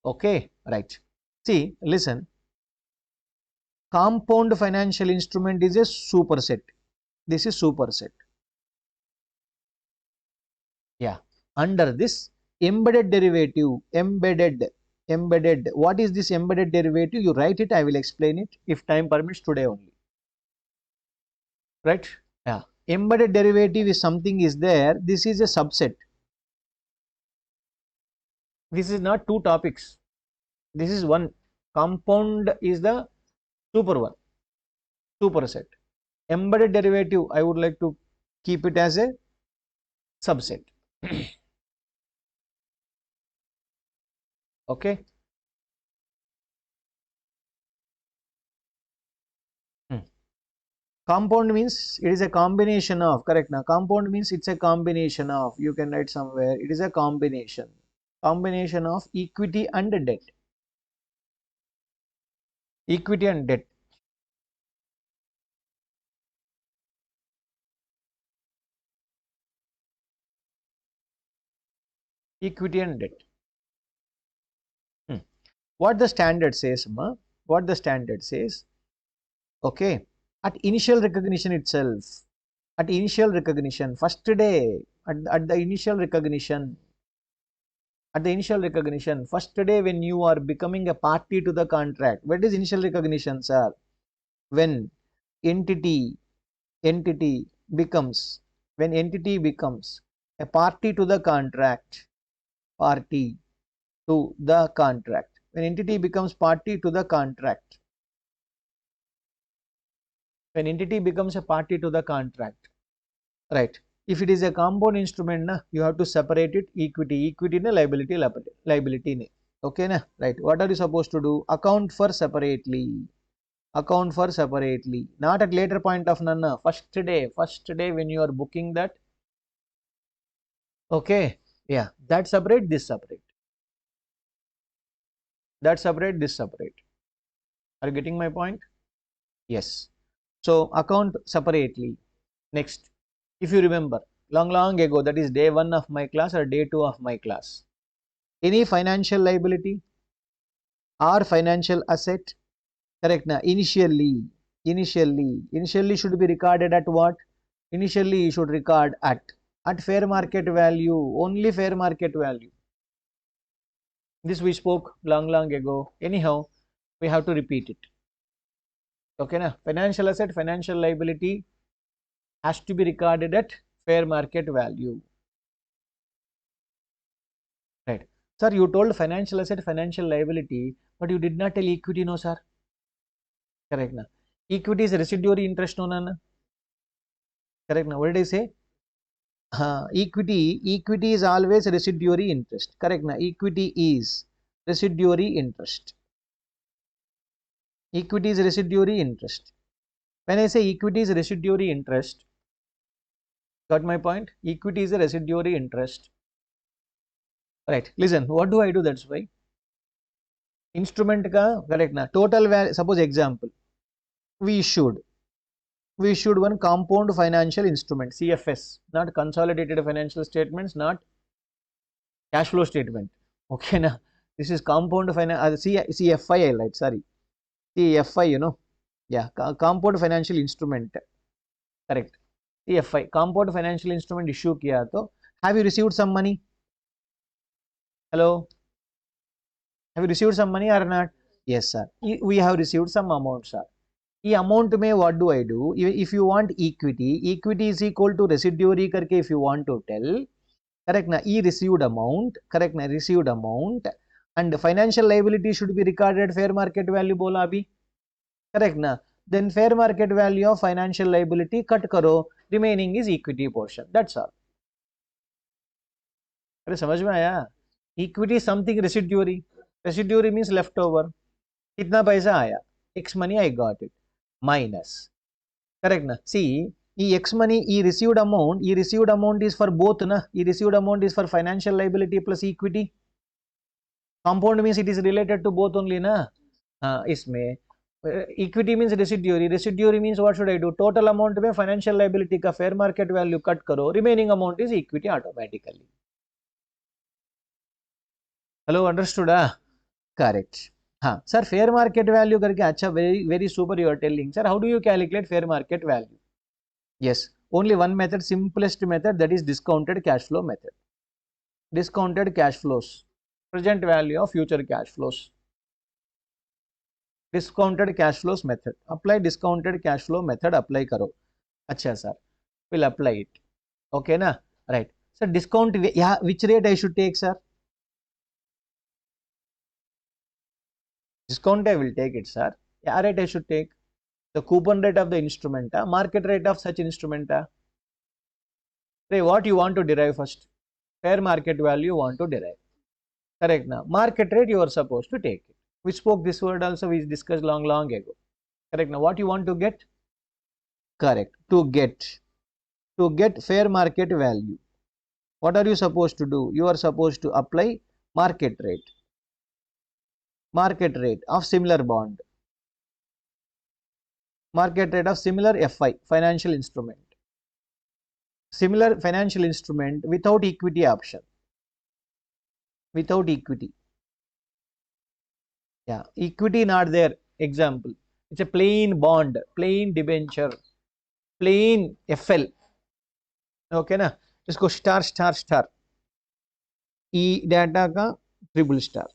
Okay, right. See, listen. Compound financial instrument is a superset. This is superset. Yeah. Under this embedded derivative, embedded. What is this embedded derivative? You write it, I will explain it if time permits today only. Right? Yeah. Embedded derivative is something is there. This is a subset. This is not two topics. This is one. Compound is the super one, superset. Embedded derivative, I would like to keep it as a subset. Okay. Compound means it is a combination of, correct now. Compound means it's a combination of, you can write somewhere, it is a combination of equity and debt. Equity and debt. Equity and debt. What the standard says, ma? What the standard says? Okay. At initial recognition itself, at initial recognition, first day, at the initial recognition, first day when you are becoming a party to the contract. What is initial recognition, sir? When entity becomes, a party to the contract, when entity becomes party to the contract, right? If it is a compound instrument, na, you have to separate it. Equity na, liability ne. Okay na, right? What are you supposed to do? Account for separately, not at later point of nana. First day when you are booking that. Okay, yeah, that separate, this separate. That separate, this separate. Are you getting my point? Yes. So account separately. Next, if you remember, long ago, that is day 1 of my class or day 2 of my class, any financial liability or financial asset, correct na, initially should be recorded at what? Initially you should record at fair market value, only fair market value. This we spoke long ago. Anyhow, we have to repeat it. Okay na, financial asset, financial liability has to be recorded at fair market value. Right. Sir, you told financial asset, financial liability, but you did not tell equity, no sir. Correct na. Equity is residuary interest, no na. Correct na. What did I say? Equity is always residuary interest. Correct na. Equity is residuary interest. Equity is residuary interest. When I say equity is residuary interest, got my point? Equity is a residuary interest. Right. Listen, what do I do? That's why. Instrument ka, correct na. Total value, suppose example, we issued one compound financial instrument, CFS, not consolidated financial statements, not cash flow statement. Okay na. This is compound finance, CFI, right? Sorry. CFI, you know. Yeah, compound financial instrument. Correct. CFI, compound financial instrument issue kiya to, have you received some money? Hello? Have you received some money or not? Yes, sir. We have received some amount, sir. ये amount में what do I do? If you want equity is equal to residuary करके if you want to tell, correct ना? Received amount, correct ना? Received amount and financial liability should be recorded at fair market value बोला अभी, correct ना? Then fair market value of financial liability cut करो, remaining is equity portion. That's all. अरे समझ में आया? Equity is something residuary. Residuary means leftover. कितना पैसा आया? X money I got it. Minus. Correct na? See, X money, received amount is for both na? Received amount is for financial liability plus equity. Compound means it is related to both only na? इसमें equity means residuary means what should I do? Total amount में financial liability का fair market value cut करो, remaining amount is equity automatically. Hello, understood? Correct. Sir, fair market value करके अच्छा, very super you are telling. Sir, how do you calculate fair market value? Yes, only one method, simplest method, that is discounted cash flow method. Discounted cash flows, present value of future cash flows. Discounted cash flows method. Apply discounted cash flow method, apply karo. Acha sir, we'll apply it. Okay na? Right. Sir, discount, yeah, which rate I should take, sir? Discount I will take it, sir. Yeah, rate I should take. The coupon rate of the instrument, market rate of such instrument. Say what you want to derive first. Fair market value you want to derive. Correct now. Market rate you are supposed to take it. We spoke this word also, we discussed long ago. Correct now. What you want to get? Correct. To get fair market value. What are you supposed to do? You are supposed to apply market rate. Market rate of similar bond. Market rate of similar FI, financial instrument. Similar financial instrument without equity option. Without equity. Yeah, equity not there. Example, it's a plain bond, plain debenture, plain FL. Okay na? इसको star. E data का triple star.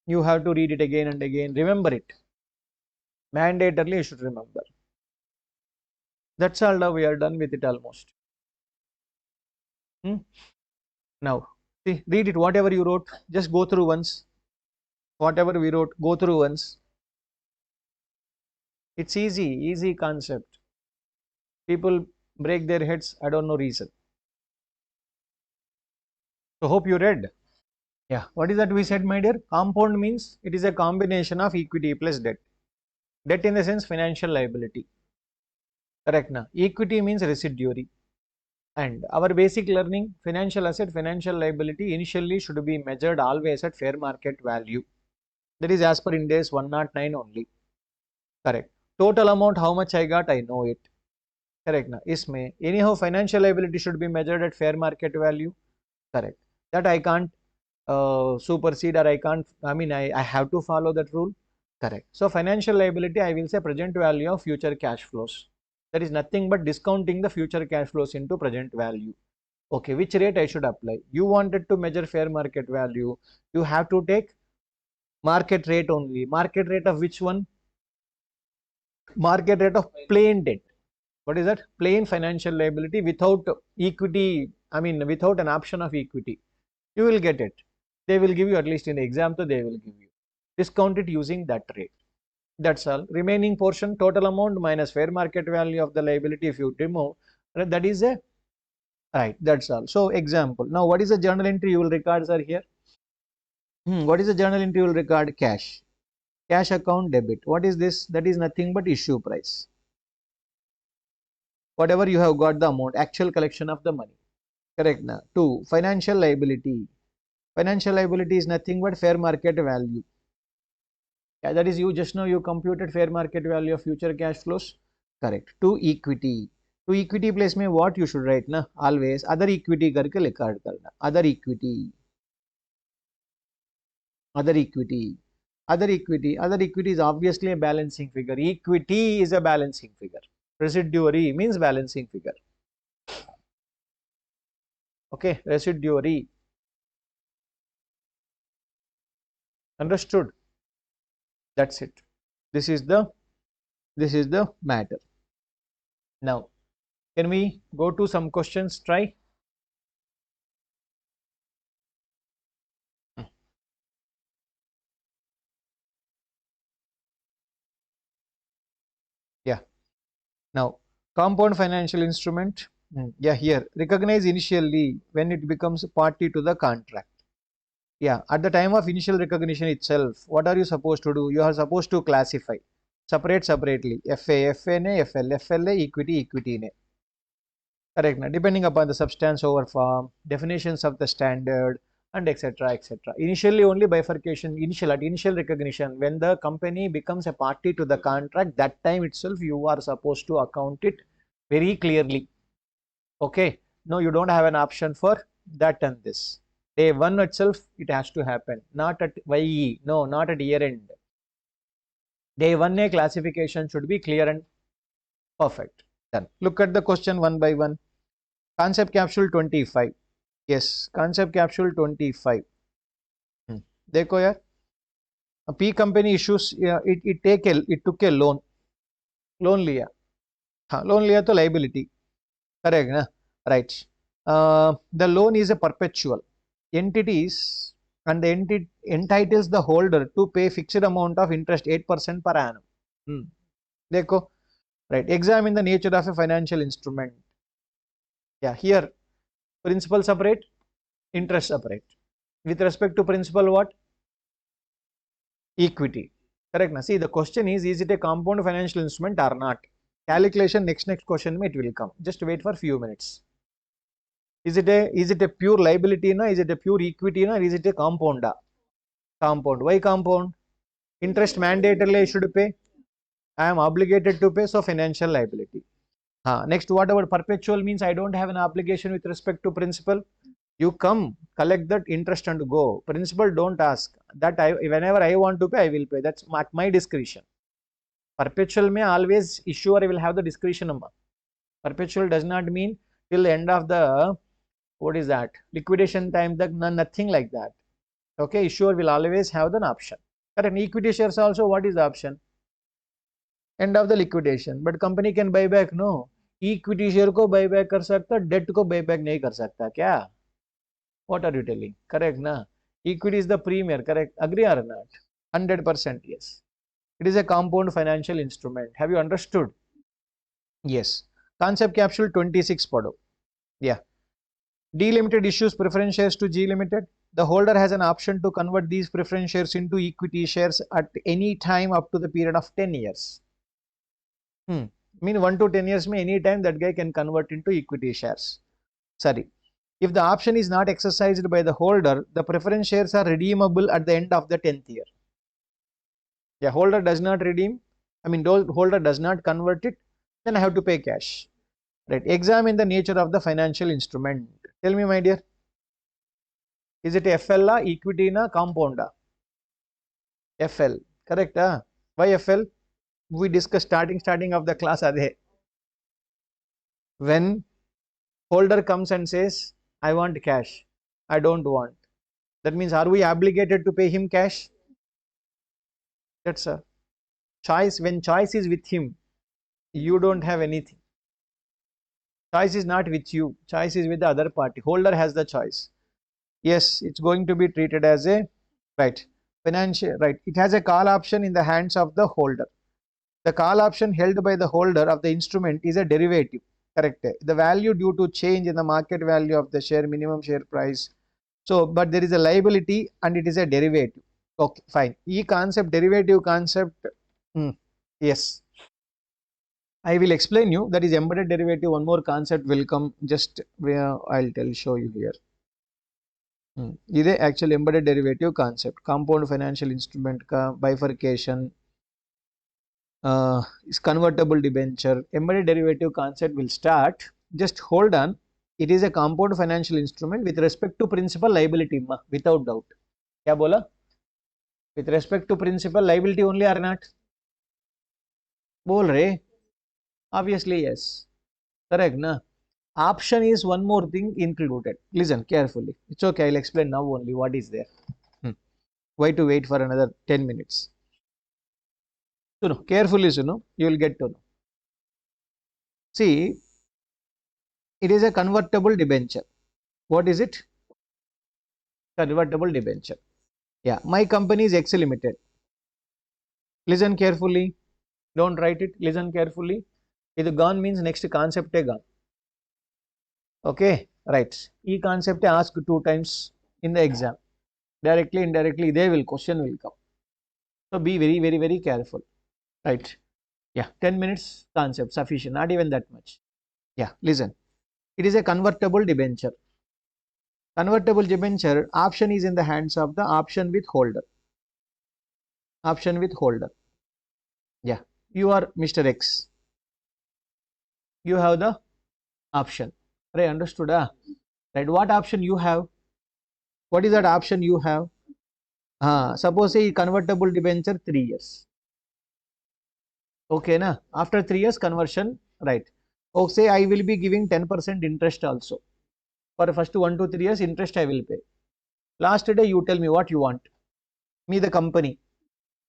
You have to read it again and again. Remember it. Mandatorily you should remember. That's all. Now we are done with it almost. Now, see, read it. Whatever you wrote, just go through once. Whatever we wrote, go through once. It's easy concept. People break their heads, I don't know reason. So hope you read. Yeah, what is that we said, my dear? Compound means it is a combination of equity plus debt. Debt in the sense financial liability. Correct na? Equity means residuary. And our basic learning, financial asset, financial liability initially should be measured always at fair market value. That is as per Ind AS 109 only. Correct. Total amount, how much I got, I know it. Correct. Now, isme anyhow financial liability should be measured at fair market value. Correct. That I can't supersede, or I can't, I have to follow that rule. Correct. So financial liability, I will say present value of future cash flows. That is nothing but discounting the future cash flows into present value. Okay, which rate I should apply? You wanted to measure fair market value. You have to take market rate only. Market rate of which one? Market rate of plain debt. What is that? Plain financial liability without equity, without an option of equity. You will get it. They will give you, at least in the exam, so they will give you. Discount it using that rate. That's all. Remaining portion, total amount minus fair market value of the liability, if you remove, that is a right. That's all. So example. Now, what is the journal entry you will record, sir, here? What is the journal entry you will record? Cash. Cash account debit. What is this? That is nothing but issue price. Whatever you have got the amount, actual collection of the money. Correct now. 2. Financial liability. Financial liability is nothing but fair market value. Yeah, that is, you just now you computed fair market value of future cash flows. Correct. 2. Equity. To equity place में what you should write ना, always other equity करके record करना. Other equity. Other equity. Other equity. Other equity is obviously a balancing figure. Equity is a balancing figure. Residuary means balancing figure. Okay, residuary. Understood? That's it. This is the matter. Now, can we go to some questions? Try. Yeah. Now, compound financial instrument. Yeah, here recognize initially when it becomes party to the contract. Yeah, at the time of initial recognition itself, what are you supposed to do? You are supposed to classify, separately. FA ne, FLA, equity ne. Correct. Now, depending upon the substance over form, definitions of the standard, and etc. etc. Initially, only bifurcation, at initial recognition, when the company becomes a party to the contract, that time itself you are supposed to account it very clearly. Okay. No, you don't have an option for that and this. Day one itself, it has to happen, not at YE, no, not at year end. Day one, a classification should be clear and perfect. Done. Look at the question one by one. Concept capsule 25. Yes, concept capsule 25. देखो यार, a P company issues, it took a loan. Loan लिया. हाँ, loan लिया तो liability. Correct ना? Right. The loan is a perpetual. Entities and the entity entitles the holder to pay fixed amount of interest 8% per annum. देखो. Right. Examine the nature of a financial instrument. Yeah, here principal separate, interest separate. With respect to principal, what? Equity. Correct na? See, the question is it a compound financial instrument or not? Calculation next question it will come. Just wait for few minutes. Is it a pure liability na? Is it a pure equity na? Or is it a compound? Compound. Why compound? Interest mandatorily I should pay. I am obligated to pay, so financial liability. Next, what about perpetual means? I don't have an obligation with respect to principal. You come, collect that interest and go. Principal don't ask. That whenever I want to pay, I will pay. That's at my discretion. Perpetual may always issuer will have the discretion number. Perpetual does not mean till the end of the, what is that, liquidation time, nothing like that. Okay, issuer will always have the option. Correct. Equity shares also, what is the option? End of the liquidation. But company can buy back, no. Equity share को buy back कर सकता, debt को buy back नहीं कर सकता क्या? What are you telling? Correct na? Equity is the premier, correct? Agree or not? 100% yes. It is a compound financial instrument. Have you understood? Yes. Concept capsule 26 pado. Yeah. D limited issues preference shares to G limited. The holder has an option to convert these preference shares into equity shares at any time up to the period of 10 years. Mean 1 to 10 years, any time that guy can convert into equity shares. Sorry. If the option is not exercised by the holder, the preference shares are redeemable at the end of the 10th year. Yeah, holder does not redeem, holder does not convert it, then I have to pay cash. Right. Examine the nature of the financial instrument. Tell me, my dear. Is it FL, equity, compound? FL. Correct? Why FL? We discussed starting of the class. When holder comes and says, I want cash, I don't want. That means, are we obligated to pay him cash? That's a choice. When choice is with him, you don't have anything. Choice is not with you. Choice is with the other party. Holder has the choice. Yes, it's going to be treated as a right financial right. It has a call option in the hands of the holder. The call option held by the holder of the instrument is a derivative. Correct. The value due to change in the market value of the share, minimum share price. So, but there is a liability and it is a derivative. Okay, fine. E concept, derivative concept. Yes. I will explain you. That is embedded derivative. One more concept will come. Just where I'll show you here. This is actual embedded derivative concept. Compound financial instrument ka bifurcation. Is convertible debenture. Embedded derivative concept will start. Just hold on. It is a compound financial instrument with respect to principal liability, without doubt. Kya bola? With respect to principal liability only or not? Bol rahe? Obviously yes. Correct, na? Option is one more thing included. Listen carefully. It's okay. I'll explain now only what is there. Why to wait for another 10 minutes? So, carefully, you will get to know. See, it is a convertible debenture. What is it? Convertible debenture. Yeah, my company is X Limited. Listen carefully. Don't write it. Listen carefully. If gone means next concept gone. Okay, right. E concept asked 2 times in the exam. Directly, indirectly, question will come. So be very, very, very careful. Right. Yeah, 10 minutes concept sufficient. Not even that much. Yeah, listen. It is a convertible debenture. Convertible debenture option is in the hands of the option with holder. Option with holder. Yeah, you are Mr. X. You have the option. Right, understood? Right, what option you have? What is that option you have? Suppose say convertible debenture 3 years. Okay, na? After 3 years conversion, right? Okay, say I will be giving 10% interest also. For first 1 to 3 years interest I will pay. Last day you tell me what you want. Me the company.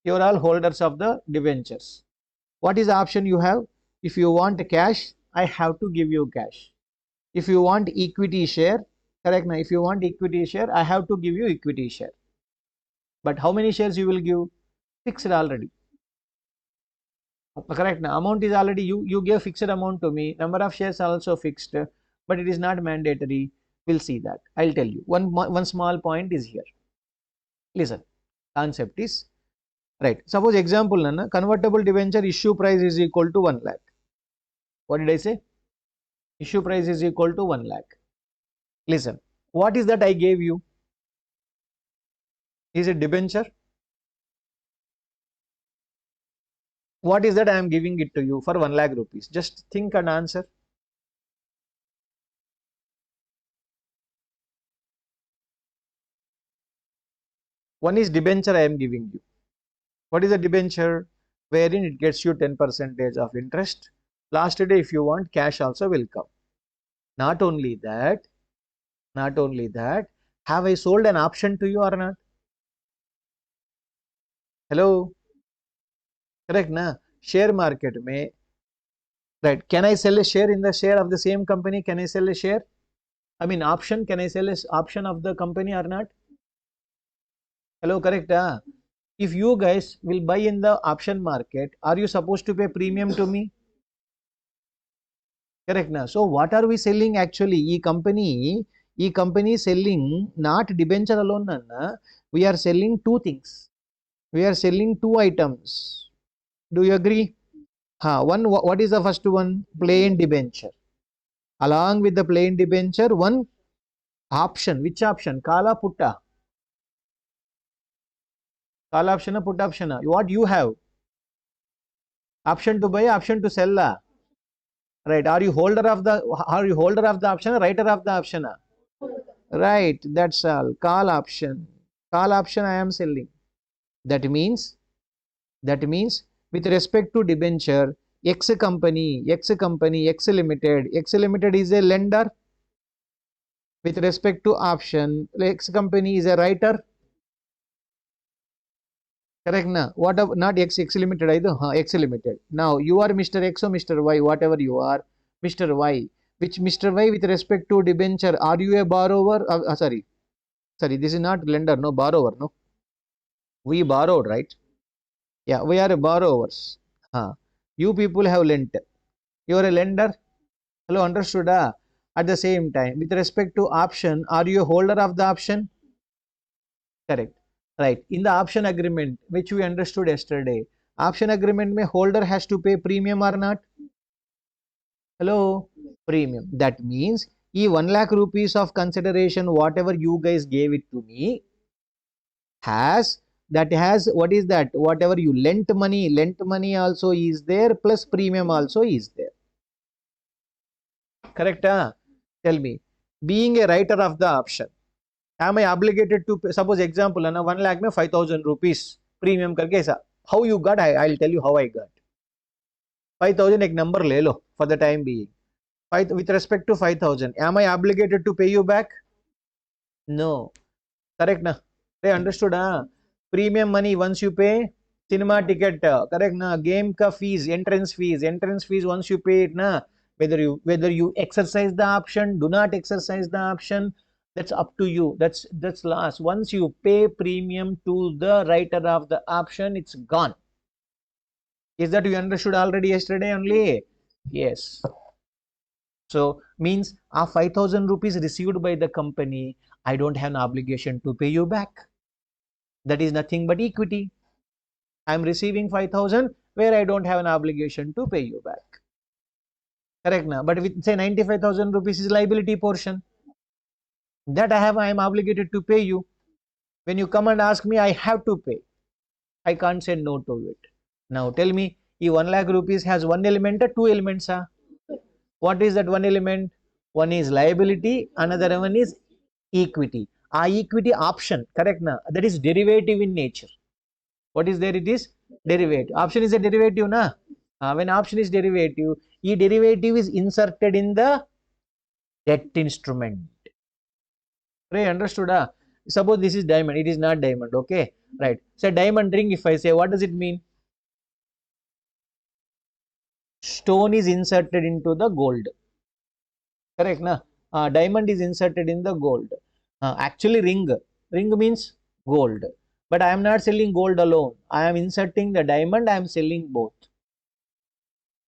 You are all holders of the debentures. What is the option you have? If you want cash, I have to give you cash. If you want equity share, correct now. If you want equity share, I have to give you equity share. But how many shares you will give? Fixed already. Correct now. Amount is already you give fixed amount to me. Number of shares are also fixed, but it is not mandatory. We'll see that. I'll tell you. One small point is here. Listen. Concept is right. Suppose example, convertible debenture issue price is equal to 1 lakh. What did I say? Issue price is equal to 1 lakh. Listen, what is that I gave you? Is it debenture? What is that I am giving it to you for 1 lakh rupees? Just think and answer. One is debenture I am giving you. What is a debenture? Wherein it gets you 10% of interest. Last day if you want cash also will come. Not only that, have I sold an option to you or not? Hello? Correct na? Share market mein, right? Can I sell a share in the share of the same company? Can I sell a share? Option. Can I sell a option of the company or not? Hello, correct? If you guys will buy in the option market, are you supposed to pay premium to me? Correct na? So what are we selling actually? E company selling not debenture alone, we are selling 2 things. We are selling 2 items. Do you agree? What is the first one? Plain debenture. Along with the plain debenture, one option. Which option? Call or put? Call option or put option? What you have? Option to buy, option to sell. Right. Are you holder of the option, writer of the option? Right. That's all. Call option. Call option I am selling. That means with respect to debenture, X company, X Limited, X Limited is a lender. With respect to option, X company is a writer. Correct na? What of not X Limited either? X Limited. Now you are Mr. X or Mr. Y, whatever you are, Mr. Y. Which Mr. Y with respect to debenture, are you a borrower? Sorry, this is not lender, no borrower, no. We borrowed, right? Yeah, we are borrowers. You people have lent. You are a lender. Hello, understood? At the same time, with respect to option, are you a holder of the option? Correct. Right. In the option agreement, which we understood yesterday, option agreement mein holder has to pay premium or not? Hello? Premium. That means, 1 lakh rupees of consideration, whatever you guys gave it to me, has what is that? Whatever you lent money also is there, plus premium also is there. Correct? Tell me, being a writer of the option, am I obligated to pay? Suppose example, 1 lakh में 5,000 rupees premium करके ऐसा. How you got? I'll tell you how I got. 5,000 एक number ले लो for the time being. With respect to 5,000, am I obligated to pay you back? No. Correct na? They understood? Premium money once you pay, cinema ticket, correct na? Game ka fees, entrance fees once you pay it na, whether you exercise the option, do not exercise the option, that's up to you. That's last. Once you pay premium to the writer of the option, it's gone. Is that you understood already yesterday only? Yes. So means 5,000 rupees received by the company, I don't have an obligation to pay you back. That is nothing but equity. I am receiving 5,000 where I don't have an obligation to pay you back. Correct now? But with say 95,000 rupees is liability portion. That I am obligated to pay you. When you come and ask me, I have to pay. I can't say no to it. Now tell me, if 1 lakh rupees has one element or two elements? What is that one element? One is liability, another one is equity. Equity option, correct na? That is derivative in nature. What is there? It is derivative. Option is a derivative na? When option is derivative, derivative is inserted in the debt instrument. Right, understood? Suppose this is diamond, it is not diamond, okay? Right. So diamond ring, if I say, what does it mean? Stone is inserted into the gold. Correct na? Diamond is inserted in the gold. Actually ring means gold. But I am not selling gold alone. I am inserting the diamond, I am selling both.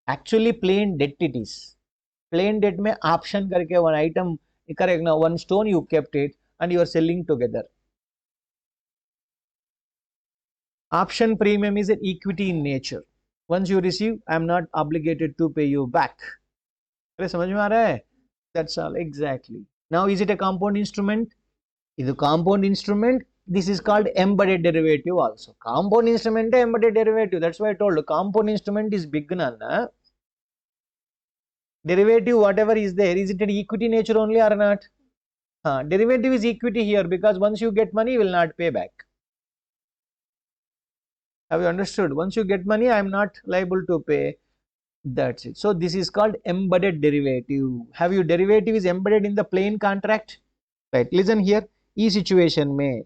Actually plain debt it is. Plain debt mein option karke one item, correct na? One stone you kept it and you are selling together. Option premium is an equity in nature. Once you receive, I am not obligated to pay you back. समझ में आ रहा है? That's all, exactly. Now is it a compound instrument? Is a compound instrument. This is called embedded derivative also. Compound instrument, embedded derivative. That's why I told you compound instrument is big nana. Derivative, whatever is there, is it an equity nature only or not? Derivative is equity here because once you get money, you will not pay back. Have you understood? Once you get money, I am not liable to pay. That's it. So this is called embedded derivative. Have you derivative is embedded in the plain contract? Right. Listen here. E situation mein.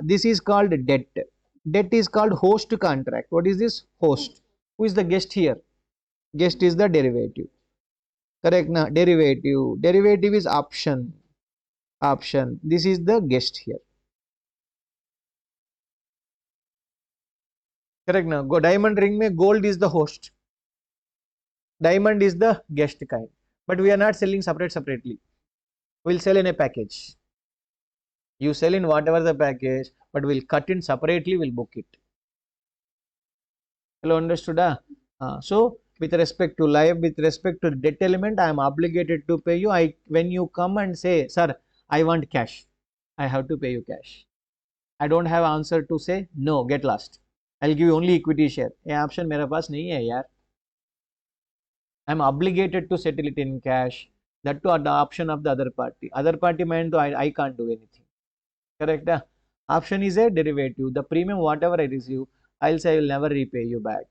This is called debt. Debt is called host contract. What is this? Host. Who is the guest here? Guest is the derivative. Correct na? Derivative. Derivative is option. Option. This is the guest here. Correct na? Go diamond ring mein gold is the host. Diamond is the guest kind. But we are not selling separately. We'll sell in a package. You sell in whatever the package, but we'll cut in separately, we'll book it. Hello, understood? So with respect to life, with respect to debt element, I am obligated to pay you. When you come and say, sir, I want cash, I have to pay you cash. I don't have answer to say no, get lost. I'll give you only equity share. ये option मेरे पास नहीं है यार. I'm obligated to settle it in cash. That to the option of the other party. Other party meant I can't do anything. Correct? Option is a derivative. The premium whatever I receive, I'll say I will never repay you back.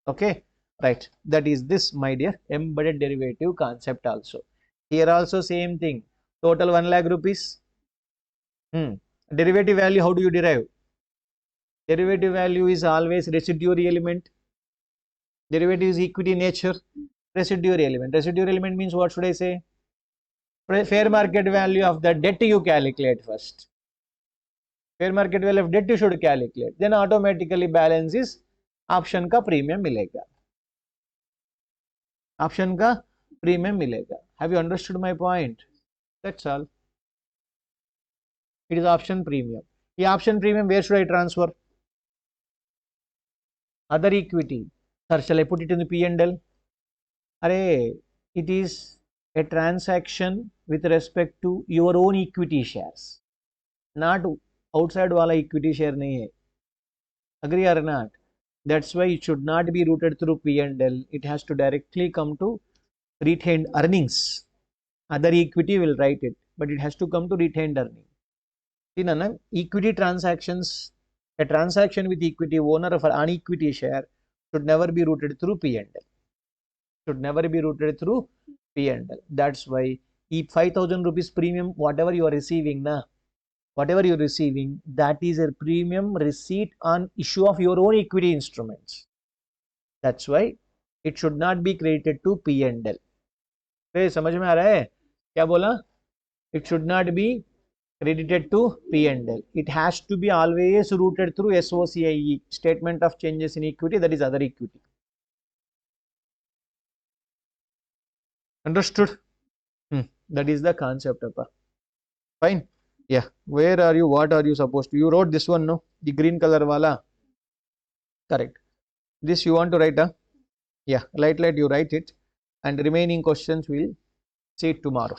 Okay, right. That is this, my dear, embedded derivative concept also. Here also same thing. Total 1 lakh rupees. Derivative value, how do you derive? Derivative value is always residuary element. Derivative is equity nature. Residuary element. Residuary element means what should I say? Fair market value of the debt you calculate first. Fair market value of debt you should calculate. Then automatically balance is option का premium मिलेगा. Option का premium मिलेगा. Have you understood my point? That's all. It is option premium. The option premium, where should I transfer? Other equity. Sir, shall I put it in the P&L? Array, it is a transaction with respect to your own equity shares. Not outside wala equity share nahi hai. Agree or not? That's why it should not be routed through P&L. It has to directly come to retained earnings. Other equity will write it, but it has to come to retained earning. See, Nana, equity transactions, a transaction with equity owner of an equity share should never be routed through P&L. Should never be routed through P&L. That's why if 5,000 rupees premium, whatever you are receiving, whatever you're receiving, that is a premium receipt on issue of your own equity instruments. That's why it should not be credited to P&L. समझ में आ रहा है क्या बोला? It should not be credited to P&L. It has to be always routed through SOCIE, statement of changes in equity, that is other equity. Understood? That is the concept. Fine. Yeah. Where are you? What are you supposed to? You wrote this one, no? The green color wala. Correct. This you want to write, Yeah. Let you write it. And remaining questions we'll see tomorrow.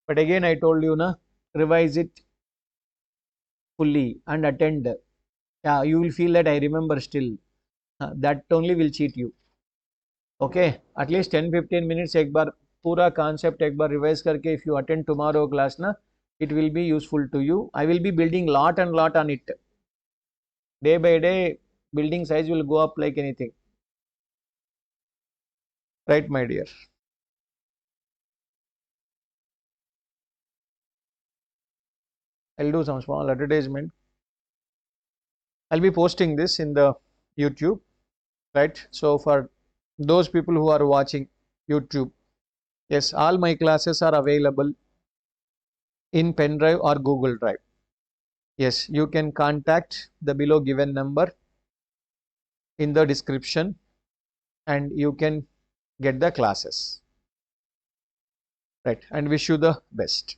But again, I told you, revise it fully and attend. Yeah, you will feel that I remember still. That only will cheat you. Okay, at least 10-15 minutes एक बार पूरा concept एक बार revise करके if you attend tomorrow class it will be useful to you. I will be building lot and lot on it. Day by day, building size will go up like anything. Right, my dear? I'll do some small advertisement. I'll be posting this in the YouTube, right? So for those people who are watching YouTube, yes, all my classes are available in Pendrive or Google Drive. Yes, you can contact the below given number in the description and you can get the classes. Right, and wish you the best.